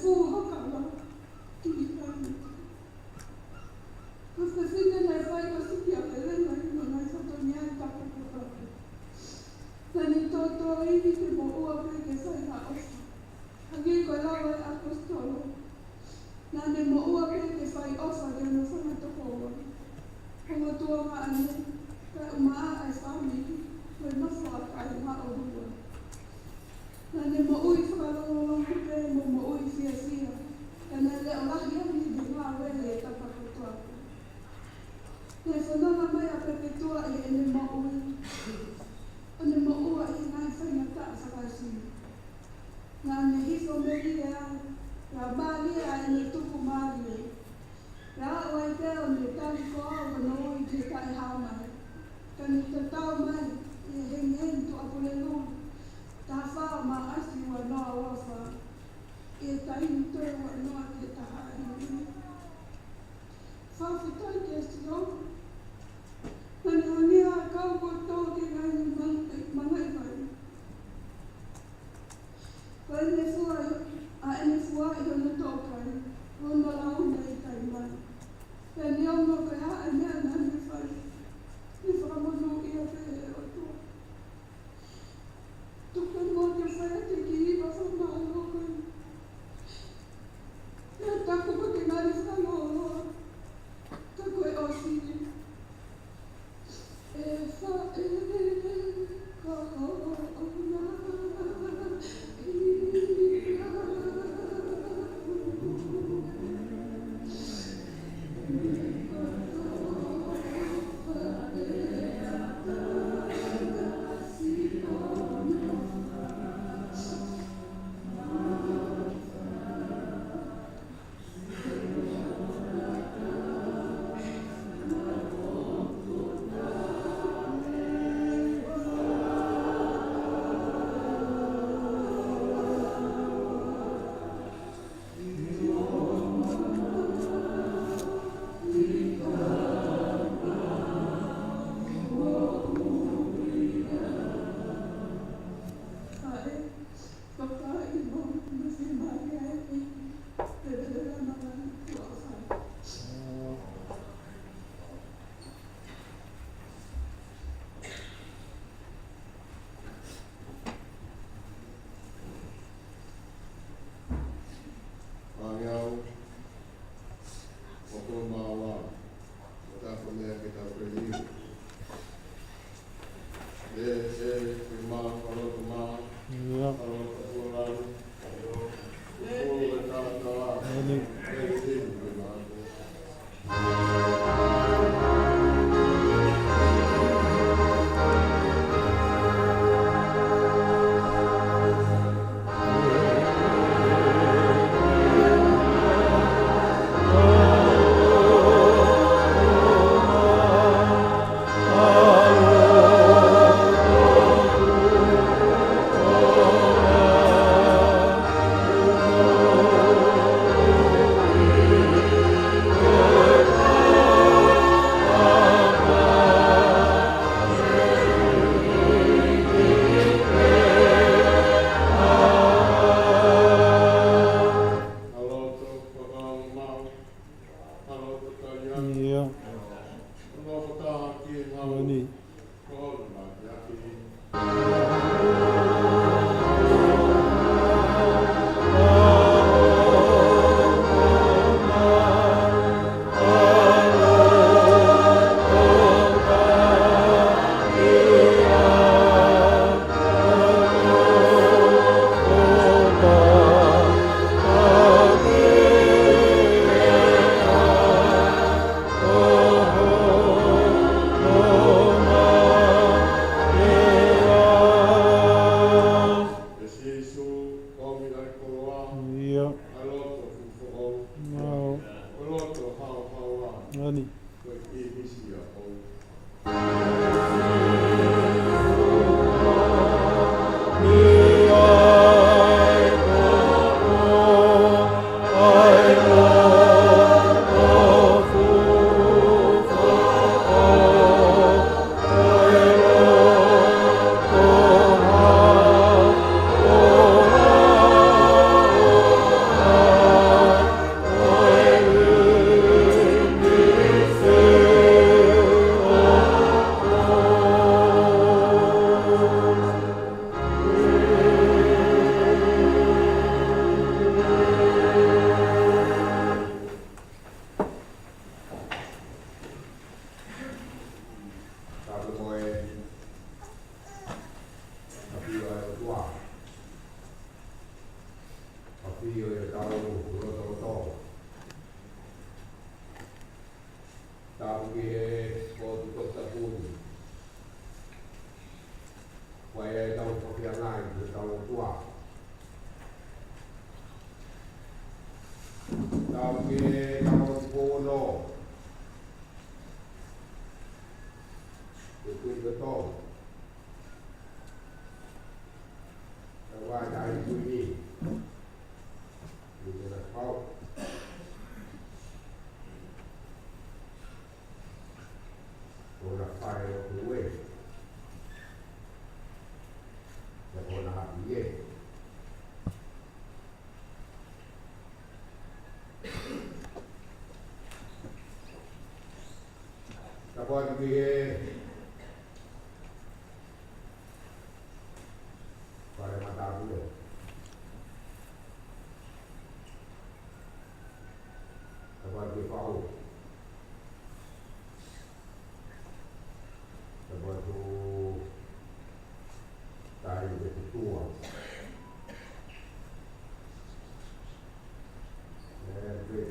fu hoka la ki kai. Ko te fine nei fai ko siki a pelena i no nei whato nia i tako ko taku. Tani toto ini te mo ua pe ke sai ha ofa. Hagi ko lawa e apostolo. Nane mo ua pe ke fai ofa ke no whana toko ua. Hongo tua ma ane, ka umaa ai whami, koe mawha kai ma o hua. Nane mo ui whakalongo pe mo ui fia fia. Kana leo lahi ani di ngā wele e tapako tuaku. Nei whananga mai a pepetua e ene mo ui. Ane mo ua i ngai whainga taa whakaisini. Nā ne hifo meri e au, rā māli a ene tuku māli e. Rā wai pēo ne tali ko au wana oi te kai hāmai. Kani te tau mai e hengen tu apulelu. Tā whao mā asi ua noa wafa. E taini tō ua noa te taha i. Whawhitai ke sio. Nani hangea kau ko tō ke ngai mangai vai. Ko ene fuai, a ene fuai i hona tōkai, hona lau nei kai mai. E ni au no kai haa e mea nani whai. Ni whakamono i a te e o tō. Tuka mo te whai te ki iwa whanaa lokai. Nea taku ko te ngari whakaloa. Taku e o sini. E wha e ka hoa ona i fio e tau roto. Tau ki e ko tu ta puni. Wai e tau whakea ngai ki tau tua. Tau ki e tau pono. Ke kui kato. Wai dai kui ni. Ni kena kau. Ora pai o kuwe. Ya kona hapi ye. Kapag biye para matar dulu. Kapag biye pau. Kapag tu tayo de tua.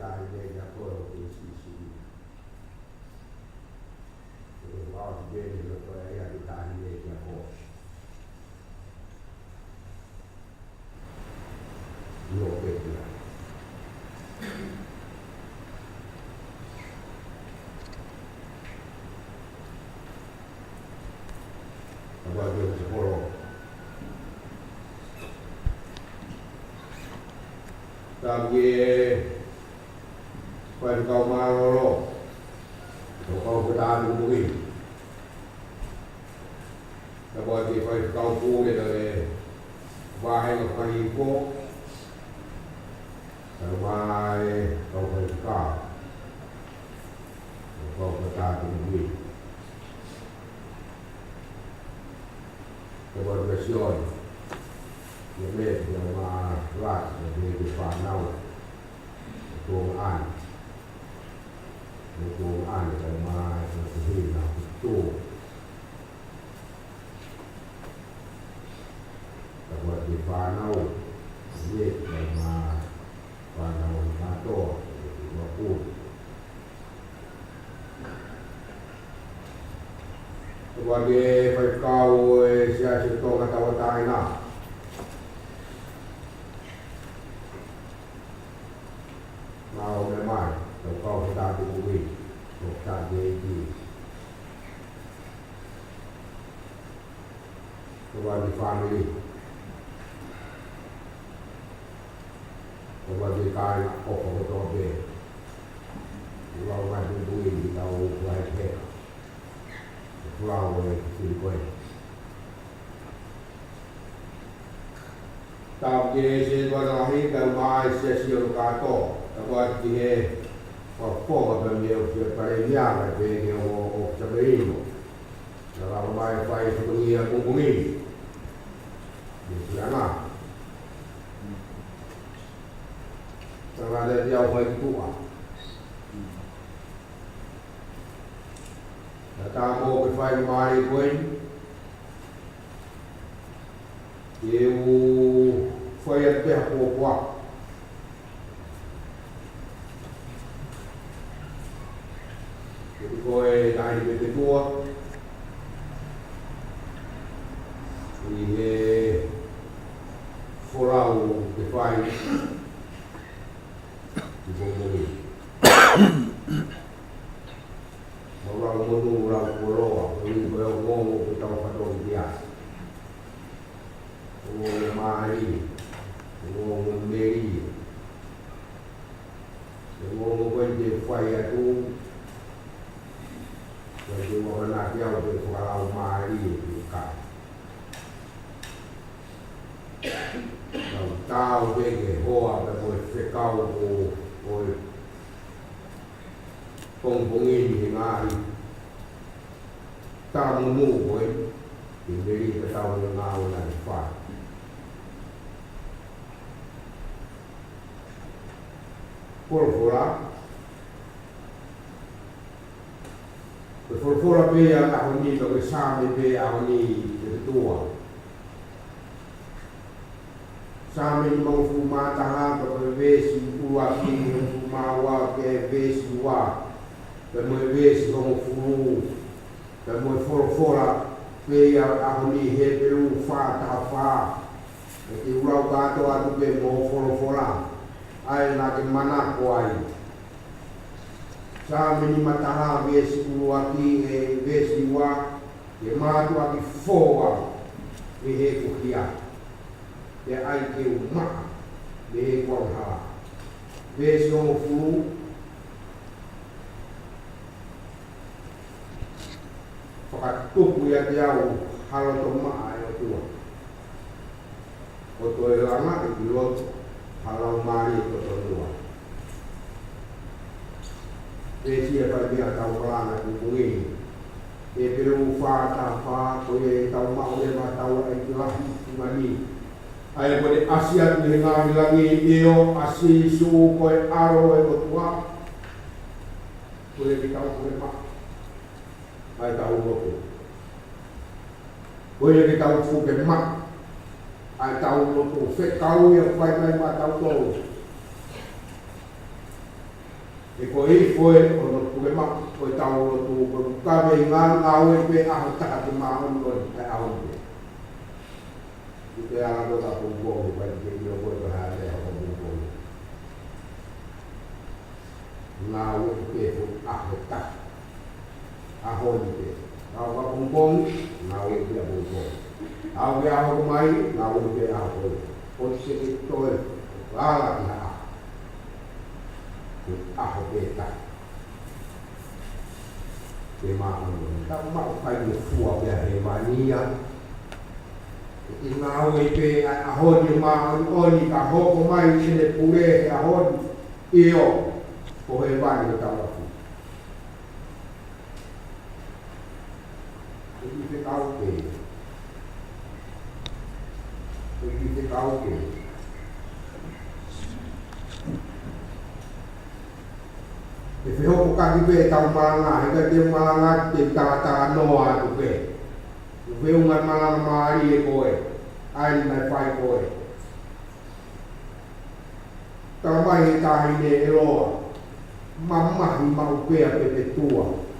Tayo de acordo com isso. O áudio dele foi aí a guitarra dele a voz. E o peito. Agora Deus se rolou. Sabe quando kau maroro, kau berada di bumi. Sebab dia kau pulih dari bahaya kau sampai kau berkah, kau berada di bumi. Sebab bersiul, dia melihat yang malas, dia dipanau, tuan. Itu ada sama sesuatu itu. Kalau di panau, dia sama panau nato itu pun. Sebagai perkau siasat tong atau taina. Mau memang. Kau kita dibuat, kita jadi. Kau di family, kau di kain, kau betul be. Kau masih dibuat di tahu buat ke. Kau silkoi. Tapi sebenarnya kalau masih siapa kato, kalau dia Poco per mio paregliare che ho saperino la ormai fai fotonia con comuni di Lana sarà del dia fai tua la tamo per fai mai poi eu foi até pouco Poi dai di tua e forau che fai di bombolì forau monura forau quindi poi un uomo che stava facendo di piazza un uomo mari un uomo meri un uomo quindi fai a tu jadi orang nak dia lebih kalau mari buka. Kalau tahu dia hoa berbuat sekau pengpungin hari. Tahu mu boy, diberi tahu ngau dan fat. Pura-pura Pura-pura be yang aku ni tak bersama be aku ni ketua. Sama ni mau fuma tahan aqui uma que vez do ar, uma vez como furu, uma fora veio a unir pelo fata que o gato a do bem fora aí na que manaco aí sabe ni mataha vez do aqui vez do ar e mato aqui fora e recuia e aí que o ma e qualha vez como furu tuku ya jauh halo toma ayo tua oto lama di lot halo mari oto tua desi apa dia tahu kelana hubungi dia perlu fata fa koye tahu mau dia tahu itu lah mani ayo pada Asia dengan lagi io asisu koye aro oto tua koye kita koye mak ai tahu loko. Boleh kita tahu ke mak. Ai tahu loko. Fek kau yang fai mai mak tahu tu. Ikoi foi ono ke mak foi tahu loko. Kabe ngan awe pe ah tak ke mahon kon ai awe. Kita ada tak punggung bagi dia buat bahaya apa punggung. Ngawe pe ah tak. Ahon itu, awak kumpul, nawe dia kumpul. Awak kumai, nawe dia ahon. Posisi itu, lala dia ahon beta. Memang, tak mau kayu fuak dia hemania. Nawe dia ahon dia mahon oni ahon kumai sini pule ahon iyo, koheban dia tahu. Pergi ke kau ke. If you hope kaki be tahu malanga, hingga dia malanga dia kata noa tu be. If you ngat malanga mari koe, ain nai fai koe. Tamai hita hine eloa, mamah mau be ape tua.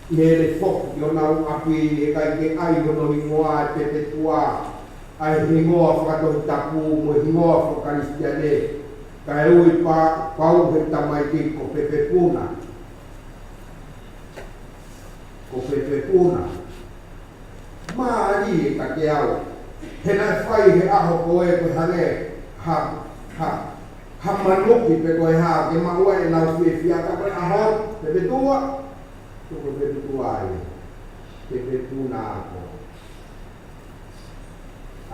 Ele fok yo nau api e kai ke ai no ngoa te te tua ai ngoa fa to tapu mo ngoa fa kristiane kai ui pa pau he tamai ki ko pepe puna mari ka ke au he na fai he aho ko e ko hane ha manuk ki pe ko ha ke ma ua na fi fi ata ko aho pepe tua tu pepe tua ai pepe puna ko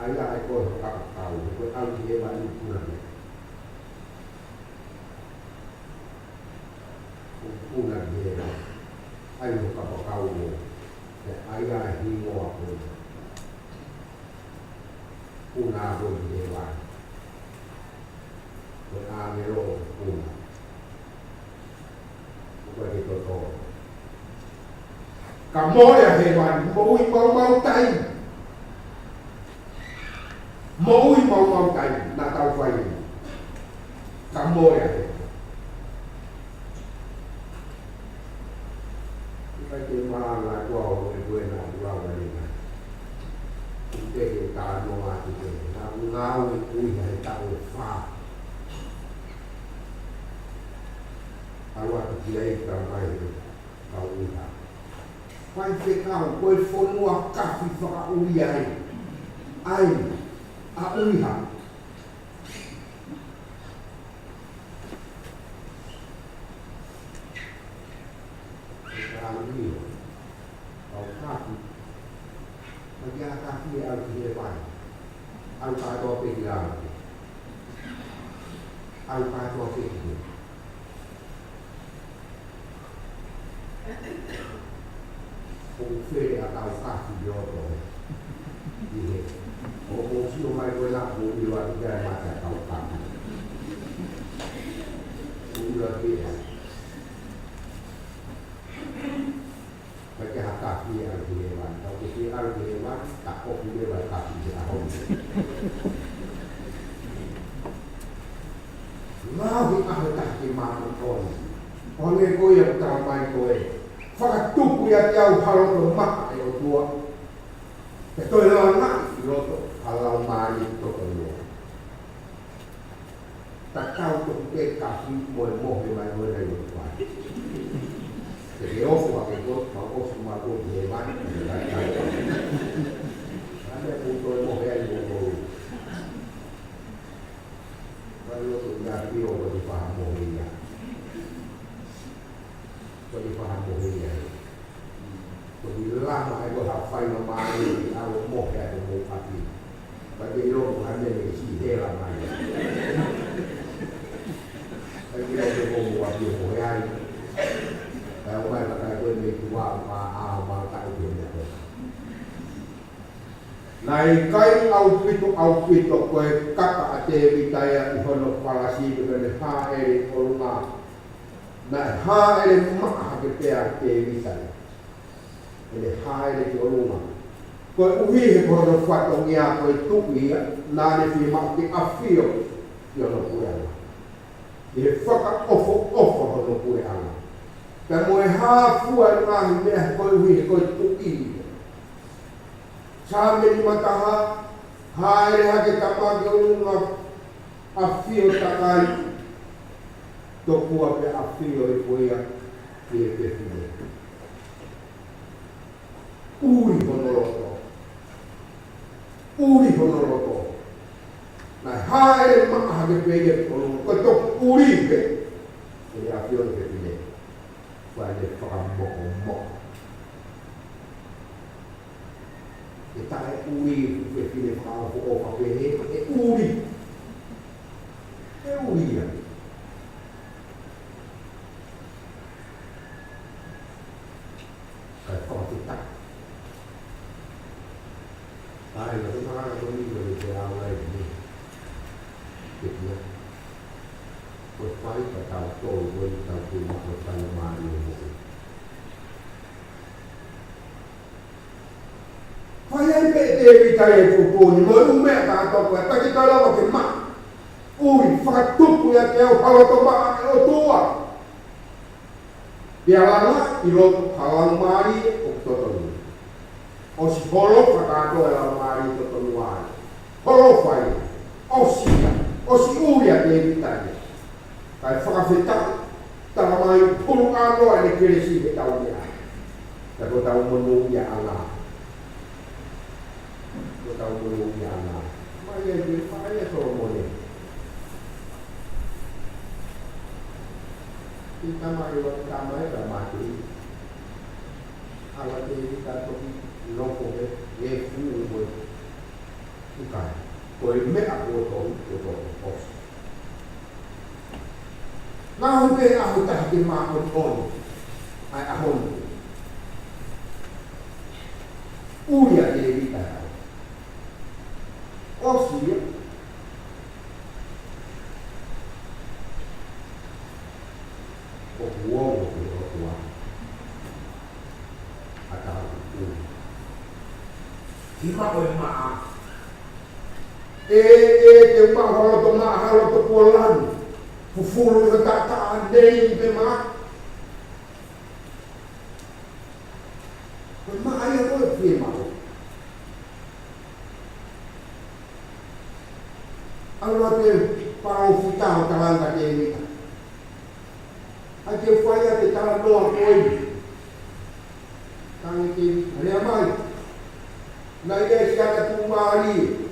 ayah ai ko ka kau ko au ki e ba ni puna puna dia ai ko ka kau mo ayah hingo ako puna ko dia wa ko amero puna ko dito to kamu ya hewan mau tai mau tai na tau fai kamu ya kita cuma la gua na gua ni na kita ta no a ti na ngau ui hai tau fa awak dia tamai tau ila vai ficar coi fono a cafi fa ui ai a uiha Alhamdulillah, au cafi, bagi cafi al hewan, al kado pegang, al kado pegang. Fede atau cafi jodoh, ini, oh sih umai bolak budi warga mata kau cafi, udah dia. Baca kaki al-hewan, kalau kita al-hewan tak kok dia kaki jauh. Ngawi ako taki makakon. Onge ko yung tamay ko Whakatupu ia te au haloto maka e o tua. Te toi lau ngai i roto halau maari toko noa. Ta tau toku ke kahi moe mohe mai moe nei o tua. Te ke ofu a ke gotu ma ofu ma gotu he mani ki ta tau. Ane puto e mohe ai o kou. Wai roto ia pio o di paha mohe ia. Jadi faham bohongnya. Jadi lama itu hafal nama ini, aku mau kayak mau api. Bagi lo hanya ni si hela mai. Bagi lo mau api bohongan. Kalau mai kata aku ni tua ma tak itu ni. Nai kai au pito koe kaka ate vitaya ihono palasi dengan ha olunga. Na ha ele maha ke pea te visai. Ele ha ele ki olunga. Koe uhi he korono whato ngia koe tuki na ne fi mau ki awhio i ono kure ana. I he whaka ofo hono kure ana. Ka moe ha fua i ngahi mea koe uhi he koe tuki. Sa me ni mataha ha ele hake tamake olunga awhio takai. Tokua pe awhio i poia ki e te whine. Uri honoloto. Uri honoloto. Nai haere maka ke peye kono ko tok uri pe. E awhio te whine. Wai le whakamoko mo. E tae uri pe whine whakamoko o whapehe. E uri. E uri ya. Kita. Ai là chúng ta có đi về cái ao này đi. Tiếp nữa. Một quái cả tàu tôi với tàu tôi một tay mà nhiều một. Phải anh bé tê bị tay phụ phụ nhưng mới uống mẹ ta tao phải ta cái tao lao cái mặt. Ui phát tục của kêu kalau tao mà cái ô tô à. Biarlah pilot halang mari oktoton. Os holo patato halang mari totonuan. Holo fai. Osia. Osi uria te vitanya. Kai fakafeta talamai pulu ano ane keresi ke tau dia. Tako tau menung ya Allah. Tako tau menung ya Allah. Maya di faya Solomon. Kita mari waktu dah mati. Awak ini kita tu lompo ke, fu buat bukan. Kau ini aku tahu pos. Nah, aku tak terima on. Ai ahon. Uya dia kita. Oh siap. Uomo che lo tua a causa di chi ma poi ma che ma halo to polan fufulu ke ta dei pe ma ayo ko fi ma allora te pau futao talanta dei Ake faya te tala noa koi. Tangi ki rea mai. Na ia siaka tu maari.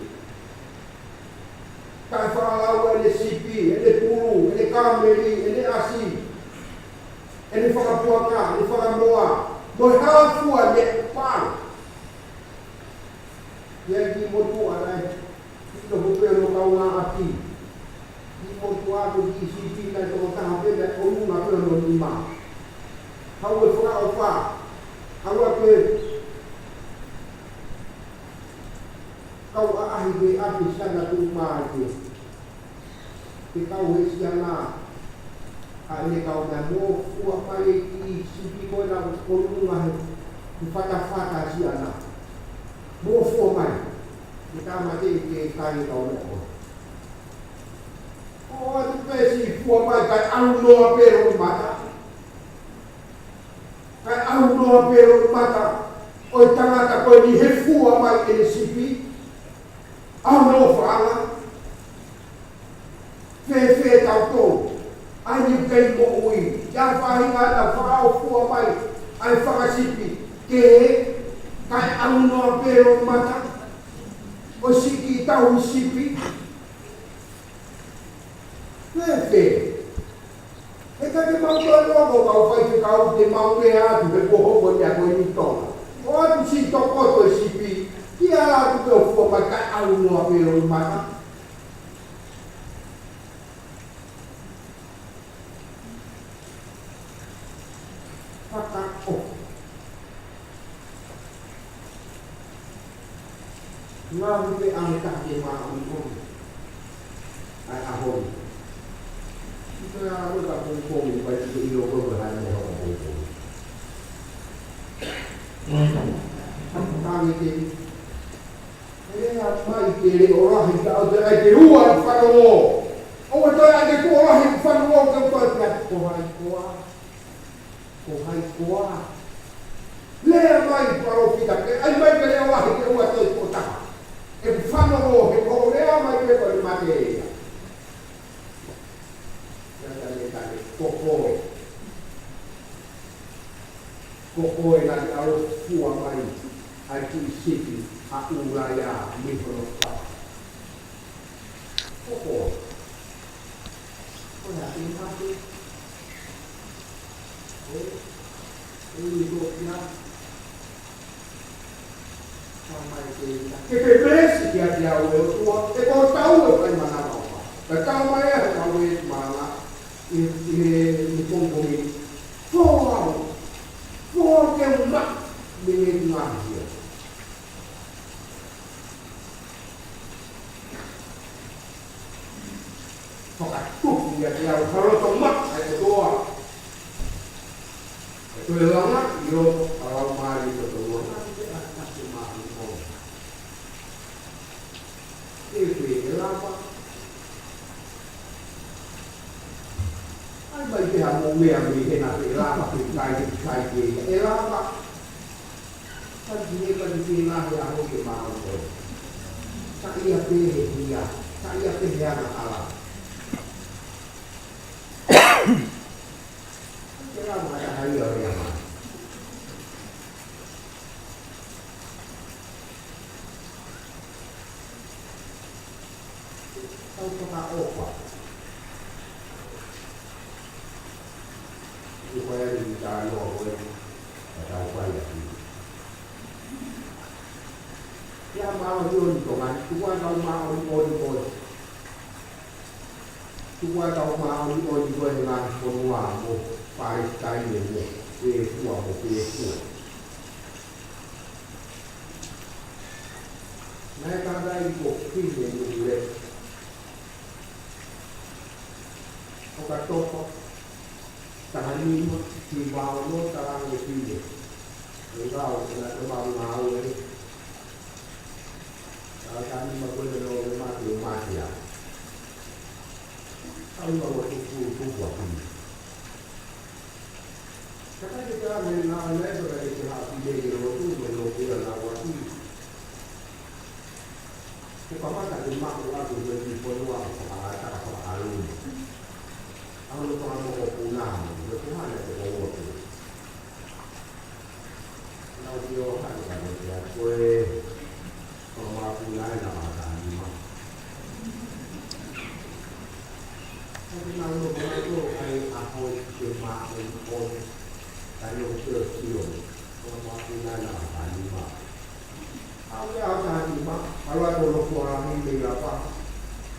Kai whaalau ene sipi, ene puru, ene kameri, ene asi. Ene whakapuaka, ene whakamoa. Moi hawhua ne pāng. Ia ki motu anai. Ito hupeo kau ngā api. Motu aku di sisi dan tengah tengah dan orang apa yang menerima. Awak faham apa? Awak kau ahli api sana tu maju. Kita wes jana. Ahli kau dah mau buat pagi di sisi kau dah orang fata siana. Mau formal. Kita mati ke kali kau dah. Oh, tu pes si fua mai kai au noa pero mata. Kai au noa pero mata. O tangata koe ni he fua mai e le sipi. Au no whaala. Fe tau tō. Ai ni kei mo ui. Ia whahinga ta whao fua mai. Ai whakasipi. Ke kai au noa pero mata. O siki tau sipi. Fe. E ka te mau tō logo kau whai te kau te mau te atu he koho ko te a koe ni tōna. O atu si toko to sipi. Kia atu te o fua mai kai au noa pero mata. Whakako. Ngā rupe angka ke maa unikoni. Ai ahori. Ito ya ruka pungkomi pai tiko ilo koe hai mo hapa pungkomi. Tangi ke. Ea mai ke re orahi ka au te ai te rua i whanongo. O te ai te ko orahi i whanongo ke koe pia ko hai koa. Ko hai koa. Lea mai paro kita ke. Ai mai ke lea wahi ke ua toi ko taka. E whanongo he ko lea mai ke koe mate ea. Kokoe. Kokoe na te aro fua mai ai ki sipi a uraya mikono pa. Kokoe. Koe a te mate. Ui ko kia. Ke te presi kia te au e tua. E ko tau e pai mana raupa. Ka tau mai e tau e mana. I pongkomi fo ke uma me ngahia foka tu ya ya kalau tomat ai toa itu lama yo kalau mari to toa nanti mari mo itu lama ai mai te hamo mea mi he na te lama te kai ke e lama sa dine ka di na he amo ke ma o sa ia pe he ia sa ia pe he ana ala ke lama ya hai o ya ma au ka opa supaya dicari oleh atau upaya ini. Ya mau diuntungkan, tuan tahu mau diuntungkan. Tuan tahu mau diuntungkan dengan penuamu, paris kainnya, pesuah. Mereka ada ikut pilih dulu. Okat toko. Tahan lima, di bawah tarang lebih. Engkau kena terbang mau ni. Kalau kami mahu mati ya. Kami mahu tuku apa? Karena kita mengenal mereka dari hati dia itu menukar nawati. Supaya tak dimakan waktu beri peluang kepada alun. Ang lupa mo ko pulang, lupa na ito ko ito. Naudiyohan ka na siya, kwe, kung mga punay na makanima. Sabi na lupa na ito ay ako'y simakin ko kayong sirsiyon, kung mga punay na makanima. Ang liyaw sa hanima, kalwa ito lupa ang hindi pa.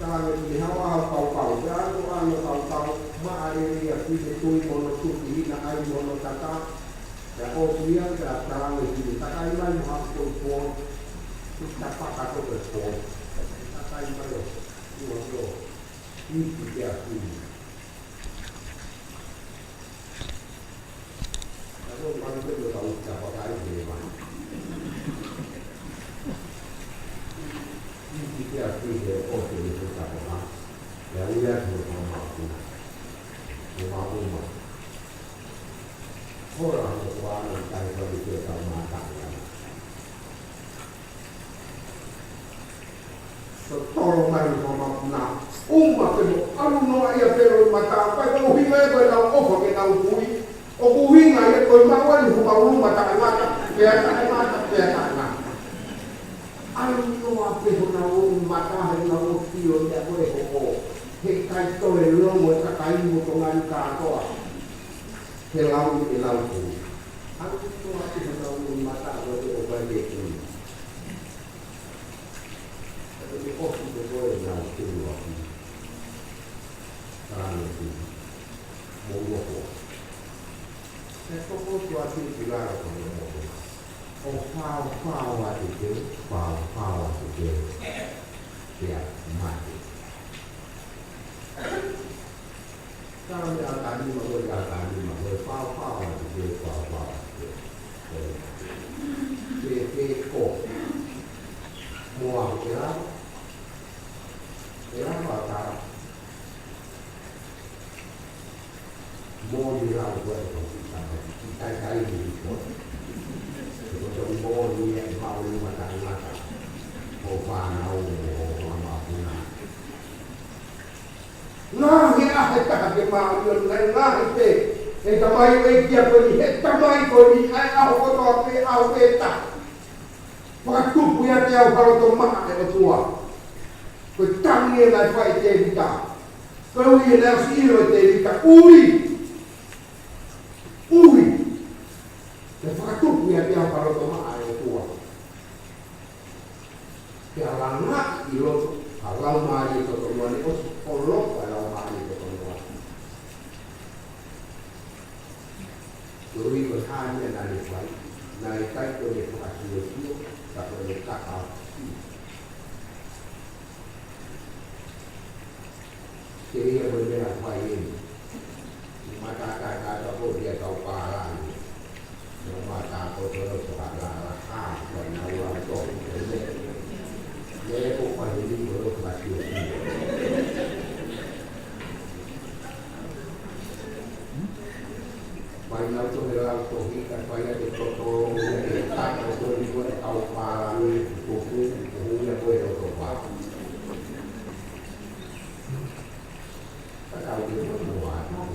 Kalau dihawa kau jauh kalau kau maari dia itu mono tuki na ai mono kata ya dia ya kalau itu takai mai hakko po kita pakai to po takai mai itu ini dia ini kalau mana itu tahu siapa kali dia mah ini dia oh itu siapa mah ya lihat sama aku tolo mai sama na umma ke alu no ia pero mata pa ko hinga ko na ofa ke na ukui o kuhinga ia ko ma wani ko ma umma ta ngata pe ta na alu no ape na umma ta na o tio ya ko ko he kai to le lo mo ka kai mo to ngan ka to he lau ni lau ko alu no ape na umma ta ko ba de ko posso depois não ter o aqui para não ter bom local é só posso assim tirar o pau a dizer pau a dizer que é mais kalau dia tadi mau pau a dizer pau que mua era apa mau dilakukan kita cari itu kalau mau dia mau mata mau panau mau apa nah ya kita mau nah itu mai dia pergi tamai pergi aku kotor aku peta waktu punya dia kalau tomak ada tua petangnya nak fight dia kalau dia nak siro dia ui dan waktu punya dia kalau tomak ada tua kalau nak ilo kalau mari ke tuan itu kolok kalau mari ke tuan jadi berhanya dari fight naik kai tu dia kasih dia tak boleh cakap. Jadi dia boleh apa ini? Mata kata pun dia tahu parah. Mata pun terus parah. Dan awal tu dia pun pada ini baru kasih. Banyak tu dalam tohi kan banyak dipotong, tak atau dibuat tahu parang, buku, punya boleh otobah. Kalau dia buat, buat, kalau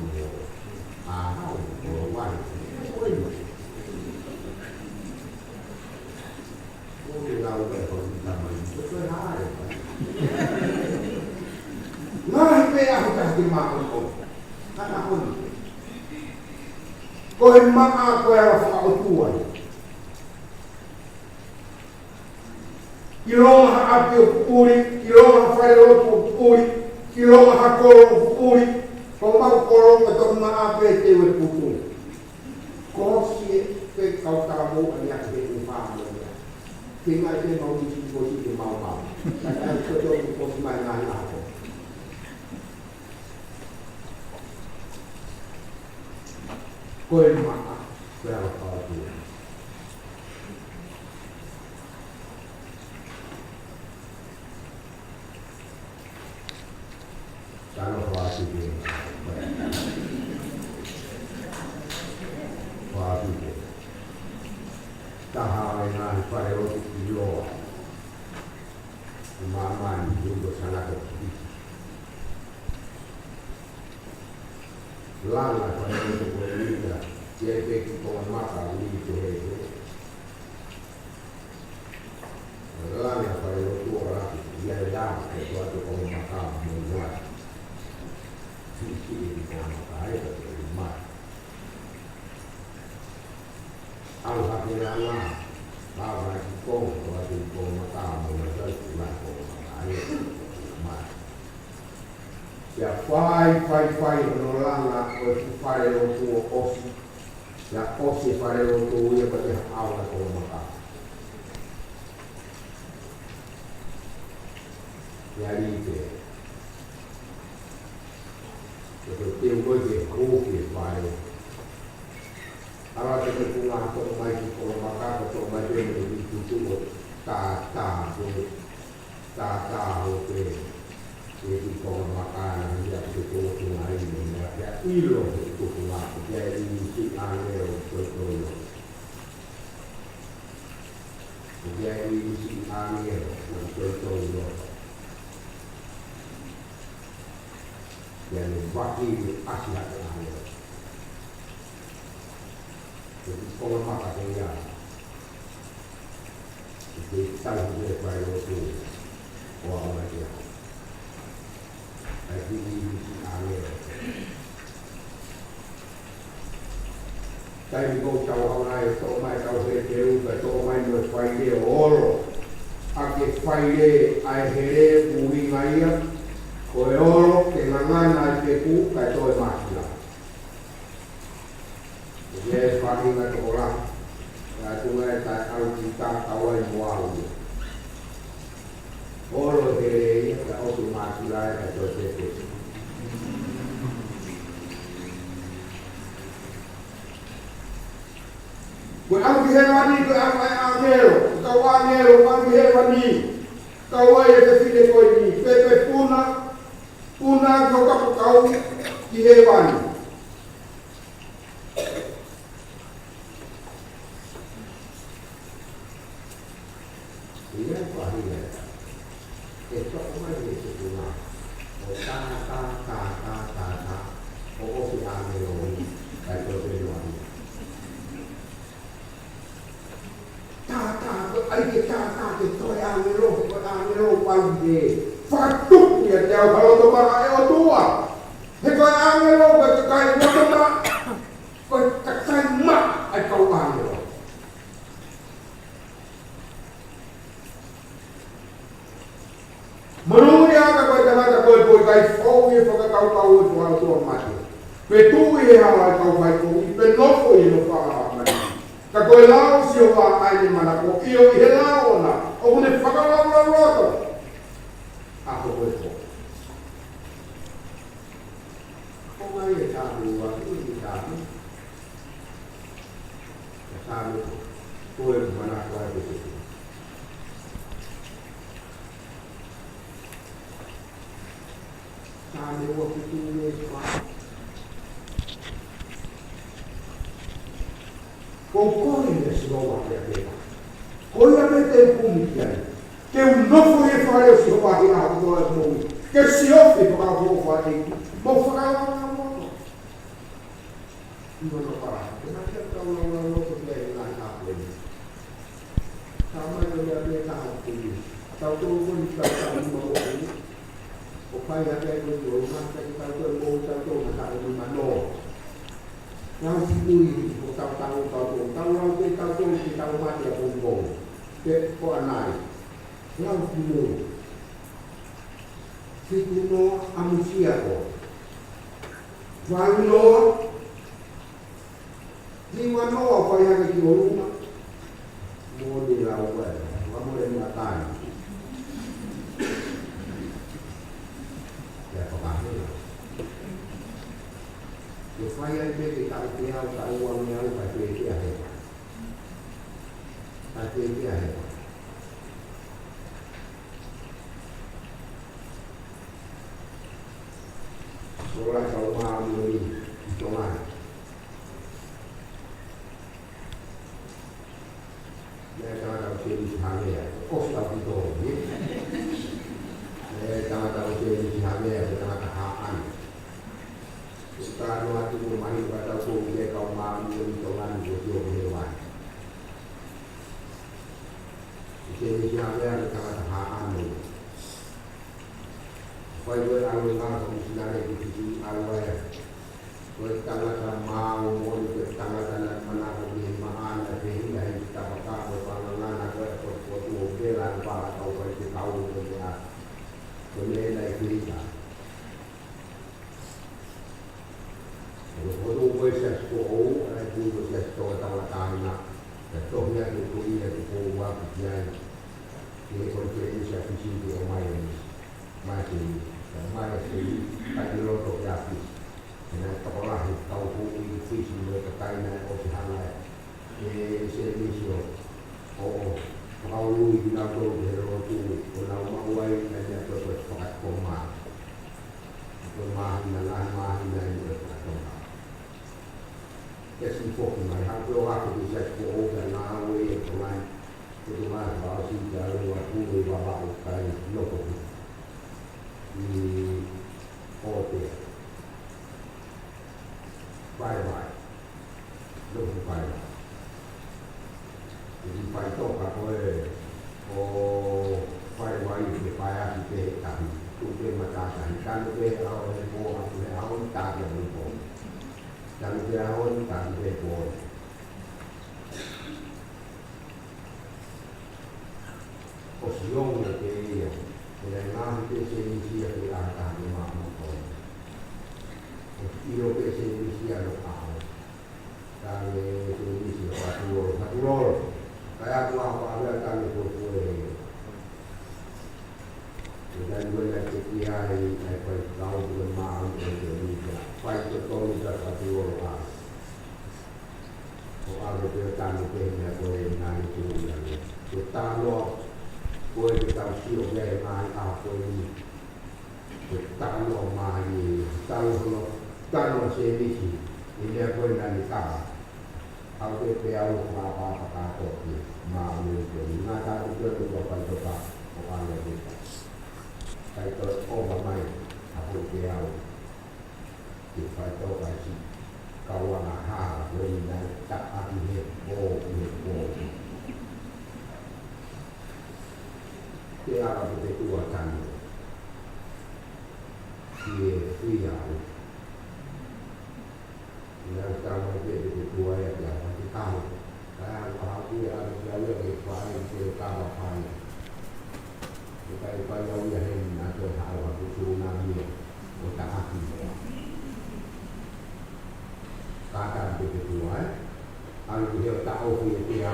kita itu benar. Nah, ini aku kasih makan kau, kan aku. Kau emang aku yang fakau tuan. Kilong api puri, kilong fire puri, kilong kolong puri. Kau mau kolong atau mana api tewe putu. Kau si kau tahu anak dia faham. Tinggal dia mau diskusi dia mau. Saya sedang diskusi mainan aku. Kau maaf, berapa kali? Kalau kau dia, tahanan pada waktu itu, maman juga sangat kecil. Lala pada waktu itu, dia pergi ke mata itu. Lala pada waktu orang dia dah ke suatu makam membuat sisi di mata itu rumah. Alhamdulillah, bahwa kau suatu makam membuat rumah itu rumah. Ya fai menolong aku fai untuk osi ya osi fai untuk ia pada awal kalau maka jadi itu seperti yang kopi fai kalau kita pulang ke rumah itu kalau maka kalau macam itu tu tata itu kalau makan dia itu lain ya ilo itu pulang jadi si angel betul jadi si angel betul yang bagi asyik ada. Jadi kalau maka dia, kita boleh bayar tu, orang dia. Jadi ada. Tại vì cháu hôm nay tổ mai cháu sẽ kêu cái tổ mai được phải đi oro, cái phải đi ai hết bùi ngay á, rồi oro cái ngang ai cái cũ cái tôi mặc là, vậy phải đi ngay chỗ là chúng ta tại ăn kita tahu yang wow, oro thì cái ô tô mặc lại cái tôi sẽ kêu. Kau ambil hewani, kau ambil angelo, kau ambil hewani, kau ayat terpilih kau ini, pepe puna kau di hewani. Ini apa ini? Esok mana itu puna? Ta, oh si angelo ini, kau terpilih. Ai kita tôi angelo pagi fatuk dia jauh kalau tu ayo tua hekoi angelo berkai macam berkai mak ai kau angelo menunya kau jangan kau kai fau ye kau tua mati betu ye hal kau kai kau penofo ye no pa Kako lao sio wa ai mana ko io i lao na o ne whakalaura ako ko ko ko mai e tabu wa ki tabu tabu ko e mana ko ai ko tabu wa ki ne ko Concorre nesse lugar que é obviamente é pública. Que não foi fazer o seu pai na rua do mundo. Que se eu fiz para o fazer, vou falar lá. Não parar. Não quer que eu não puder lá na frente. Sama eu ia ver na rua. Então todo mundo está no mundo. O pai já tem o jogo, mas tem que fazer o mundo todo na casa do Manó. Yang sibui, tahu kita mati ya pun ke ko anai. Yang sibui manusia ko. Wano di mana apa yang kita rumah? Mau dilakukan, kamu yang makan. Ya pokoknya. Supaya dia tak tahu uangnya pakai dia hebat. Pakai dia hebat. Soalnya kalau mau beli cuma dia jangan tahu jenis harga, kos tak itu. Dia jangan tahu jenis harga, jangan tahan. Sekarang waktu bermain pada dia kaum mahu menentukan jodoh hewan. Jadi siapa yang sangat tahan ini. Supaya alungan komisioner di awal. Bertanggal mau bertanggal menang lima sehingga kita bakal berpandangan agar sesuatu modelan para tahu kerja bernilai kita. Kalau proses kau, ada proses kau tahu nak, contohnya itu kau buat kerja, ini konferensi visi dia masih tadi lotok jatuh, dengan sekolah tahu visi mereka kainanosihanlah, servisio, kau lu bilang tu berotu, kalau mau awal hanya proses pakai koma, dan Kasi po kumay haplo ako di sa po na naaway kumay kumay ba si jalo at uwi baba kay loko ni ote vai, não vai. Jadi vai tocar o vai que vai aqui ter kami, tudo é matado. Kan é ao boa, é ao tá de boa. Dan é ao tá de boa. O senhor que ele é mais que se inicia que a tá de mama. Io che se inicia lo fa. Dale se inicia faturo. Kaya ko ako agad kami po po dan wala kaya ay pagkaw ng mga Indonesia. Fight to todo sa faturo ka. O ano ko tamo ko na ko na ito yan. So talo ko kita siyo gay man ako ni. Talo mani talo se inicia. Ini ako na ni ka. Aku peau apa kata tu, mahu itu. Nada itu juga pada orang lain. Saya tu orang main, aku peau. Kita tu kasi kawan ahal, beriman tak ada bo. Dia apa itu akan dia yang sama itu dua yang masih tahu. Saya aku ada jalur yang paling terutama paling. Kita yang yang ada hal waktu tsunami, otak hati. Kata begitu kalau dia tahu dia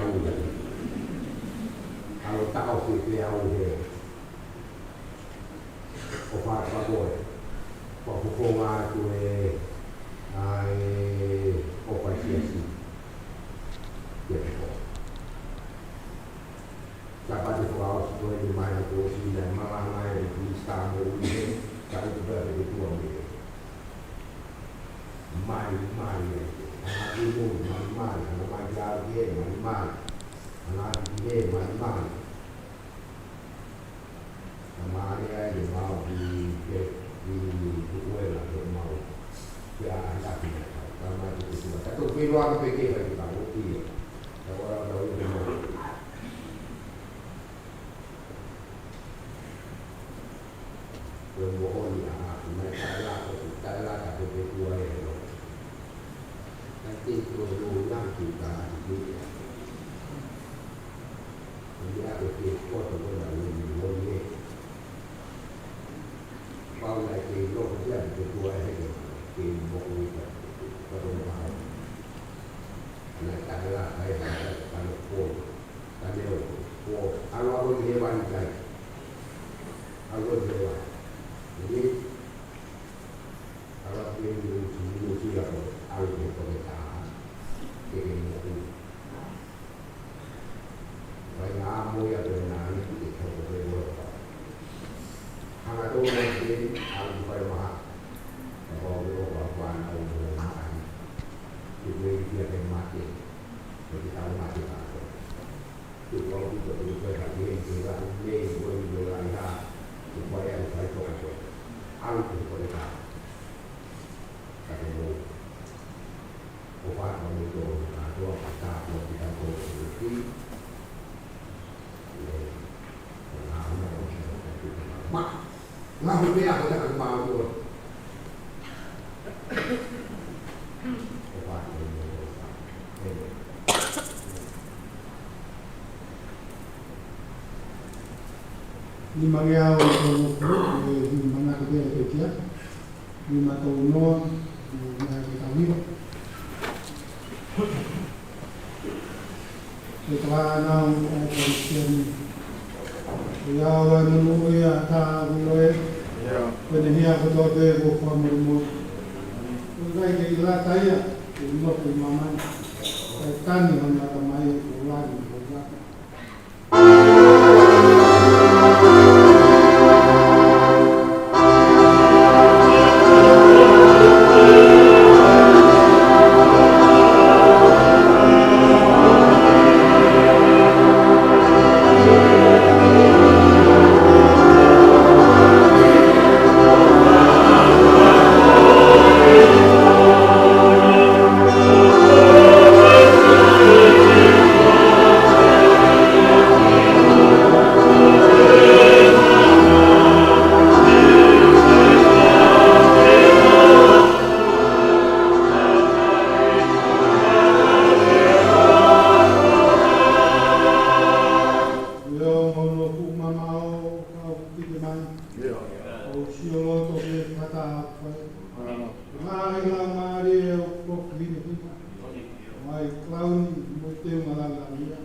kalau tahu dia obat bagus. Pokoknya tu ai operasi gitu. Dapat dikeluarkan sesuai di mana posisi dan mana yang diistamu ini kalau sudah begitu ambil. Mari, anak ibu, mari, anak majar dia, mari, anak dia, mari. Nama dia mau di kuel atau mau ya anak ini sama itu semua. Satu keluar PK lagi tahu dia. Orang tahu dia. Berbohong ya, mereka lah kata keluar itu. Nanti keluar kita ini. Dia ada kekuat atau lain. Kalau lagi lo dia keluar itu. Kim buku itu perumah. Anak kaya kalau pun, kalau aku hewan kan, aku hewan. Jadi kalau dia aku berkata, ini banyak amu yang benar itu berbuat. Hanya tu mungkin aku perumah. Kalau bapak tahu makan, ibu dia yang mati, jadi tahu mati apa. Itu kalau kita berubah lagi, kita ini boleh lihat supaya saya tahu. Aku boleh tahu. Kalau bapak tahu itu, ada apa kalau kita tahu itu, mak berbeda aku tak mahu tu. Ni mangyao ito ni mga kaya kaya ni matuno na kami. Ito na ang question. Ya nunu ya ta guloe. Pwede niya ko dote ko famulmo. Kaya kaya tayo mo ko maman. Kan ang matamay ko lagi ko. Mai ngā maare o kokini pita. Mai klauni mo te malala ia.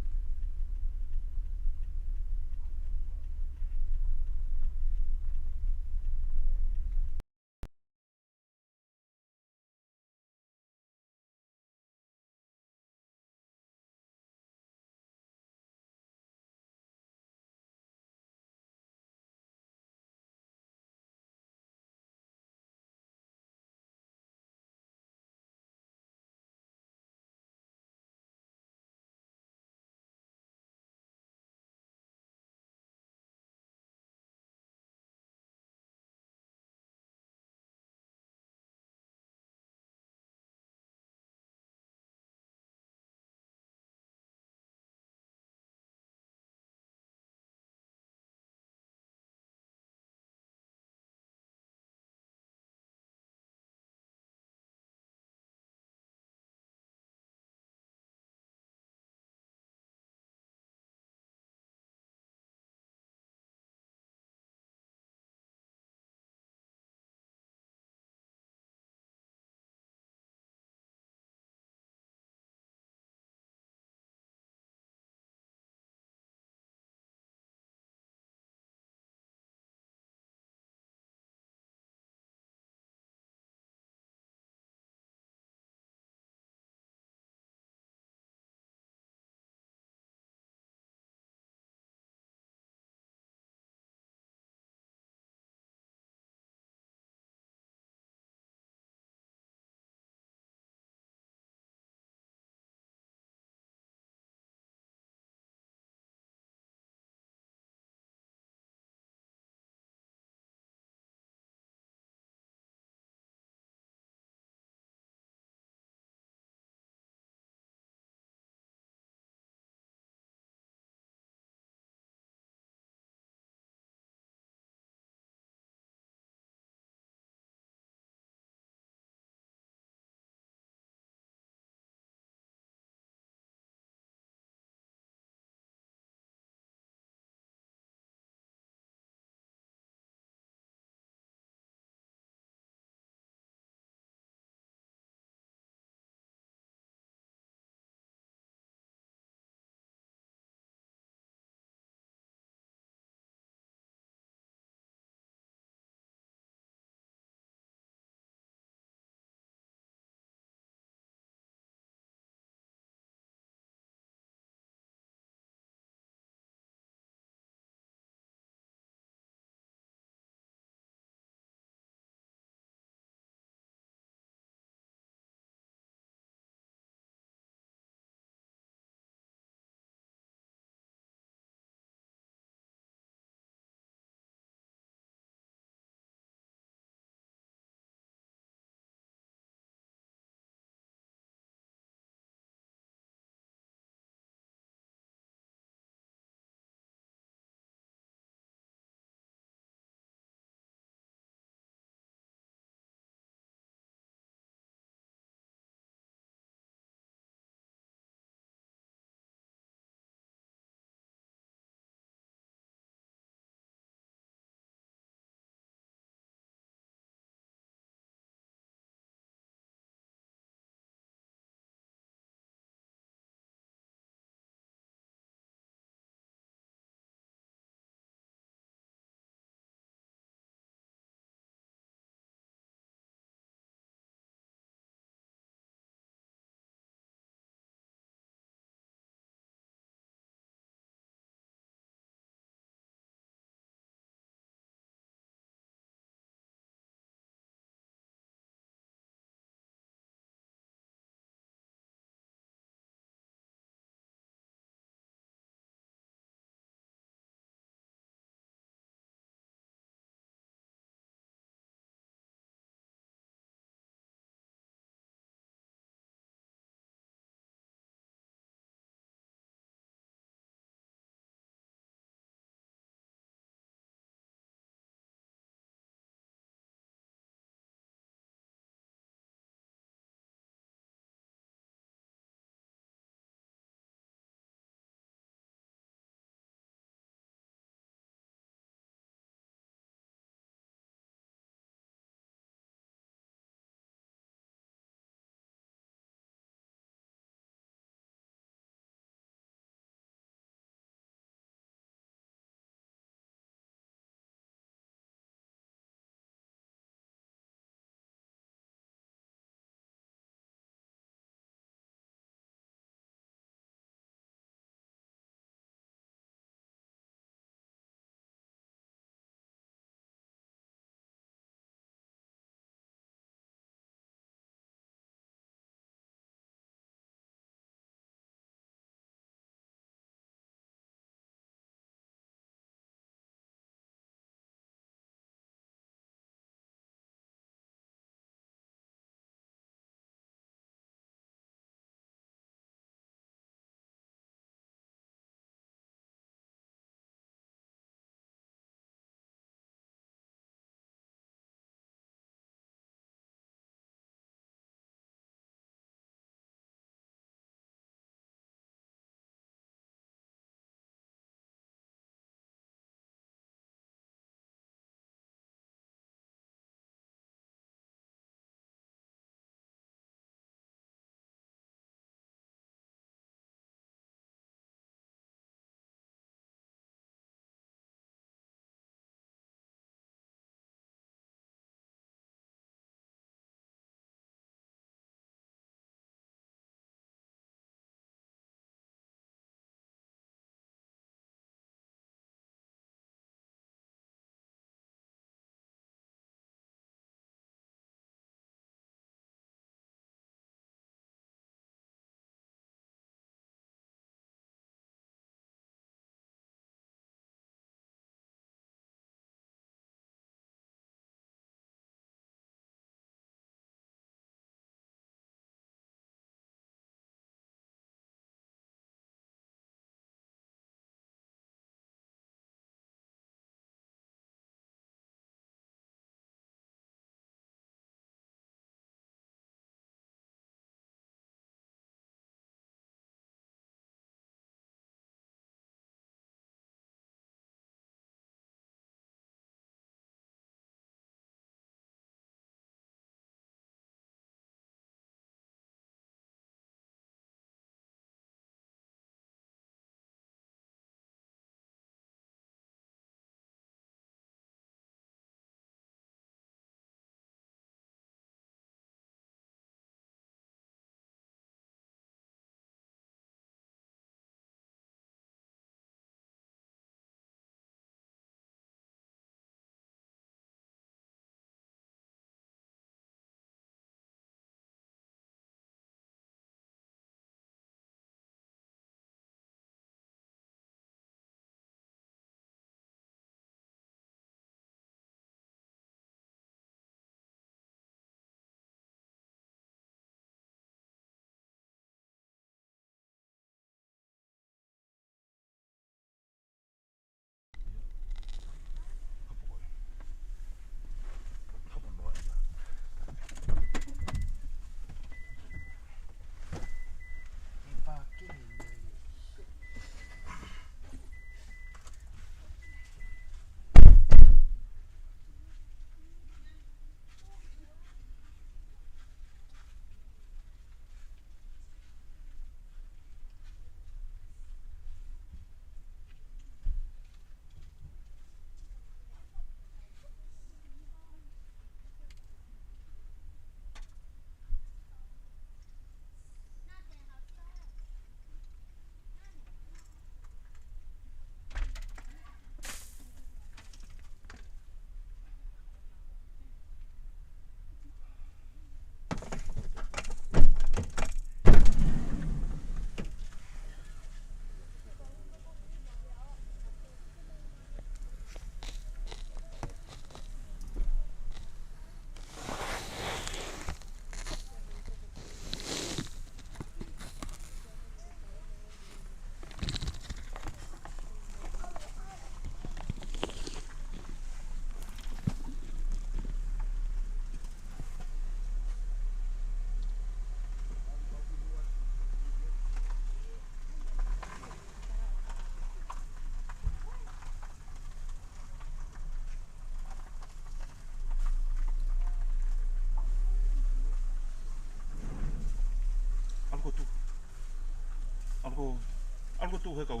algo tu he kau.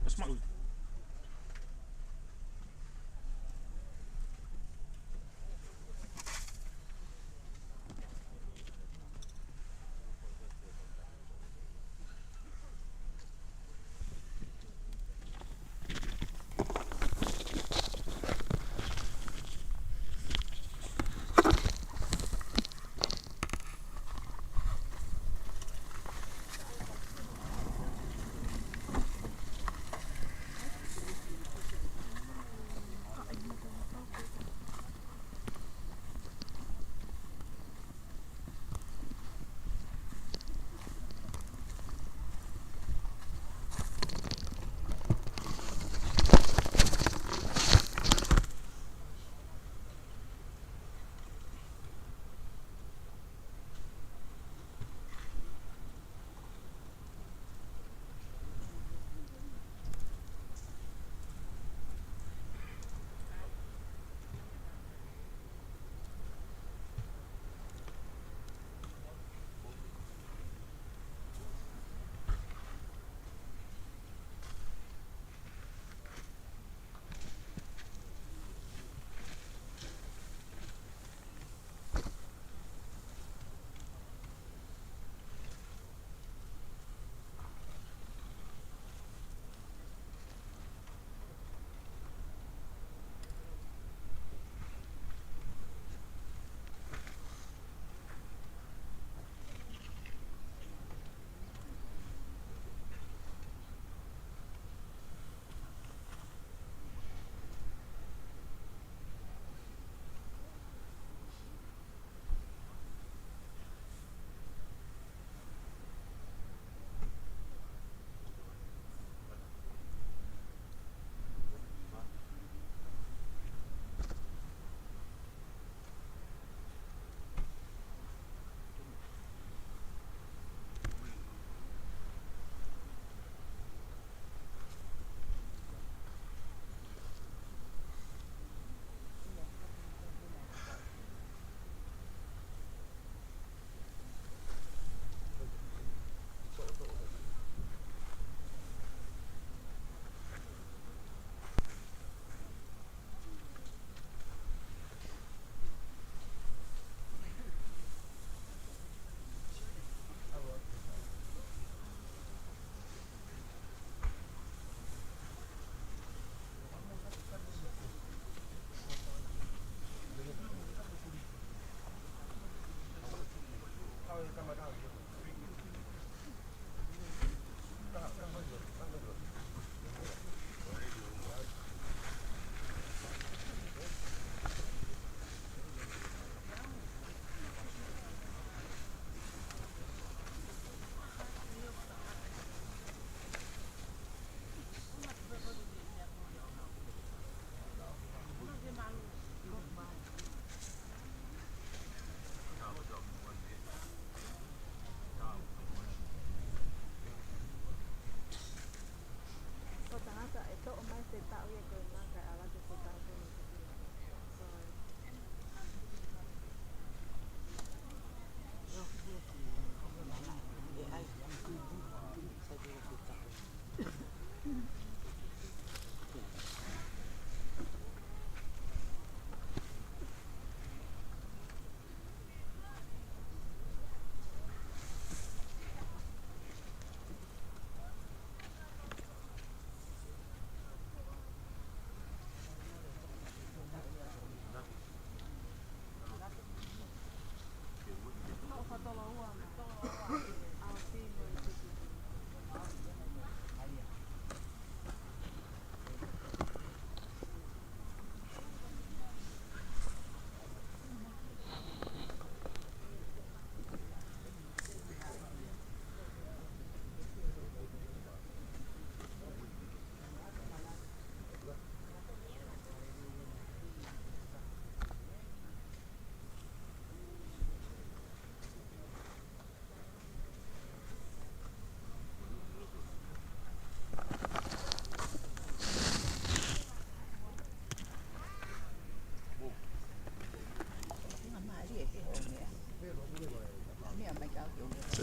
Smart.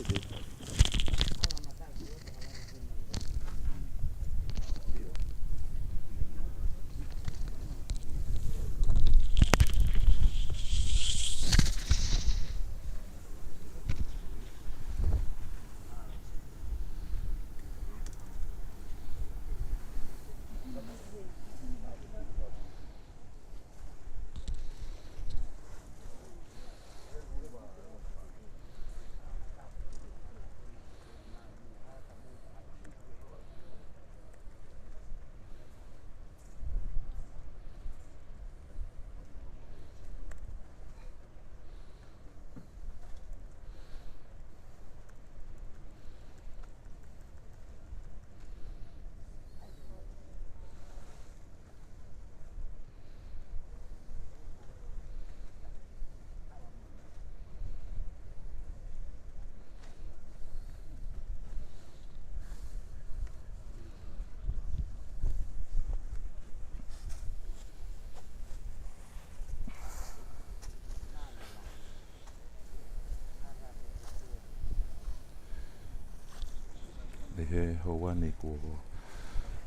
Le he hauani ko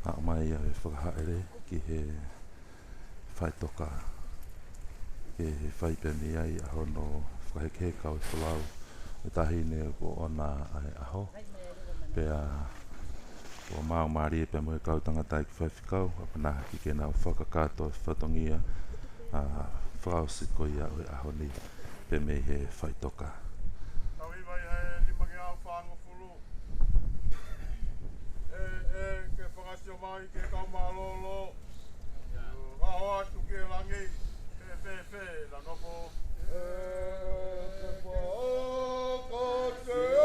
a mai a whakahaere ki he whaitoka ke he whaipeni ai a hono whakaheke kau e whalau e tahine ko ona ai aho pea ko mau maari e pea mo e kau tangatai ki whaiwhikau a panaha ki ke nau whakakato e whatongia a whakau siko ia o e aho ni pe me he whaitoka. Tau iwai hei lima ke au whango fulu. Ke whakasio mai ke kau malolo. Aho atu ke langi. Fe, la nopo. Ke whakate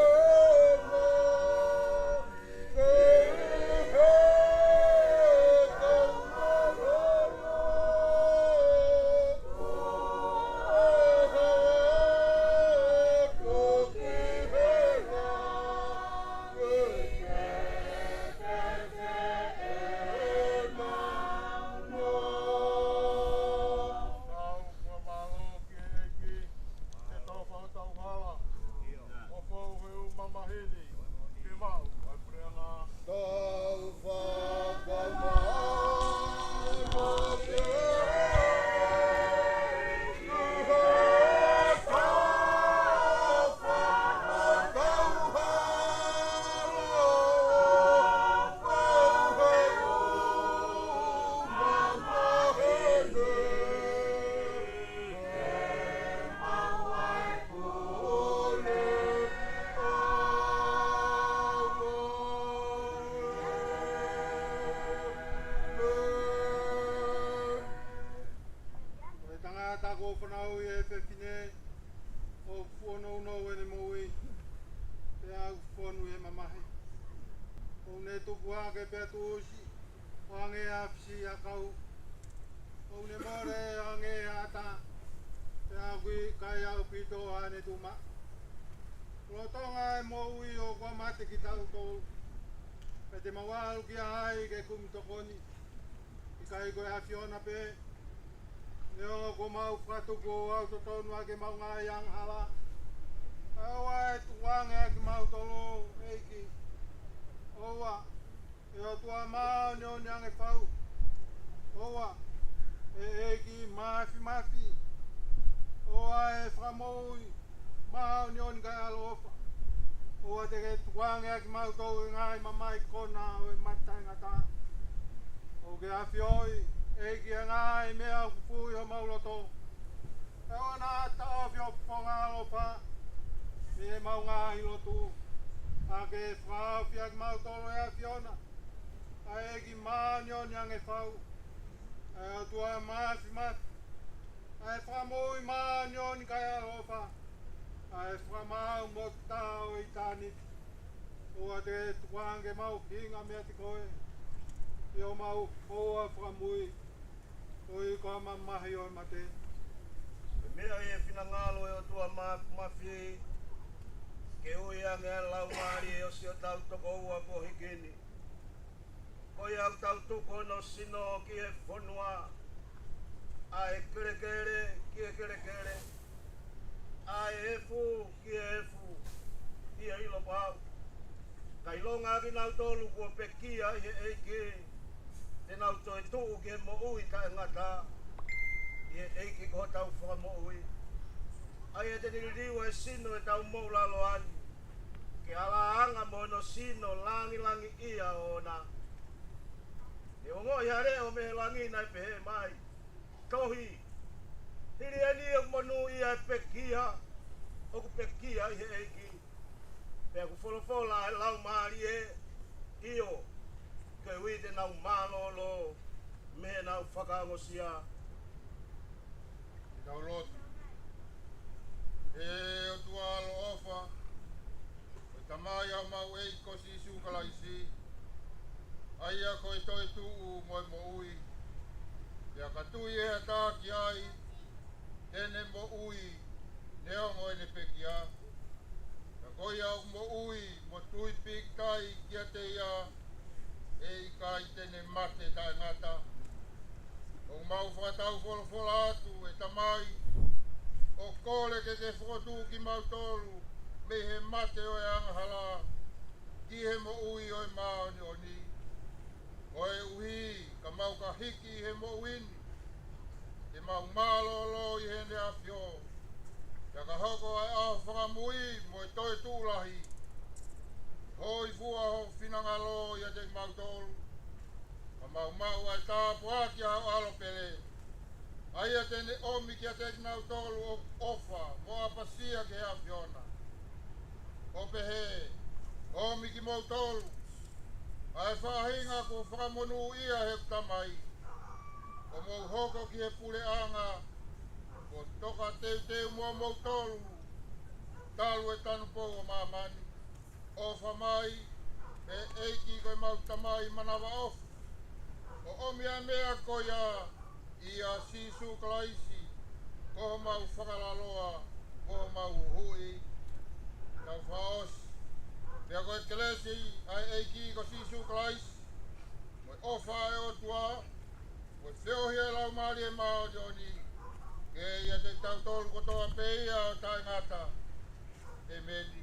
sino ki e whanua a e kere ki e kere a e efu ki e efu ki e longa ki nau tolu kua pekia i he eike. Te nau toi tuu ki he mo ui ka e ngata. I he eike ko tau whaka mo ui. Ai e te niriwa e sino e tau mou lalo ani. Ke ala anga mo no sino langi ia o na. E o ngoi hare o mehe langi nai pehe mai. Tohi. Hiri eni o monu ia e pekia. O ku pekia i he eiki. Pea ku wholofola e lau maari e. Io. Ke ui te nau mālolo. Mehe nau whakaangosia. Tau lotu. E o tualo ofa. O tamai au mau eiko si sukalaisi. Aia koe toi tuu moi mo ui. Pea katui e hata ki ai. Tene mo ui. Neo ngoi ne pekia. Pea koi au mo ui. Mo tui pik tai kia te ia. E ikai tene mate tai ngata. O mau whakatau wholofola atu e tamai. O kore ke te whotu ki mau tolu. Me he mate o e angahala. Ki he mo ui o e maoni o ni. O e uhi ka mau ka hiki he mo uini. Te mau malolo i he ne awhio. Ia ka hoko ai aho whakamui mo e toi tūlahi. Hoi fua ho whinangalo ia te mau tolu. Ka mau ai tāpu aki au alopele. Aia tene omi kia te nau tolu o ofa mo apasia ke a fiona. O pehe, omi ki mau tolu. Ai whahinga ko whakamonu ia he tamai. O mau hoko ki he pule anga. O toka teu mo mau tolu. Talu e tanu pou o mamani. Ofa mai, e eiki koe mau tamai manawa ofa. O omi a mea koia. Ia sisu kalaisi, ko mau whakalaloa, ko mau hui, tau whaos. Pea koe kelesi, ai eiki ko sisu kalaisi, moi ofa e o tua, moi whiohia lau maari e mao joni, ke ia te tau tolu kotoa peia o tai ngata, e meni.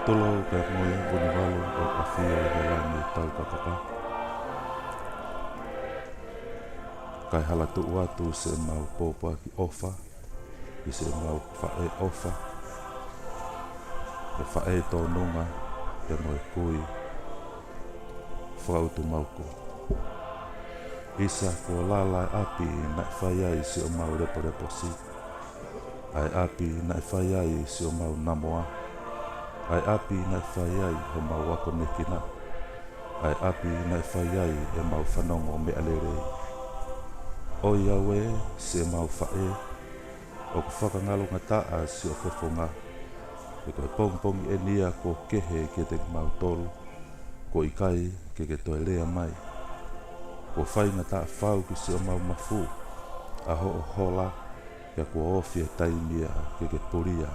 tolo pe moi buni valo o afio e lani tau kakaka. Kai hala tu watu se mau popa ki ofa, i se mau whae ofa, e whae tō nunga pe moi kui, whautu mauko. Isa ko lalai api na whai ai si o mau repo repo si. Ai api na whai ai si o mau namoa. Ai api na whai ai o mau wako nekina. Ai api na whai ai e mau whanongo me alerei. O iawe se mau whae. O ku whakangalunga taa si o whewhonga. E koe pongpong e nia ko kehe ke te mau tolu. Ko ikai ke toi lea mai. Ko whainga ta whau ki se o mau mafu, a ho o hola, kia ko ofia taimia ke puria,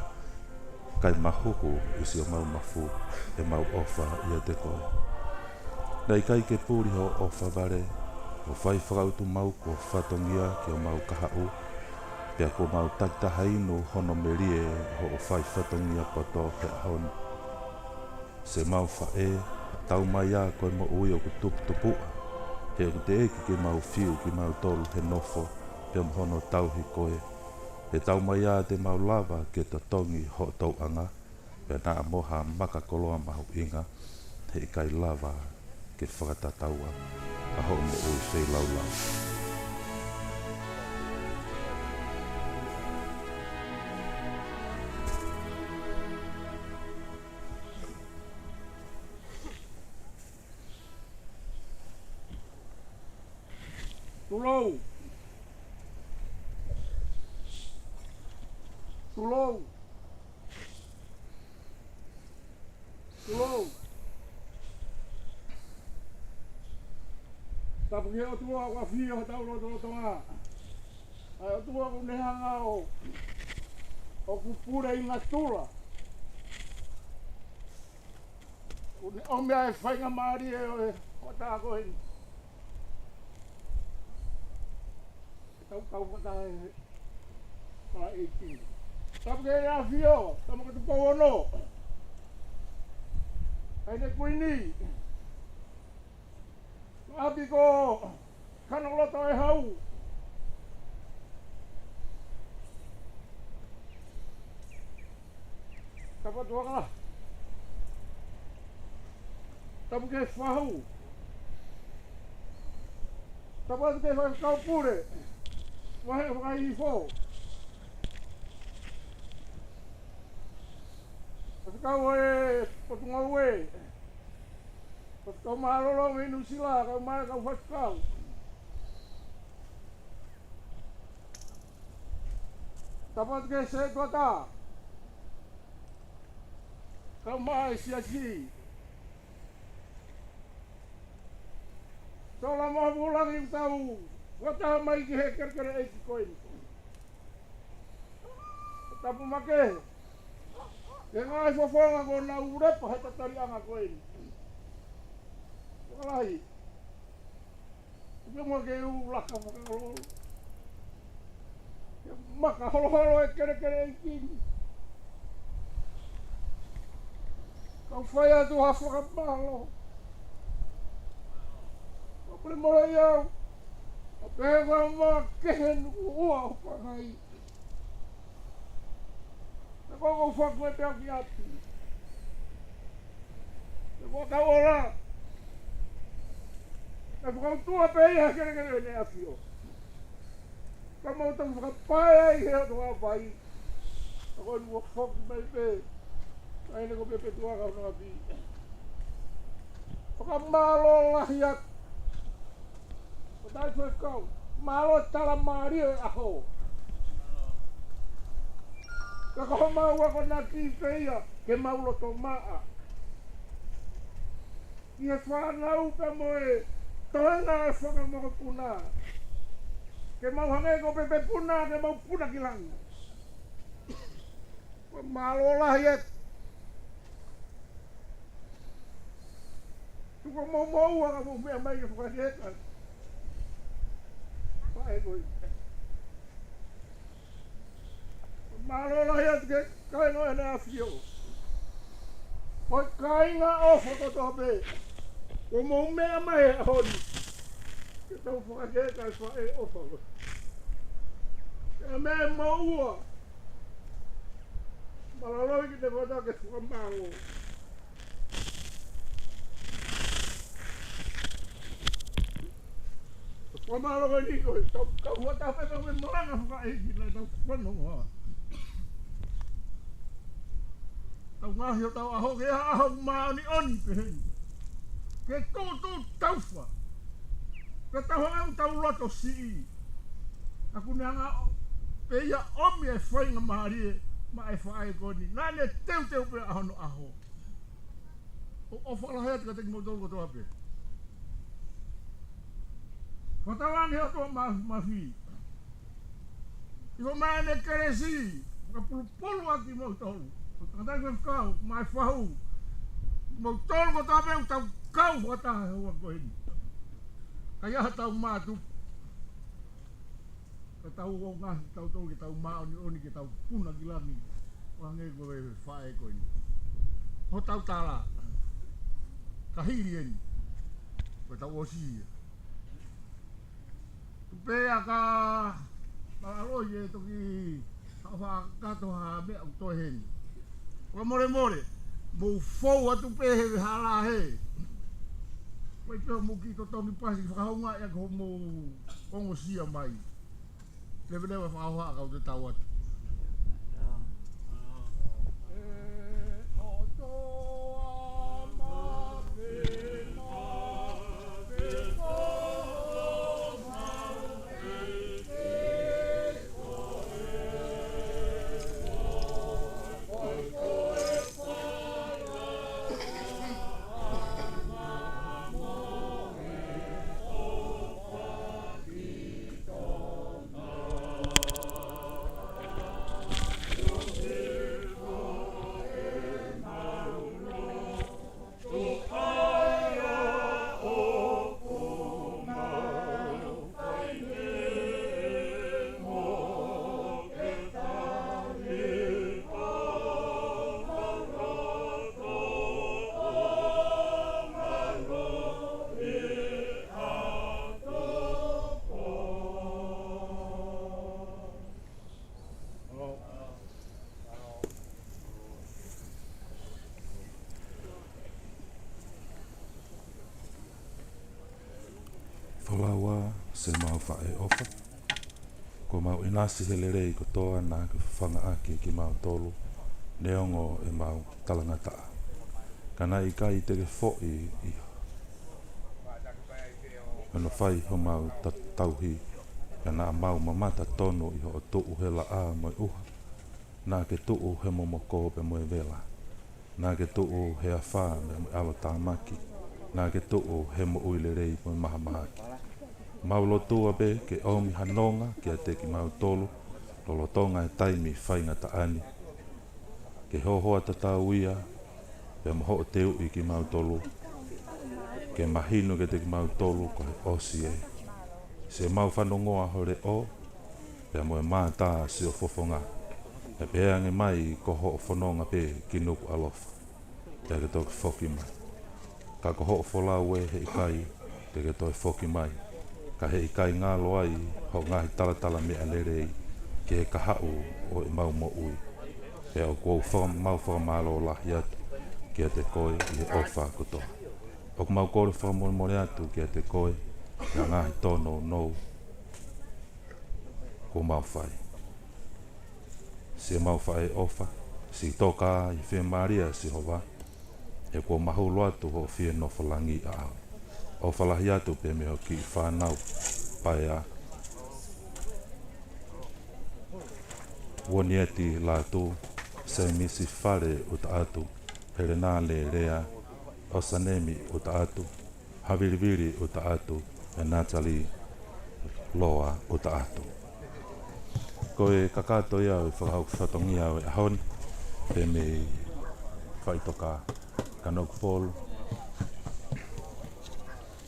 kai mahuhu i se o mau mafu, e mau ofa ia te koe. Nei kai ke puri ho ofa vare, o whai whakautu mau ko whatongia ki o mau kahau, kia ko mau taktahainu hono merie ho o whai whatongia poto he ahon. Se mau whae, tau mai a koe mo ui o ku tuputupua, he o te eki ki mau whiu ki mau tolu he nofo pe mhono tauhi koe. He tau mai a te mau lava ke ta tongi ho tau anga pe na moha maka koloa mahu inga he kai lava ke whakatataua a ho mo ui whei laulau. Tulou. Tulou. Tulou. Tapu ke o tua wa fio o tau roto tonga. Ai o tua ku nehanga o kupura i ngā tula. O mea e whainga maari e o tāko hini. Kau kata para 18. Tapi ke ya fio, tamo ke tu ono. Ai ne kuini. Abi ko kano lo to e hau. Tapa tua kala. Tamo ke fahu. Tapa ke fa kau pure. Wahai i fo. Pas kau e potunga ue. Pas kau malolo me nusila, kau mai kau fas kau. Tapat ke se kota. Kau mai sia-si. Sola mau pulang i tau. Kota mai ki he kerkere e ki koe ni. Tapu make. E ngai fofonga ko na urepa he tatari anga koe ni. Walahi. Uke mo ke u laka whakangolo. Maka holo e kerkere e ki. Kau whai atu hawhaka palo. Kapule mora iau. Pega ma kehen ua o pangai. Te koko whakwe te aki atu. Te koko ora. Te whakautua pe iha kere ne afio. Ka mau tau whakapai ai hea tu hapai. Te koko nua whaku mai pe. Ai ne ko pepe tuaka o nga pi. Whakamalo lahi atu. Dai foi kau. Malo tala mario aho. Ka ko mau ko na ki feia ke mau lo to maa. Ia fa na u ka moe. Toena fa ka mo puna. Ke mau hange ko pepe puna ke mau puna kilang. Malo lah ya. Tu ko mau ka mo me mai ko ka dia. Malo lah ya ke kai no ena afio. Hoi kainga o whakatope. O mo mea mai a hori. Ke tau whakake kai whae o whako. Ke mea maua. Malaloi ki te whatake whamango. Whamaloko ni koe. Kau whatape tau me maranga whakaeki lai tau whanonga. Tau ngahi o tau aho ke aho maoni oni peheni. Ke tōtō tauwha. Ke tau au tau roto sii. Aku neanga pe ia omi e whainga maharie ma e whae koni. Nane teu teu pe aho no aho. O whalahea tika teki mo tōko toa pe. Whatawangi o tō mawhi. Iko mai ne keresi. Ka pulu aki mo tōru. Katai koe kau, mai whahu. Mau tōru ko tāpe u tau kau whatahe hoa koe ni. Kai aha tau mātu. Ka tau o ngahi, tau tōru ke tau maoni oni ke tau puna ki langi. Wange koe whae koe ni. Ho tau tāla. Ka hiri eni. Koe tau osia. Tupea ka Malaloi e toki tau whakato ha mea u toi heni. Wa more more, mo fou atu pehe hala he. Wai peo mo ki to tongi pasi whakahonga e ko mo ongo sia mai. Lewe lewe whakahoa kau te tau atu. Whalaua se mau whae ofa. Ko mau inasi hele rei ko toa nā ke whanga ake ki mau tolu. Neongo e mau talangataa. Kana i kai te ke fōi i ano whai ho mau tauhi. Kana mau mamata tono i ho o tuu he la a moi uha. Nā ke tuu he momoko pe moe vela. Nā ke tuu he a whā me moe awa tāmaki. Nā ke tuu he mo uile rei moe maha mahaki. Mau lotua be ke omi hanonga ki a te ki mau tolu. Lolotonga e taimi whainga ta ani. Ke hohoa ta tauia. Pe moho o teu i ki mau tolu. Ke mahino ke te ki mau tolu ko he osi e. Se mau whanongoa hore o. Pe moe mātā si o fofonga. E peange mai ko ho o whanonga pe ki nuku alofa. Te ke toki whoki mai. Ka ko ho o wholau e he ikai. Te ke toki whoki mai. Ka he ikai ngalo ai, ho ngahi talatala mea lerei, ke he kahau o e mau mo ui. Pea o kua mau whakamalo lahi atu, ki a te koe i he ofa kotoa. O ku mau kore whakamore atu ki a te koe, ngā ngahi tono nou, ko mau whai. Si mau whai ofa, si toka i whia maria si hova, e kua mahu loatu ho whia no whalangi a au. O whalahi atu pe me ho ki whanau pai a. Woni eti lātu se misi whare o ta atu, here nā le rea, o sanemi o ta atu, haviriviri o ta atu, e Natalie loa o ta atu. Ko e kakato ia o whakahau whatongia o e ahon, pe me whaitoka kanoku polu,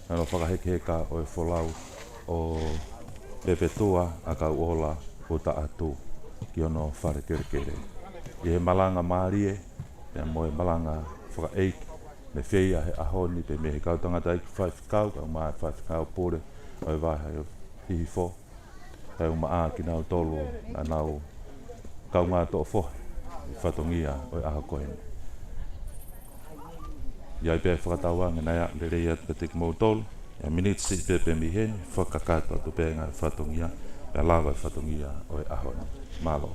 ano whakahekeheka o e wholau o pepetua a ka uola o ta atu ki ono whare kerekere. I he malanga maarie, e mo e malanga whakaeiki me whia he ahoni pe me he kautangata iki whaiwhikau ka mai whaiwhikau pore oi waha e hihi fo hei uma a ki nau tolu na nau kau ngā toa fo i whatongia oi aha kohene iai pe whakatauanga nei a le reia te te mo tolu ya minitsi pe mi hen whakakato tu pe ngā whatongia pe lawa i whatongia oi ahoni malo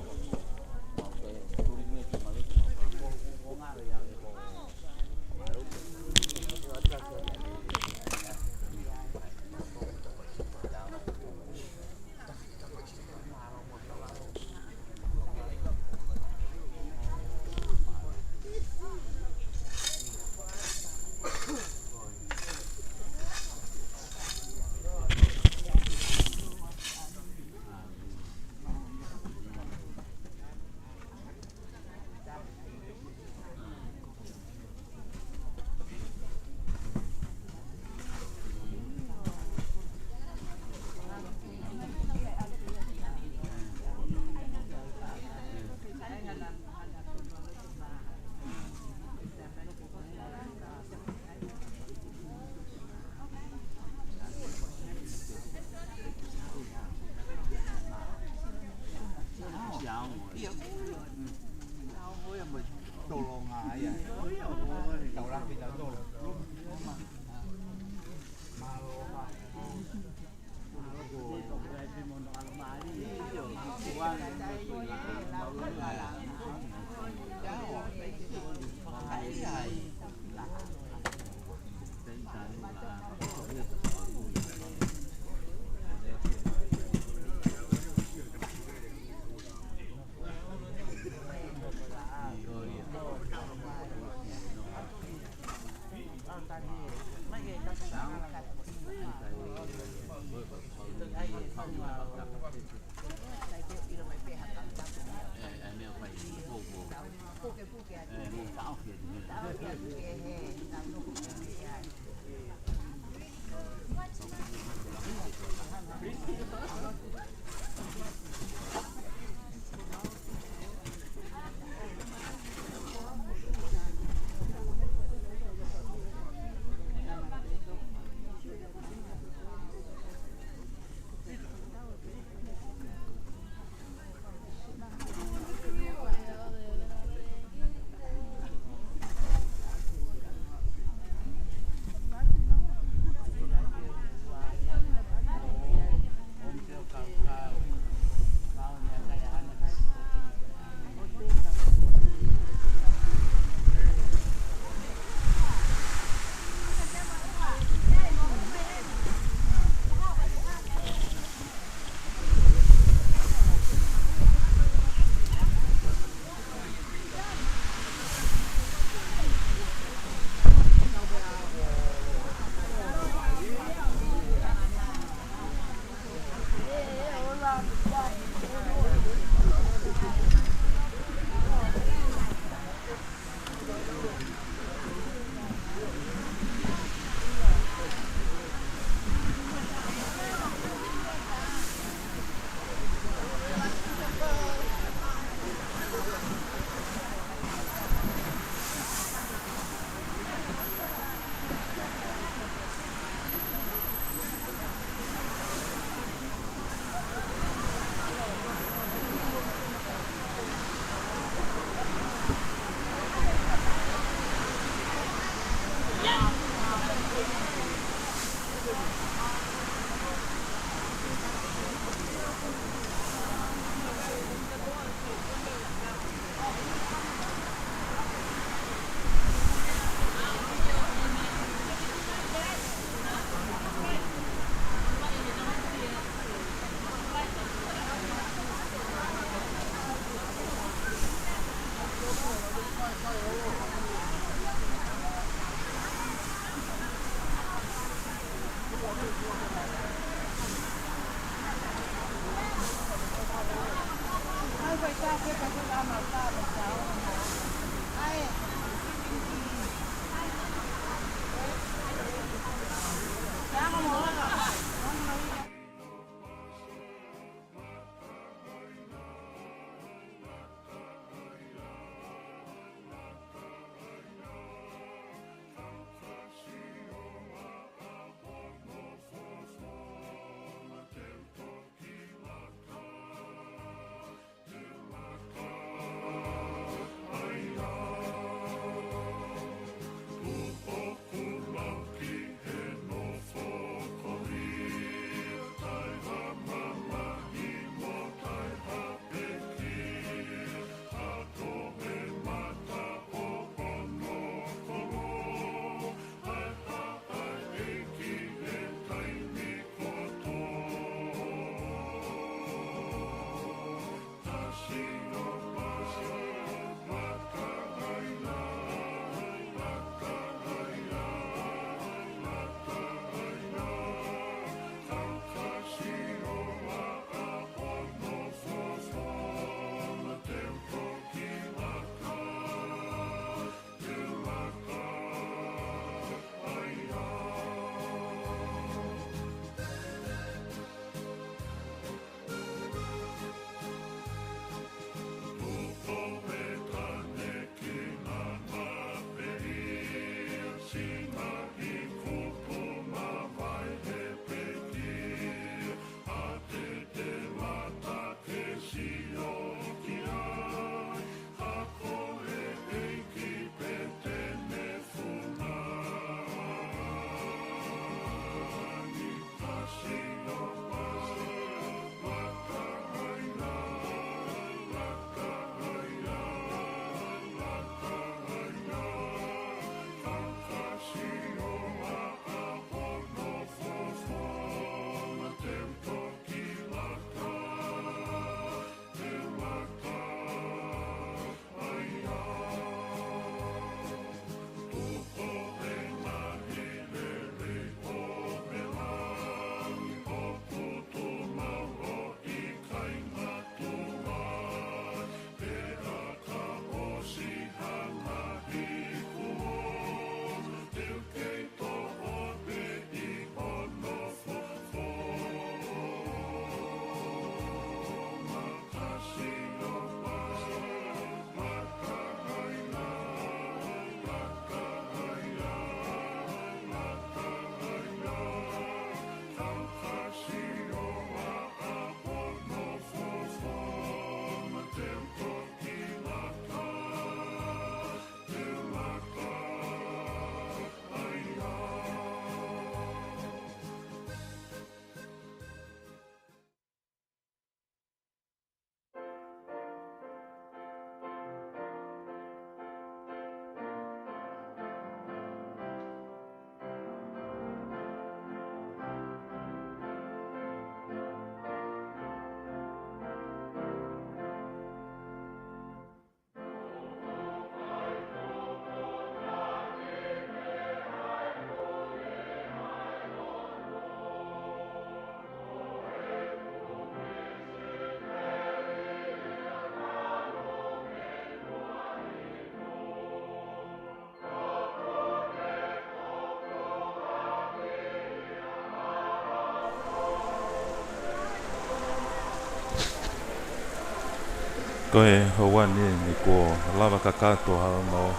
Ko e hawani ni ko lava kakato no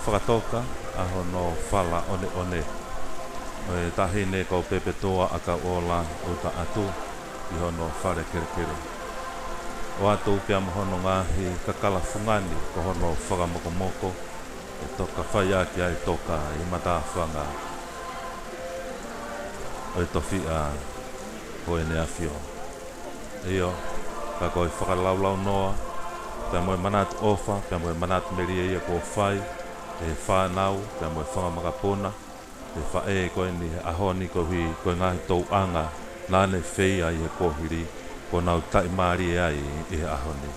whakatoka a hono whala one. O e tahine ko pepe toa aka ola o ta atu i hono whare kere. O atu pia mohono ngahi kakala fungani ko hono whakamokomoko e toka whaiaki ai toka i mata whanga. O e tofi a ko e nea fio. Io, ka koe whakalaulau noa, pia moe manat ofa, pia moe manat meria ia ko whai, e whanau, pia moe whangamakapona, e whae koe ni ahoni ko hui, koe ngahi tau anga, nane whea i he kohiri, ko nau tai maari e ai i he ahoni.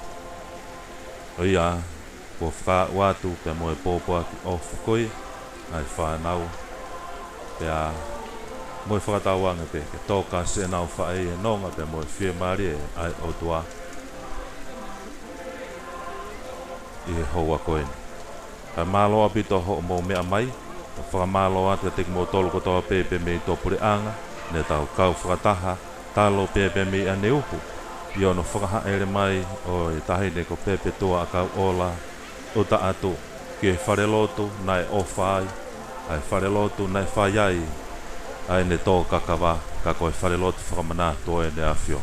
O ia, ko wha watu, pia moe pōpua ki ofa koe, ai whanau, pia moe whakatauanga pe, ke tōka se nau whae e nonga pe moe whia maari e ai o tua i he hoa koe. Ka māloa pito ho mō mea mai, ka whakamāloa te teki mō tolu kotoa pepe me i tōpure anga, ne tau kau whakataha, tālo pepe me i ane upu, i ono whakahaere mai o i tahine ko pepe toa a kau ola, o ta atu, ki e wharelotu nai o whai, ai wharelotu nai whaiai, ai ne tō kakawa, ka koe wharelotu whakamana tō e ne awhio.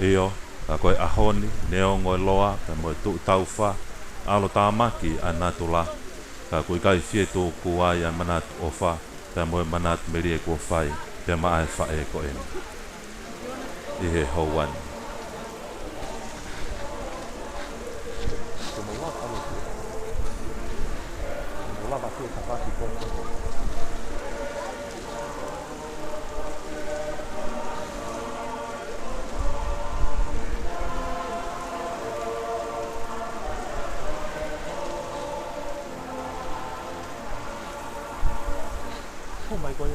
Io, ka koe ahoni, ne o ngoi loa, ka moe tu tauwha, alo tāmaki a natula, ka koe kai whie tō kuai a manat o wha, ka moe manat merie kua whai, ka maa e whae ko ene. I he hauani. Oh my God.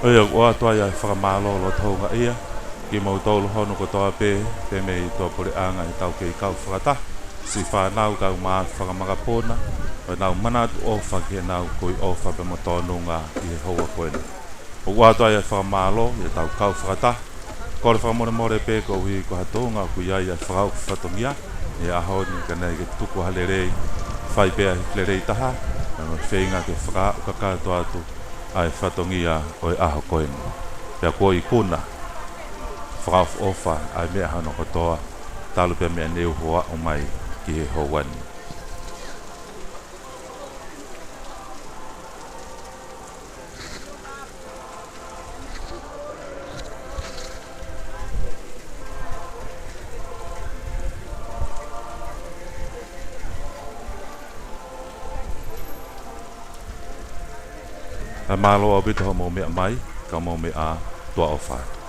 Oia, o atua ia whakamālo lo taunga ia, ki mau tolu hono ko toa pe me i toa pore anga i tau ke i kau whakata, si whanau kau maa whakamakapona, o nau manatu ofa ki nau koi ofa pe mo tōnunga i he hoa koena. O atua ia whakamālo i tau kau whakata, kore whakamore more pe ko hui ko hatonga ku ia ia whakau whatongia, i ahoni ka nei ke tuku halerei, whai pea hi flerei taha, no whenga ke whakau kakato atu, ai whatongia o e aho koeni. Pea ko i kuna, whakau ofa ai mea hano kotoa, talu pia mea neu hoa o mai ki he hauani. Malo o bito ho mo mea mai, ka mo mea tua o whai.